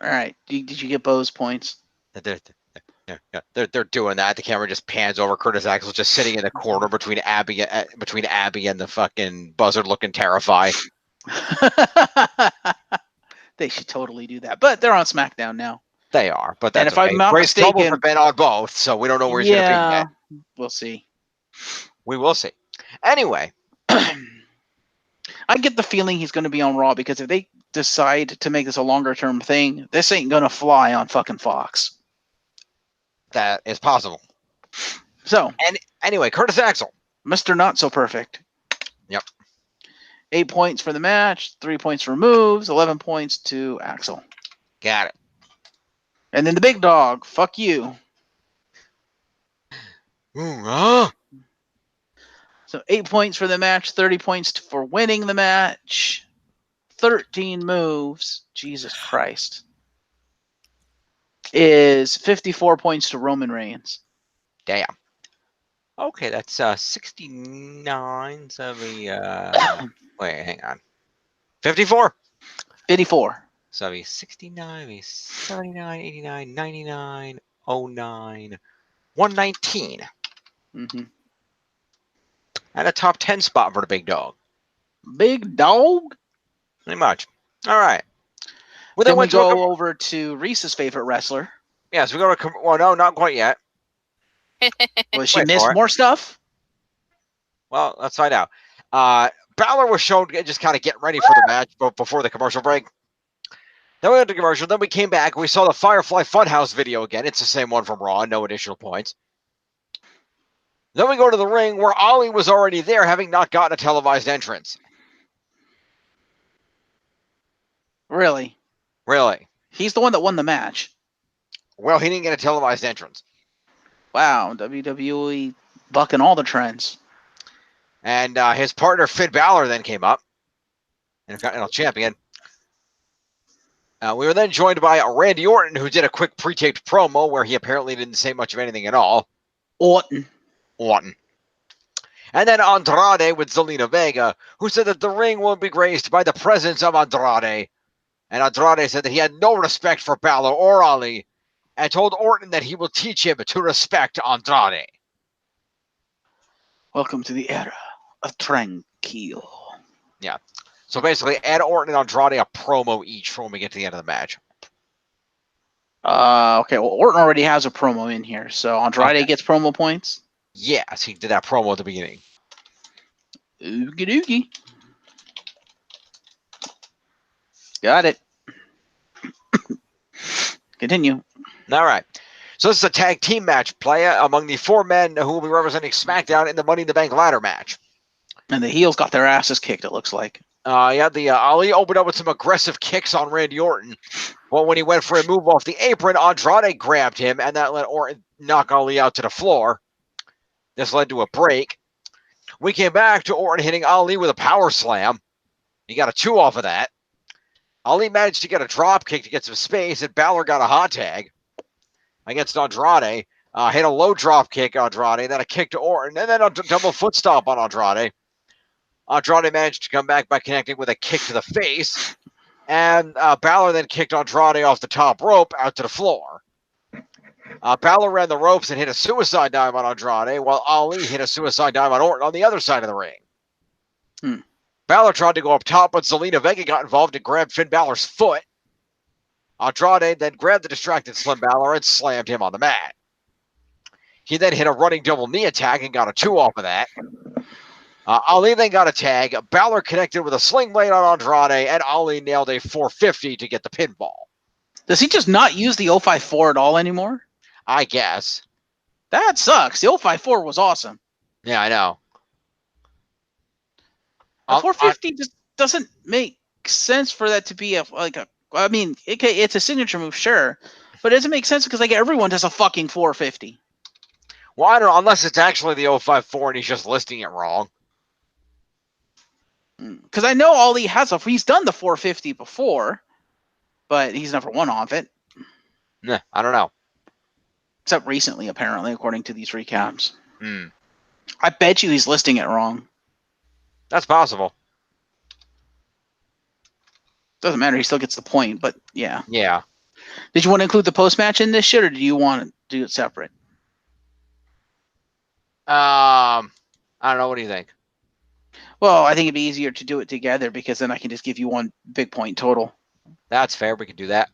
Speaker 4: All right, did you get Bo's points?
Speaker 1: They're doing that. The camera just pans over. Curtis Axel just sitting in the corner between Abby and the fucking buzzard looking terrify.
Speaker 4: They should totally do that, but they're on SmackDown now.
Speaker 1: They are, but
Speaker 4: And
Speaker 1: that's
Speaker 4: if I'm not
Speaker 1: Grace Noble
Speaker 4: mistaken-
Speaker 1: has been on both, so we don't know where he's going to be yet.
Speaker 4: We'll see.
Speaker 1: We will see. Anyway,
Speaker 4: I get the feeling he's going to be on Raw because if they decide to make this a longer term thing, this ain't going to fly on fucking Fox.
Speaker 1: that is possible.
Speaker 4: So,
Speaker 1: Anyway, Curtis Axel.
Speaker 4: Mr. Not So Perfect.
Speaker 1: Yep.
Speaker 4: 8 points for the match, 3 points for moves, 11 points to Axel.
Speaker 1: Got it.
Speaker 4: And then the big dog, fuck you. So 8 points for the match, 30 points for winning the match, 13 moves. Jesus Christ. Is 54 points to Roman Reigns.
Speaker 1: Damn. Okay, that's 69. So we wait, hang on. 54.
Speaker 4: 54.
Speaker 1: So it'd be 69, be 79, 89, 99, 09, 119.
Speaker 4: Mm-hmm.
Speaker 1: And a top 10 spot for the big dog.
Speaker 4: Big dog?
Speaker 1: Pretty much. All right. Well,
Speaker 4: Then we
Speaker 1: went to a
Speaker 4: go over to Reese's favorite wrestler.
Speaker 1: Yes, we go to well, no, not quite yet.
Speaker 4: Will she
Speaker 1: Wait
Speaker 4: miss
Speaker 1: for it.
Speaker 4: more stuff?
Speaker 1: Well, let's find out. Balor was shown just kind of getting ready for the match before the commercial break. Then we went to commercial. Then we came back. We saw the Firefly Funhouse video again. It's the same one from Raw. No additional points. Then we go to the ring where Ollie was already there, having not gotten a televised entrance.
Speaker 4: Really?
Speaker 1: Really?
Speaker 4: He's the one that won the match.
Speaker 1: Well, he didn't get a televised entrance.
Speaker 4: Wow, WWE bucking all the trends.
Speaker 1: And his partner, Finn Balor, then came up. Intercontinental Champion. We were then joined by Randy Orton, who did a quick pre-taped promo where he apparently didn't say much of anything at all.
Speaker 4: Orton.
Speaker 1: And then Andrade with Zelina Vega, who said that the ring will be graced by the presence of Andrade. And Andrade said that he had no respect for Balor or Ali, and told Orton that he will teach him to respect Andrade.
Speaker 4: Welcome to the era of tranquil.
Speaker 1: So basically, add Orton and Andrade a promo each for when we get to the end of the match.
Speaker 4: Okay, well, Orton already has a promo in here, so Andrade gets promo points.
Speaker 1: Yes, he did that promo at the beginning.
Speaker 4: Oogie doogie. Got it. Continue.
Speaker 1: All right. So this is a tag team match, playa, among the 4 men who will be representing SmackDown in the Money in the Bank ladder match.
Speaker 4: And the heels got their asses kicked, it looks like.
Speaker 1: Ali opened up with some aggressive kicks on Randy Orton. Well, when he went for a move off the apron, Andrade grabbed him, and that let Orton knock Ali out to the floor. This led to a break. We came back to Orton hitting Ali with a power slam. He got a 2 off of that. Ali managed to get a drop kick to get some space, and Balor got a hot tag against Andrade. Hit a low drop kick, Andrade, then a kick to Orton, and then a double foot stomp on Andrade. Andrade managed to come back by connecting with a kick to the face, and Balor then kicked Andrade off the top rope out to the floor. Balor ran the ropes and hit a suicide dive on Andrade, while Ali hit a suicide dive on Orton on the other side of the ring. Balor tried to go up top, but Zelina Vega got involved and grabbed Finn Balor's foot. Andrade then grabbed the distracted Slim Balor and slammed him on the mat. He then hit a running double knee attack and got a 2 off of that. Ali then got a tag. Balor connected with a sling blade on Andrade, and Ali nailed a 450 to get the pinball.
Speaker 4: Does he just not use the 054 at all anymore?
Speaker 1: I guess.
Speaker 4: That sucks. The 054 was awesome.
Speaker 1: Yeah, I know.
Speaker 4: The 450 just doesn't make sense for that to be I mean, it's a signature move, sure, but it doesn't make sense because like everyone does a fucking 450.
Speaker 1: Well, I don't know, unless it's actually the 054 and he's just listing it wrong.
Speaker 4: Because I know Ali he's done the 450 before, but he's never won off it.
Speaker 1: Nah, I don't know.
Speaker 4: Except recently, apparently, according to these recaps.
Speaker 1: Mm.
Speaker 4: I bet you he's listing it wrong.
Speaker 1: That's possible.
Speaker 4: Doesn't matter. He still gets the point, but yeah.
Speaker 1: Yeah.
Speaker 4: Did you want to include the post-match in this shit, or do you want to do it separate?
Speaker 1: I don't know. What do you think?
Speaker 4: Well, I think it'd be easier to do it together because then I can just give you one big point total.
Speaker 1: That's fair. We can do that.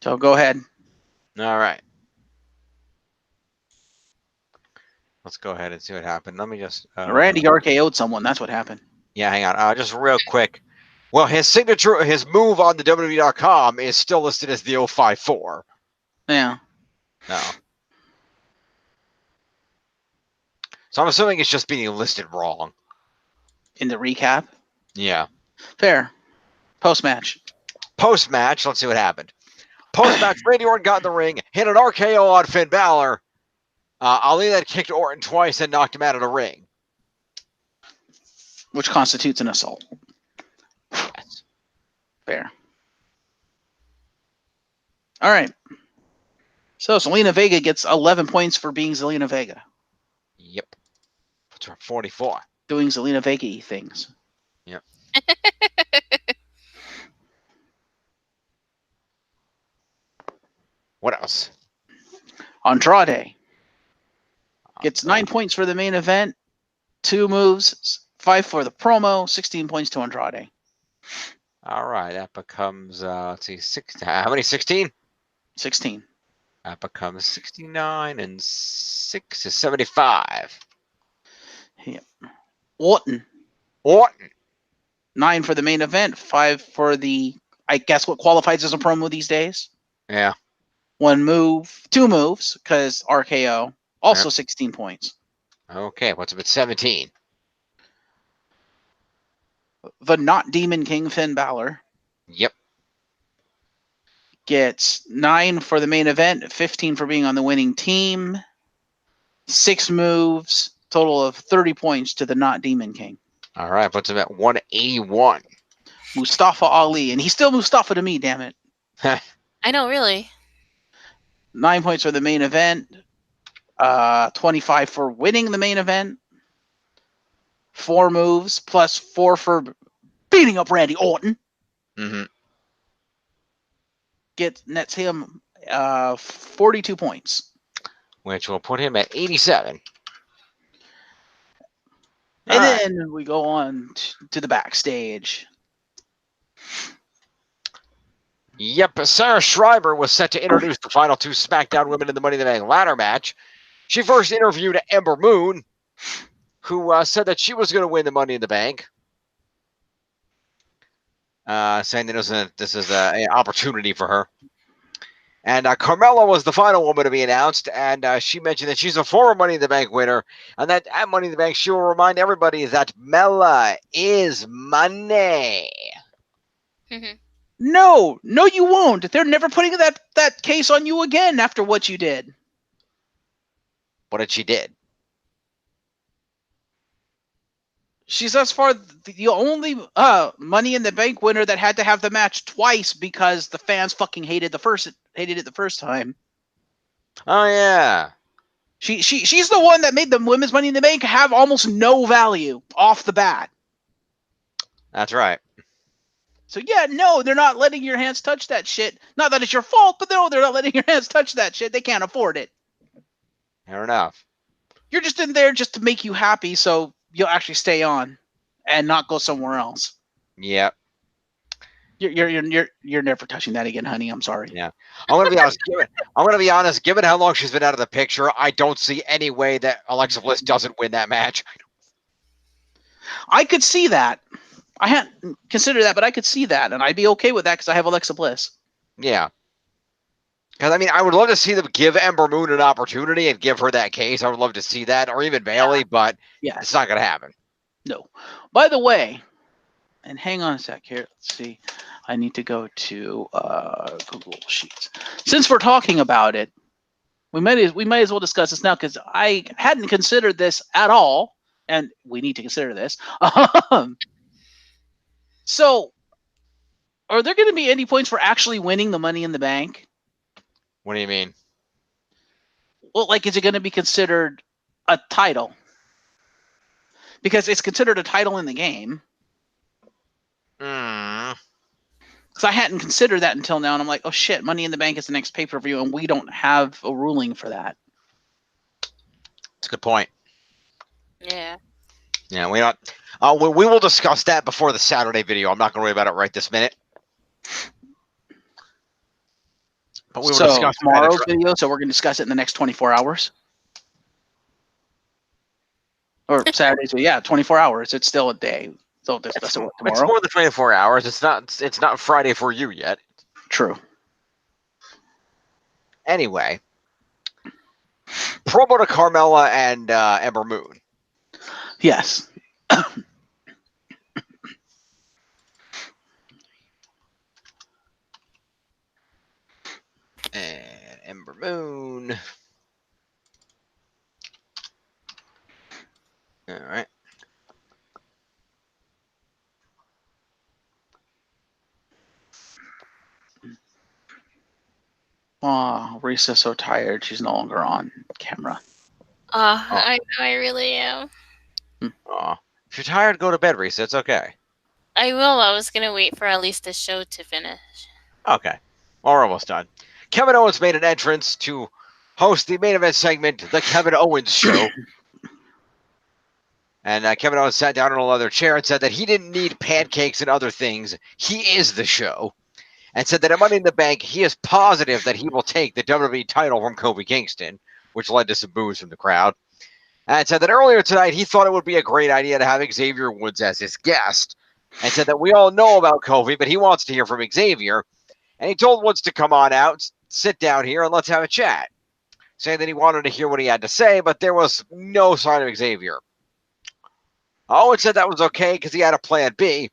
Speaker 4: So go ahead.
Speaker 1: All right. Let's go ahead and see what happened. Let me just...
Speaker 4: Randy RKO'd someone. That's what happened.
Speaker 1: Yeah, hang on. Just real quick. Well, his signature, his move on the WWE.com is still listed as the 054.
Speaker 4: Yeah.
Speaker 1: No. So I'm assuming it's just being listed wrong.
Speaker 4: In the recap?
Speaker 1: Yeah.
Speaker 4: Fair. Post-match.
Speaker 1: Post-match, let's see what happened. Post-match, Randy Orton got in the ring, hit an RKO on Finn Balor. Ali then kicked Orton twice and knocked him out of the ring.
Speaker 4: Which constitutes an assault.
Speaker 1: Yes.
Speaker 4: Fair. All right. So Zelina Vega gets 11 points for being Zelina Vega.
Speaker 1: Yep. Puts her at 44.
Speaker 4: Doing Zelina Vega-y things.
Speaker 1: Yep. What else?
Speaker 4: Andrade gets 9 points for the main event, 2 moves, 5 for the promo, 16 points to Andrade.
Speaker 1: All right, that becomes, let's see, how many, 16?
Speaker 4: 16.
Speaker 1: That becomes 69, and 6 is 75.
Speaker 4: Yep. Orton, 9 for the main event, 5 for the, I guess what qualifies as a promo these days.
Speaker 1: Yeah.
Speaker 4: 1 move, 2 moves, because RKO, also
Speaker 1: Yep.
Speaker 4: 16 points.
Speaker 1: Okay, what's up at 17?
Speaker 4: The not Demon King Finn Balor
Speaker 1: Yep.
Speaker 4: gets 9 for the main event, 15 for being on the winning team, 6 moves, total of 30 points to the not Demon King.
Speaker 1: All right, puts him at 181.
Speaker 4: Mustafa Ali, and he's still Mustafa to me, damn it.
Speaker 3: I know, really.
Speaker 4: 9 points for the main event, 25 for winning the main event, 4 moves, plus 4 for beating up Randy Orton.
Speaker 1: Mm-hmm.
Speaker 4: nets him 42 points.
Speaker 1: Which will put him at 87.
Speaker 4: And
Speaker 1: All right.
Speaker 4: then we go on to the backstage.
Speaker 1: Yep, Sarah Schreiber was set to introduce the final two SmackDown women in the Money in the Bank ladder match. She first interviewed Ember Moon, who said that she was going to win the Money in the Bank, saying that this is an opportunity for her. And Carmella was the final woman to be announced, and she mentioned that she's a former Money in the Bank winner, and that at Money in the Bank, she will remind everybody that Mella is money.
Speaker 4: No, you won't. They're never putting that case on you again after what you did.
Speaker 1: What did she did?
Speaker 4: She's thus far the only Money in the Bank winner that had to have the match twice because the fans fucking hated it the first time.
Speaker 1: Oh yeah.
Speaker 4: She's the one that made the women's Money in the Bank have almost no value off the bat.
Speaker 1: That's right.
Speaker 4: So yeah, no, they're not letting your hands touch that shit. Not that it's your fault, but no, they're not letting your hands touch that shit. They can't afford it.
Speaker 1: Fair enough.
Speaker 4: You're just in there just to make you happy, so you'll actually stay on and not go somewhere else.
Speaker 1: Yep.
Speaker 4: You're never touching that again, honey. I'm sorry.
Speaker 1: Yeah. I'm gonna be honest. Given how long she's been out of the picture, I don't see any way that Alexa Bliss doesn't win that match.
Speaker 4: I could see that. I hadn't considered that, but I could see that, and I'd be okay with that because I have Alexa Bliss.
Speaker 1: Yeah. Because, I mean, I would love to see them give Ember Moon an opportunity and give her that case. I would love to see that, or even Bailey, but
Speaker 4: yeah,
Speaker 1: it's not going to happen.
Speaker 4: No. By the way, and hang on a sec here. Let's see. I need to go to Google Sheets. Since we're talking about it, we might as well discuss this now because I hadn't considered this at all, and we need to consider this. So, are there going to be any points for actually winning the Money in the Bank?
Speaker 1: What do you mean?
Speaker 4: Well, like, is it going to be considered a title? Because it's considered a title in the game. Because I hadn't considered that until now, and I'm like, oh shit, Money in the Bank is the next pay-per-view, and we don't have a ruling for that.
Speaker 1: That's a good point.
Speaker 3: Yeah.
Speaker 1: Yeah, we don't. We will discuss that before the Saturday video. I'm not going to worry about it right this minute. But we will discuss
Speaker 4: tomorrow's video, so we're going to discuss it in the next 24 hours. Or Saturday's video, yeah, 24 hours. It's still a day. So discuss it tomorrow.
Speaker 1: It's more than 24 hours. It's not Friday for you yet.
Speaker 4: True.
Speaker 1: Anyway, promo to Carmella and Ember Moon.
Speaker 4: Yes.
Speaker 1: And Ember Moon. All right.
Speaker 4: Oh, Risa's so tired. She's no longer on camera.
Speaker 3: I really am.
Speaker 1: Oh, if you're tired, go to bed, Risa. It's okay.
Speaker 3: I will. I was going to wait for at least the show to finish.
Speaker 1: Okay. Well, we're almost done. Kevin Owens made an entrance to host the main event segment, The Kevin Owens Show. And Kevin Owens sat down in a leather chair and said that he didn't need pancakes and other things. He is the show. And said that at Money in the Bank, he is positive that he will take the WWE title from Kofi Kingston, which led to some boos from the crowd. And said that earlier tonight, he thought it would be a great idea to have Xavier Woods as his guest. And said that we all know about Kofi, but he wants to hear from Xavier. And he told Woods to come on out, sit down here, and let's have a chat. Saying that he wanted to hear what he had to say, but there was no sign of Xavier. Owens said that was okay because he had a plan B.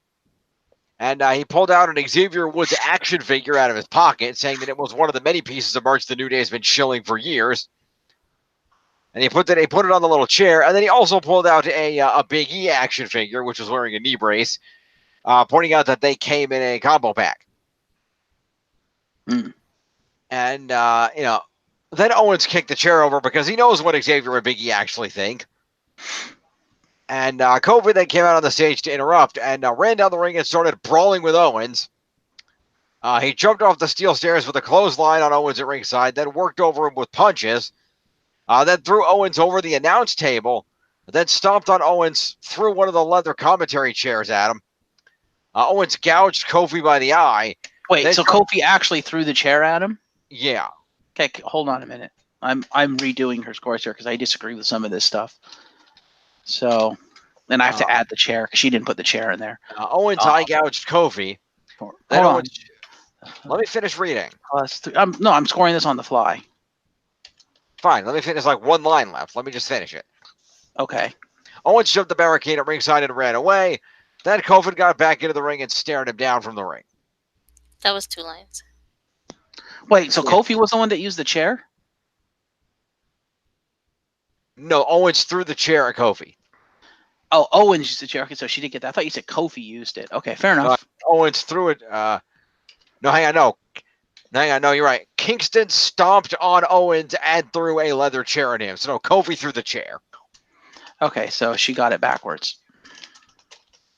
Speaker 1: And he pulled out an Xavier Woods action figure out of his pocket, saying that it was one of the many pieces of merch the New Day has been shilling for years. And he put it on the little chair, and then he also pulled out a Big E action figure, which was wearing a knee brace, pointing out that they came in a combo pack. And, then Owens kicked the chair over because he knows what Xavier and Big E actually think. And Kofi then came out on the stage to interrupt and ran down the ring and started brawling with Owens. He jumped off the steel stairs with a clothesline on Owens at ringside, then worked over him with punches, then threw Owens over the announce table, then stomped on Owens, threw one of the leather commentary chairs at him. Owens gouged Kofi by the eye.
Speaker 4: Wait, so Kofi actually threw the chair at him?
Speaker 1: Yeah.
Speaker 4: Okay, hold on a minute. I'm redoing her scores here because I disagree with some of this stuff. So, then I have to add the chair because she didn't put the chair in there.
Speaker 1: Owens eye gouged Kofi.
Speaker 4: Hold
Speaker 1: Owens,
Speaker 4: on.
Speaker 1: let me finish reading.
Speaker 4: I'm scoring this on the fly.
Speaker 1: Fine, let me finish. Like one line left. Let me just finish it.
Speaker 4: Okay.
Speaker 1: Owens jumped the barricade at ringside and ran away. Then Kofi got back into the ring and stared him down from the ring.
Speaker 3: That was 2 lines.
Speaker 4: Wait, so Kofi was the one that used the chair?
Speaker 1: No, Owens threw the chair at Kofi.
Speaker 4: Oh, Owens used the chair. Okay, so she didn't get that. I thought you said Kofi used it. Okay, fair enough.
Speaker 1: Owens threw it. No, hang on. No, you're right. Kingston stomped on Owens and threw a leather chair at him. So no, Kofi threw the chair.
Speaker 4: Okay, so she got it backwards.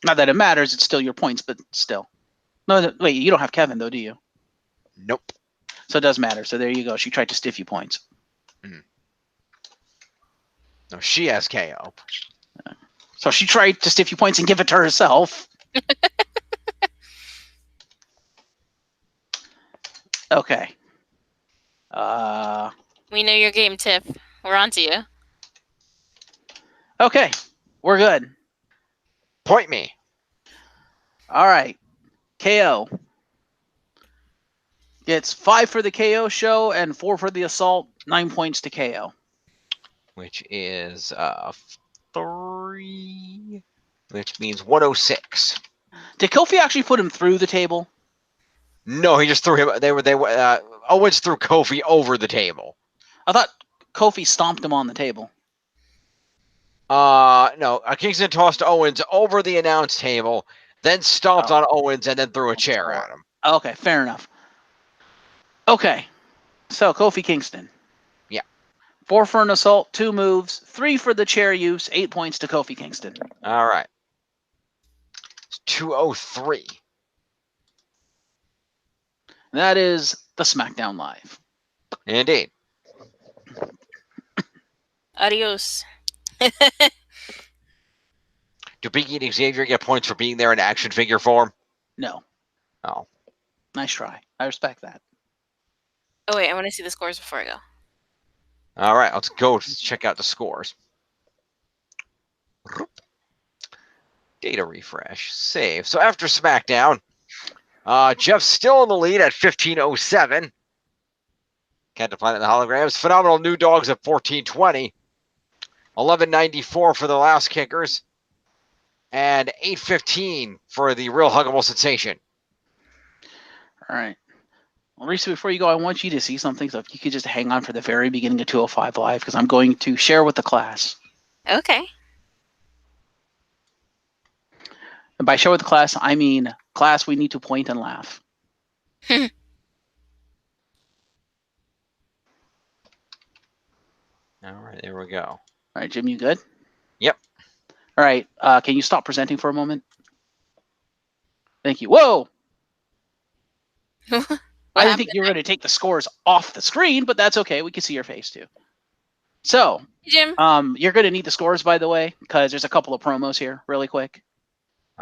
Speaker 4: Not that it matters. It's still your points, but still. No, wait, you don't have Kevin, though, do you?
Speaker 1: Nope.
Speaker 4: So it does matter. So there you go. She tried to stiff you points.
Speaker 1: No, she has KO.
Speaker 4: So she tried to stiff you points and give it to herself. Okay.
Speaker 3: We know your game, Tiff. We're on to you.
Speaker 4: Okay. We're good.
Speaker 1: Point me.
Speaker 4: All right. KO. It's 5 for the KO show and 4 for the assault. 9 points to KO.
Speaker 1: Which is 3. Which means 106.
Speaker 4: Did Kofi actually put him through the table?
Speaker 1: No, he just threw him. Owens threw Kofi over the table.
Speaker 4: I thought Kofi stomped him on the table.
Speaker 1: No. Kingston tossed Owens over the announce table, then stomped on Owens, and then threw a chair at him.
Speaker 4: Okay, fair enough. Okay, so Kofi Kingston.
Speaker 1: Yeah.
Speaker 4: 4 for an assault, 2 moves, 3 for the chair use, 8 points to Kofi Kingston.
Speaker 1: All right. It's 203.
Speaker 4: That is the SmackDown Live.
Speaker 1: Indeed.
Speaker 3: Adios.
Speaker 1: Do Biggie and Xavier get points for being there in action figure form?
Speaker 4: No.
Speaker 1: Oh.
Speaker 4: Nice try. I respect that.
Speaker 3: Oh, wait. I want to see the scores before I go.
Speaker 1: All right. Let's go check out the scores. Data refresh. Save. So after SmackDown, Jeff's still in the lead at 1507. Captain Planet and the Holograms. Phenomenal New Dogs at 1420. 1194 for the last kickers. And 815 for the Real Huggable Sensation.
Speaker 4: All right. Well, Reese, before you go, I want you to see something. So if you could just hang on for the very beginning of 205 Live, because I'm going to share with the class.
Speaker 3: Okay.
Speaker 4: And by share with the class, I mean, class, we need to point and laugh.
Speaker 1: All right, there we go.
Speaker 4: All right, Jim, you good?
Speaker 1: Yep.
Speaker 4: All right, can you stop presenting for a moment? Thank you. Whoa! I didn't think you were going to take the scores off the screen, but that's okay. We can see your face too. So,
Speaker 3: Jim.
Speaker 4: You're going to need the scores, by the way, because there's a couple of promos here, really quick.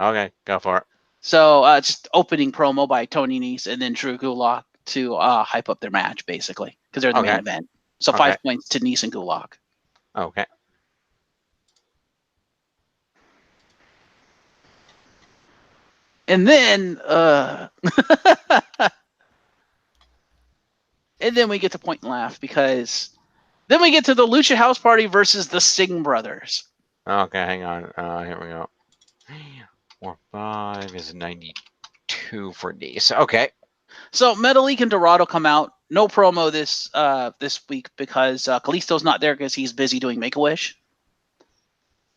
Speaker 1: Okay, go for it.
Speaker 4: So, just opening promo by Tony Nese and then Drew Gulak to hype up their match, basically, because they're the main event. So, 5 points to Nese and Gulak.
Speaker 1: Okay.
Speaker 4: And then, and then we get to point and laugh because then we get to the Lucha House Party versus the Singh Brothers.
Speaker 1: Okay, hang on. Here we go. 4-5 is 92 for Nice. Okay.
Speaker 4: So Metalik and Dorado come out. No promo this week because Kalisto's not there because he's busy doing Make-A-Wish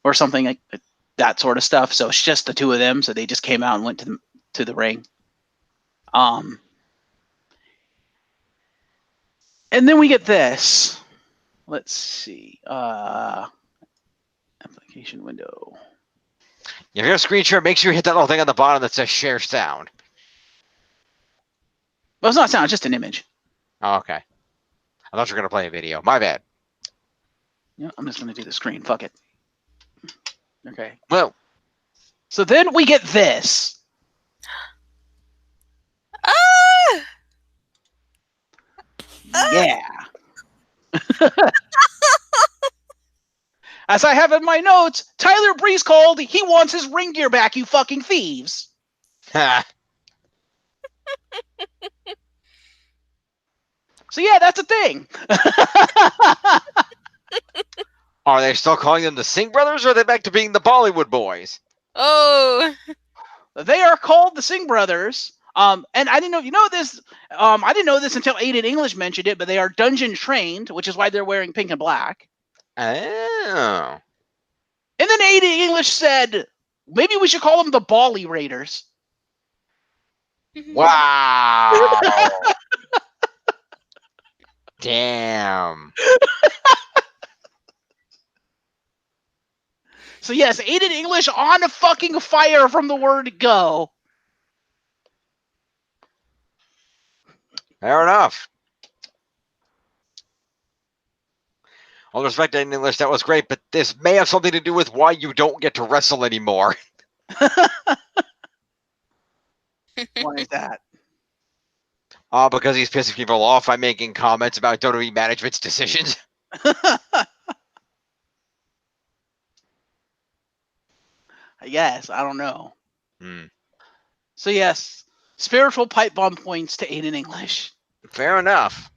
Speaker 4: or something like that sort of stuff. So it's just the two of them. So they just came out and went to the ring. And then we get this. Let's see. Application window.
Speaker 1: If you're a screen share, make sure you hit that little thing on the bottom that says share sound.
Speaker 4: Well, it's not sound, it's just an image.
Speaker 1: Oh, okay. I thought you were going to play a video. My bad.
Speaker 4: Yeah, I'm just going to do the screen. Fuck it. Okay.
Speaker 1: Well,
Speaker 4: So then we get this.
Speaker 3: Ah!
Speaker 4: Yeah. As I have in my notes, Tyler Breeze called. He wants his ring gear back, you fucking thieves.
Speaker 1: ha.
Speaker 4: So yeah, that's a thing.
Speaker 1: Are they still calling them the Singh brothers, or are they back to being the Bollywood boys?
Speaker 3: Oh.
Speaker 4: They are called the Singh brothers. And I didn't know if you know this. I didn't know this until Aiden English mentioned it, but they are dungeon trained, which is why they're wearing pink and black.
Speaker 1: Oh.
Speaker 4: And then Aiden English said, maybe we should call them the Bali Raiders.
Speaker 1: Wow. Damn.
Speaker 4: So yes, Aiden English on fucking fire from the word go.
Speaker 1: Fair enough. All respect to English, that was great, but this may have something to do with why you don't get to wrestle anymore.
Speaker 4: Why is that?
Speaker 1: Because he's pissing people off by making comments about WWE management's decisions.
Speaker 4: I guess. I don't know.
Speaker 1: Hmm.
Speaker 4: So yes, spiritual pipe bomb points to Aiden English.
Speaker 1: Fair enough.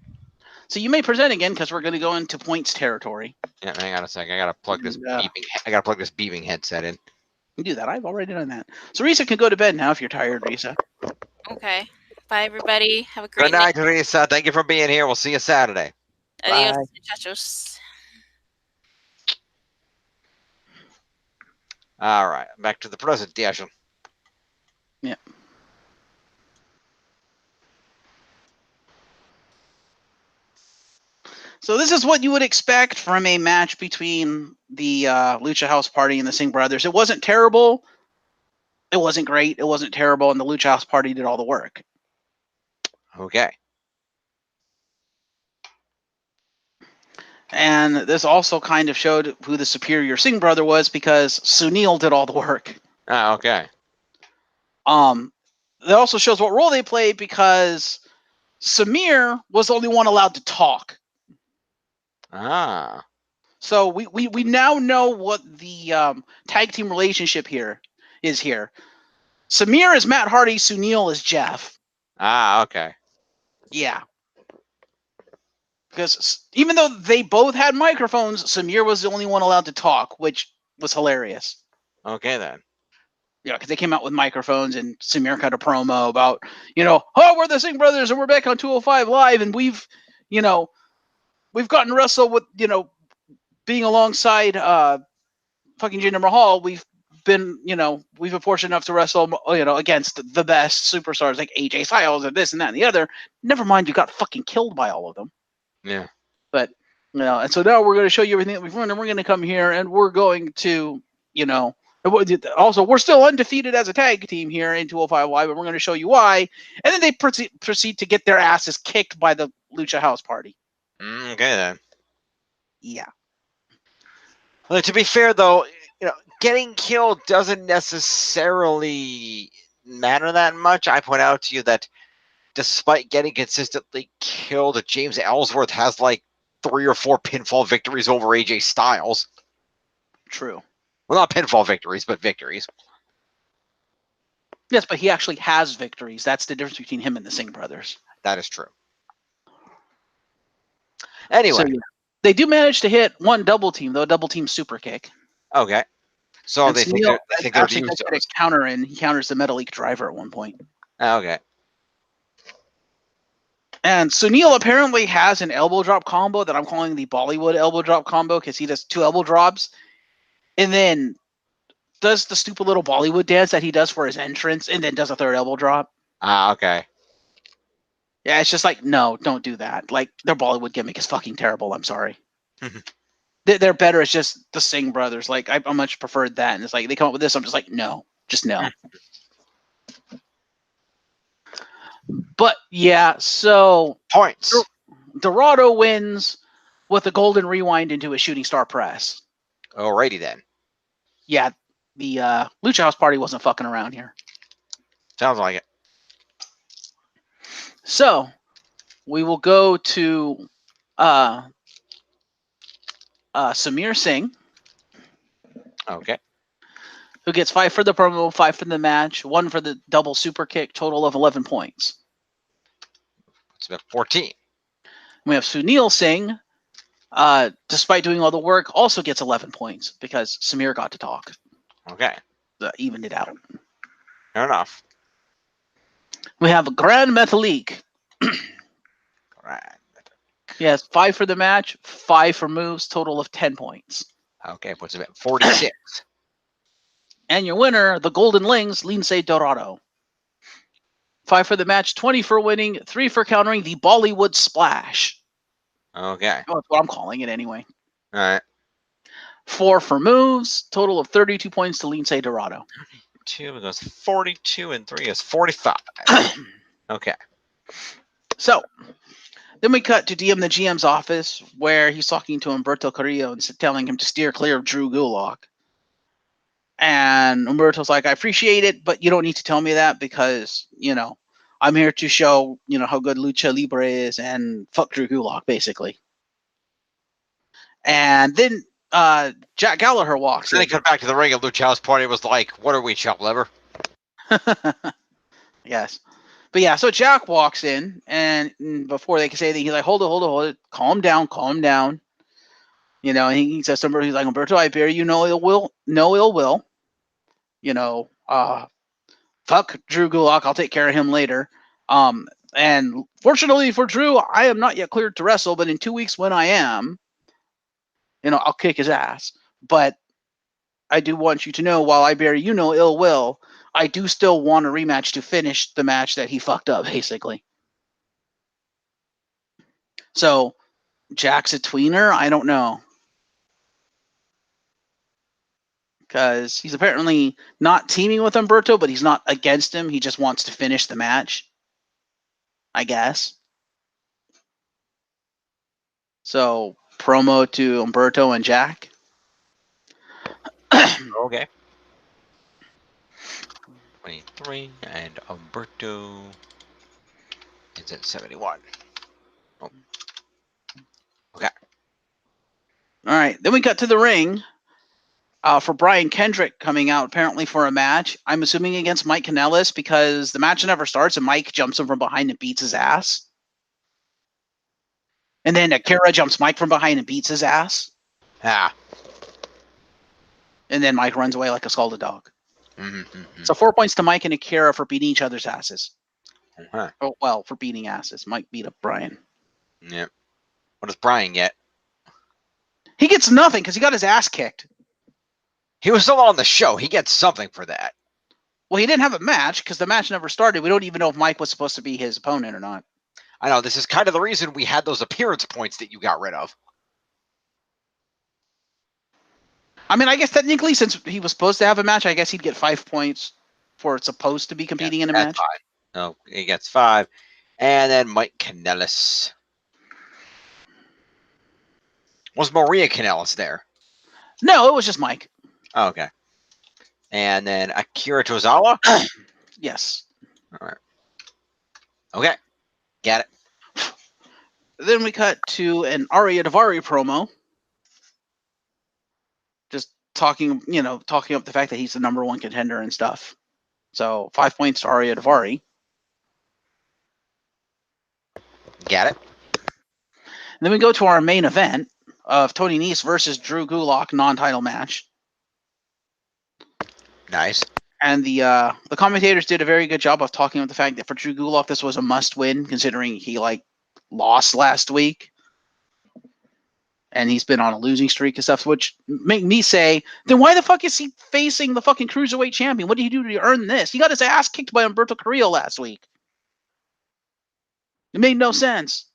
Speaker 4: So you may present again because we're going to go into points territory.
Speaker 1: Yeah, hang on a second. I gotta plug this
Speaker 4: Yeah.
Speaker 1: beeping. I gotta plug this beeping headset in.
Speaker 4: You do that. I've already done that. So Risa can go to bed now if you're tired, Risa.
Speaker 3: Okay. Bye, everybody. Have a great
Speaker 1: Good night, Teresa. Thank you for being here. We'll see you Saturday.
Speaker 3: Adios,
Speaker 4: Bye.
Speaker 3: muchachos.
Speaker 1: All right, back to the presentation.
Speaker 4: Yeah. So this is what you would expect from a match between the Lucha House Party and the Singh Brothers. It wasn't terrible. It wasn't great. It wasn't terrible. And the Lucha House Party did all the work.
Speaker 1: Okay.
Speaker 4: And this also kind of showed who the superior Singh brother was because Sunil did all the work.
Speaker 1: Ah, okay.
Speaker 4: That also shows what role they played because Samir was the only one allowed to talk.
Speaker 1: Ah.
Speaker 4: So we now know what the tag team relationship here is here. Samir is Matt Hardy, Sunil is Jeff.
Speaker 1: Ah, okay.
Speaker 4: Yeah. Because even though they both had microphones, Samir was the only one allowed to talk, which was hilarious.
Speaker 1: Okay then.
Speaker 4: Yeah, because they came out with microphones and Samir cut a promo about, oh, we're the Singh brothers and we're back on 205 Live and we've gotten to wrestle with, being alongside fucking Jinder Mahal. We've been fortunate enough to wrestle, against the best superstars like AJ Styles and this and that and the other. Never mind, you got fucking killed by all of them.
Speaker 1: Yeah.
Speaker 4: But, and so now we're going to show you everything that we've learned and we're going to come here and we're going to, also, we're still undefeated as a tag team here in 205 Live, but we're going to show you why. And then they proceed to get their asses kicked by the Lucha House Party.
Speaker 1: Okay then.
Speaker 4: Yeah.
Speaker 1: Well, to be fair, though, getting killed doesn't necessarily matter that much. I point out to you that despite getting consistently killed, James Ellsworth has like 3 or 4 pinfall victories over AJ Styles.
Speaker 4: True.
Speaker 1: Well, not pinfall victories, but victories.
Speaker 4: Yes, but he actually has victories. That's the difference between him and the Singh brothers.
Speaker 1: That is true. Anyway.
Speaker 4: So, they do manage to hit one double team, though, a double team super kick.
Speaker 1: Okay. So
Speaker 4: and
Speaker 1: they think
Speaker 4: Sunil
Speaker 1: they're
Speaker 4: actually
Speaker 1: used
Speaker 4: gets a counter in. He counters the Metalik driver at one point.
Speaker 1: Okay.
Speaker 4: And Sunil apparently has an elbow drop combo that I'm calling the Bollywood elbow drop combo because he does 2 elbow drops and then does the stupid little Bollywood dance that he does for his entrance and then does a 3rd elbow drop.
Speaker 1: Ah, okay.
Speaker 4: Yeah, it's just like, no, don't do that. Like, their Bollywood gimmick is fucking terrible. I'm sorry. They're better. It's just the Singh brothers. Like, I much preferred that. And it's like, they come up with this. I'm just like, no. Just no. But yeah, so
Speaker 1: Points.
Speaker 4: Dorado wins with a golden rewind into a shooting star press.
Speaker 1: Alrighty then.
Speaker 4: Yeah, the Lucha House Party wasn't fucking around here.
Speaker 1: Sounds like it.
Speaker 4: So we will go to Samir Singh,
Speaker 1: Okay.
Speaker 4: who gets 5 for the promo, 5 for the match, 1 for the double super kick, total of 11 points.
Speaker 1: It's about 14.
Speaker 4: We have Sunil Singh, despite doing all the work, also gets 11 points because Samir got to talk.
Speaker 1: Okay.
Speaker 4: Evened it out.
Speaker 1: Fair enough.
Speaker 4: We have Grand Metalik.
Speaker 1: Right.
Speaker 4: He has 5 for the match, 5 for moves, total of 10 points.
Speaker 1: Okay, puts him at 46.
Speaker 4: And your winner, the Golden Lings, Lindsay Dorado. 5 for the match, 20 for winning, 3 for countering the Bollywood Splash.
Speaker 1: Okay.
Speaker 4: That's what I'm calling it anyway.
Speaker 1: All right.
Speaker 4: 4 for moves, total of 32 points to Lindsay Dorado.
Speaker 1: 2 goes 42 and 3 is 45. Okay.
Speaker 4: So, then we cut to DM the GM's office where he's talking to Humberto Carrillo and telling him to steer clear of Drew Gulak. And Humberto's like, I appreciate it, but you don't need to tell me that because, I'm here to show, how good Lucha Libre is and fuck Drew Gulak, basically. And then Jack Gallagher walks
Speaker 1: Then
Speaker 4: in.
Speaker 1: he comes back to the ring and Lucha House Party was like, what are we, chop liver?
Speaker 4: Yes. But yeah, so Jack walks in, and before they can say anything, he's like, hold it. Calm down. And he says to Humberto, he's like, Humberto, I bear you no ill will. Fuck Drew Gulak, I'll take care of him later. And fortunately for Drew, I am not yet cleared to wrestle, but in 2 weeks when I am, I'll kick his ass. But I do want you to know, while I bear you no ill will, I do still want a rematch to finish the match that he fucked up, basically. So, Jack's a tweener? I don't know. Because he's apparently not teaming with Humberto, but he's not against him. He just wants to finish the match, I guess. So, promo to Humberto and Jack.
Speaker 1: Okay. 23 and Humberto is at 71. Oh. Okay.
Speaker 4: All right. Then we got to the ring for Brian Kendrick coming out apparently for a match. I'm assuming against Mike Kanellis because the match never starts and Mike jumps him from behind and beats his ass. And then Akira jumps Mike from behind and beats his ass.
Speaker 1: Ah.
Speaker 4: And then Mike runs away like a scalded dog.
Speaker 1: Mm-hmm.
Speaker 4: So 4 points to Mike and Akira for beating each other's asses.
Speaker 1: Uh-huh.
Speaker 4: Oh, well, for beating asses. Mike beat up Brian.
Speaker 1: Yeah. What does Brian get?
Speaker 4: He gets nothing because he got his ass kicked.
Speaker 1: He was still on the show. He gets something for that.
Speaker 4: Well, he didn't have a match because the match never started. We don't even know if Mike was supposed to be his opponent or not.
Speaker 1: I know. This is kind of the reason we had those appearance points that you got rid of.
Speaker 4: I mean, I guess technically, since he was supposed to have a match, I guess he'd get 5 points for supposed to be competing in a match.
Speaker 1: 5. No, he gets 5. And then Mike Kanellis. Was Maria Kanellis there?
Speaker 4: No, it was just Mike.
Speaker 1: Oh, okay. And then Akira Tozawa?
Speaker 4: Yes.
Speaker 1: All right. Okay. Got it.
Speaker 4: Then we cut to an Arya Davari promo. Just talking up the fact that he's the number 1 contender and stuff. So 5 points to Arya Davari.
Speaker 1: Got it.
Speaker 4: And then we go to our main event of Tony Nese versus Drew Gulak non-title match.
Speaker 1: Nice.
Speaker 4: And the commentators did a very good job of talking about the fact that for Drew Gulak, this was a must-win, considering he lost last week, and he's been on a losing streak and stuff, which make me say, then why the fuck is he facing the fucking cruiserweight champion? What did he do to earn this? He got his ass kicked by Humberto Carrillo last week. It made no sense.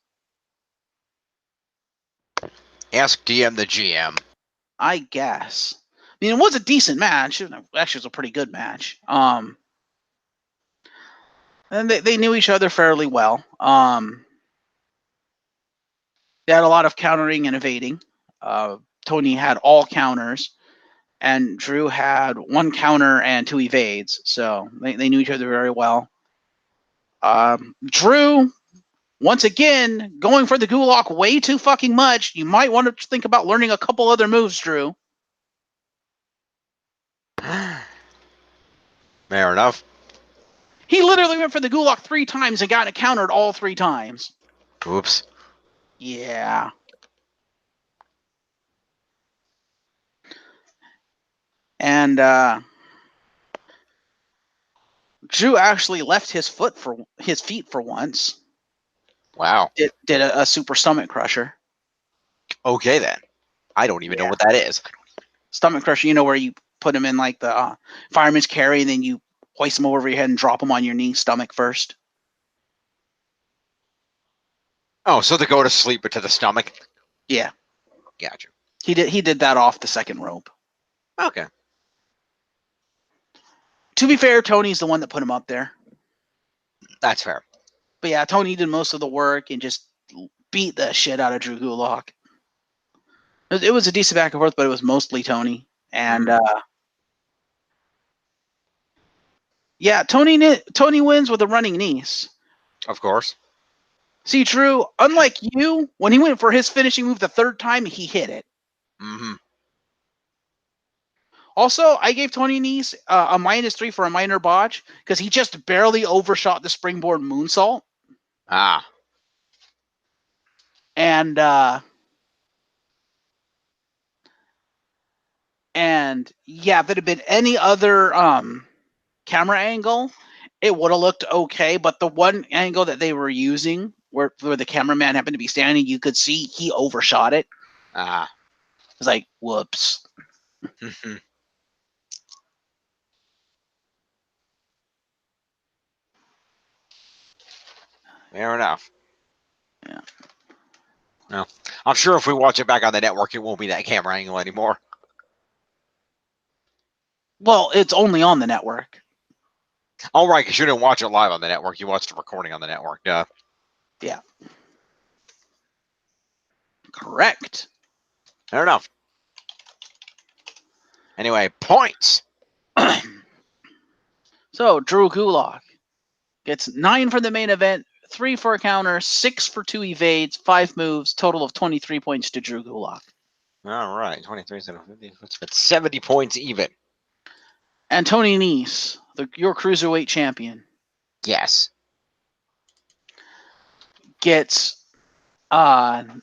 Speaker 1: Ask DM the GM.
Speaker 4: I guess. I mean, it was a decent match. Actually, it was a pretty good match. And And they knew each other fairly well. They had a lot of countering and evading. Tony had all counters, and Drew had 1 counter and 2 evades. So they knew each other very well. Drew, once again, going for the Gulak way too fucking much. You might want to think about learning a couple other moves, Drew.
Speaker 1: Fair enough.
Speaker 4: He literally went for the Gulak 3 times and got countered all 3 times.
Speaker 1: Oops.
Speaker 4: Yeah. And Drew actually left his feet for once.
Speaker 1: Wow.
Speaker 4: Did a super stomach crusher.
Speaker 1: Okay then. I don't even know what that is.
Speaker 4: Stomach crusher, you know, where you put him in like the fireman's carry, and then you hoist him over your head and drop him on your knee, stomach first.
Speaker 1: Oh, so they go to sleep but to the stomach.
Speaker 4: Yeah,
Speaker 1: Gotcha.
Speaker 4: he did that off the second rope.
Speaker 1: Okay.
Speaker 4: To be fair, Tony's the one that put him up there.
Speaker 1: That's fair.
Speaker 4: But yeah, Tony did most of the work and just beat the shit out of Drew Gulak. It was a decent back and forth, but it was mostly Tony. And yeah, Tony wins with a running knees.
Speaker 1: Of course.
Speaker 4: See, Drew, unlike you, when he went for his finishing move the 3rd time, he hit it.
Speaker 1: Mm-hmm.
Speaker 4: Also, I gave Tony Nese a -3 for a minor botch because he just barely overshot the springboard moonsault.
Speaker 1: Ah.
Speaker 4: And yeah, if it had been any other camera angle, it would have looked okay. But the one angle that they were using, where the cameraman happened to be standing, you could see he overshot it.
Speaker 1: Ah.
Speaker 4: It was like, whoops.
Speaker 1: Fair enough.
Speaker 4: Yeah.
Speaker 1: No. I'm sure if we watch it back on the network, it won't be that camera angle anymore.
Speaker 4: Well, it's only on the network.
Speaker 1: All right, because you didn't watch it live on the network. You watched the recording on the network. Yeah.
Speaker 4: Correct.
Speaker 1: Fair enough. Anyway, points.
Speaker 4: So, Drew Gulak gets 9 for the main event, 3 for a counter, 6 for 2 evades, 5 moves, total of 23 points to Drew Gulak.
Speaker 1: All right, 23, 50, that's 70 points even.
Speaker 4: And Tony Nese, your cruiserweight champion,
Speaker 1: Yes.
Speaker 4: gets 9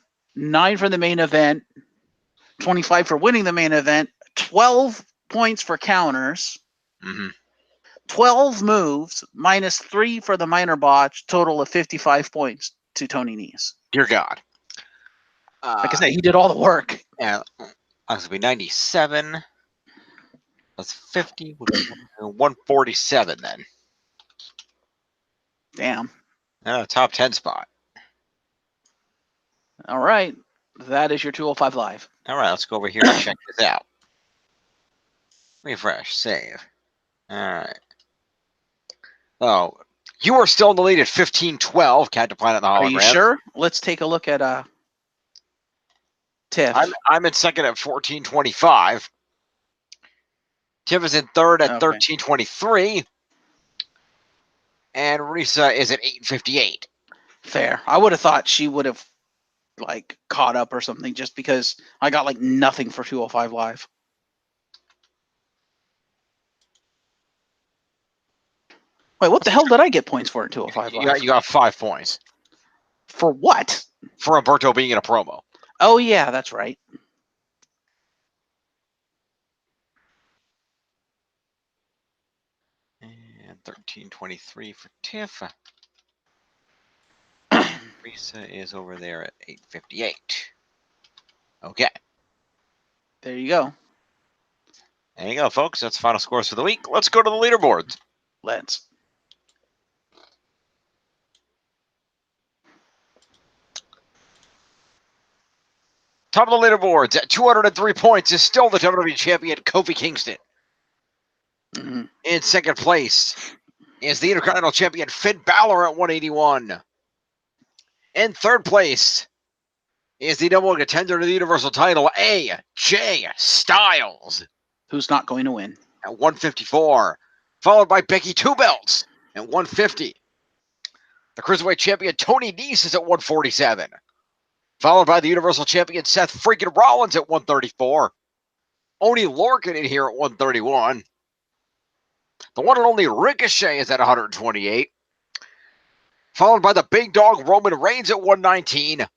Speaker 4: for the main event, 25 for winning the main event, 12 points for counters,
Speaker 1: Mm-hmm.
Speaker 4: 12 moves, -3 for the minor botch, total of 55 points to Tony Nese.
Speaker 1: Dear God.
Speaker 4: Like I said, he did all the work.
Speaker 1: Yeah, that's gonna be 97. That's 50. 147 then.
Speaker 4: Damn.
Speaker 1: Top 10 spot.
Speaker 4: All right. That is your 205 Live.
Speaker 1: All right, let's go over here and check this out. Refresh, save. All right. Oh, you are still in the lead at 15-12. Captain Planet the
Speaker 4: Are you
Speaker 1: Hologram.
Speaker 4: sure? Let's take a look at Tiff.
Speaker 1: I'm in second at 14-25. Tiff is in third at 13-23. And Risa is at 8:58.
Speaker 4: Fair. I would have thought she would have like caught up or something just because I got like nothing for 205 Live. Wait, what the hell did I get points for in 205 Live?
Speaker 1: You got 5 points.
Speaker 4: For what?
Speaker 1: For Umberto being in a promo.
Speaker 4: Oh, yeah, that's right.
Speaker 1: And 13-23 for Tiff. Risa is over there at 8:58. Okay.
Speaker 4: There you go.
Speaker 1: There you go, folks. That's final scores for the week. Let's go to the leaderboards.
Speaker 4: Let's.
Speaker 1: Top of the leaderboards at 203 points is still the WWE champion, Kofi Kingston.
Speaker 4: Mm-hmm.
Speaker 1: In second place is the Intercontinental Champion Finn Balor at 181. In third place is the number one contender to the Universal title, AJ Styles,
Speaker 4: Who's not going to win?
Speaker 1: at 154. Followed by Becky Two Belts at 150. The Cruiserweight Champion Tony Nese is at 147. Followed by the Universal Champion Seth freaking Rollins at 134. Oney Lorcan in here at 131. The one and only Ricochet is at 128. Followed by the big dog Roman Reigns at 119.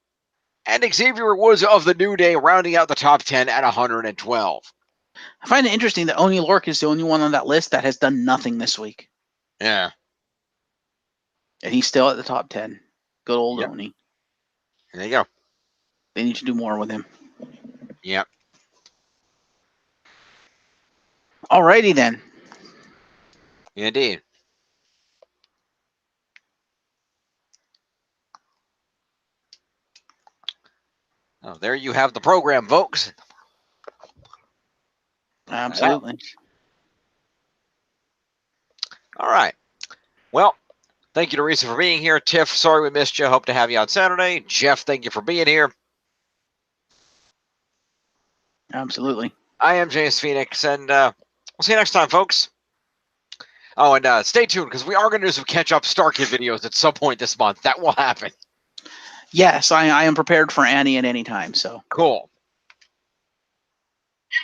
Speaker 1: And Xavier Woods of the New Day rounding out the top 10 at 112.
Speaker 4: I find it interesting that Oney Lorcan is the only one on that list that has done nothing this week.
Speaker 1: Yeah.
Speaker 4: And he's still at the top 10. Good old
Speaker 1: Yep.
Speaker 4: Oney.
Speaker 1: There you go.
Speaker 4: They need to do more with him.
Speaker 1: Yep.
Speaker 4: Alrighty then.
Speaker 1: Indeed. Oh, there you have the program, folks.
Speaker 4: Absolutely.
Speaker 1: All right. Well, thank you to Risa for being here. Tiff, sorry we missed you. Hope to have you on Saturday. Jeff, thank you for being here.
Speaker 4: Absolutely.
Speaker 1: I am James Phoenix, and we'll see you next time, folks. Oh, and stay tuned, because we are going to do some catch-up StarKid videos at some point this month. That will happen.
Speaker 4: Yes, I am prepared for Annie at any time. So
Speaker 1: Cool.
Speaker 2: You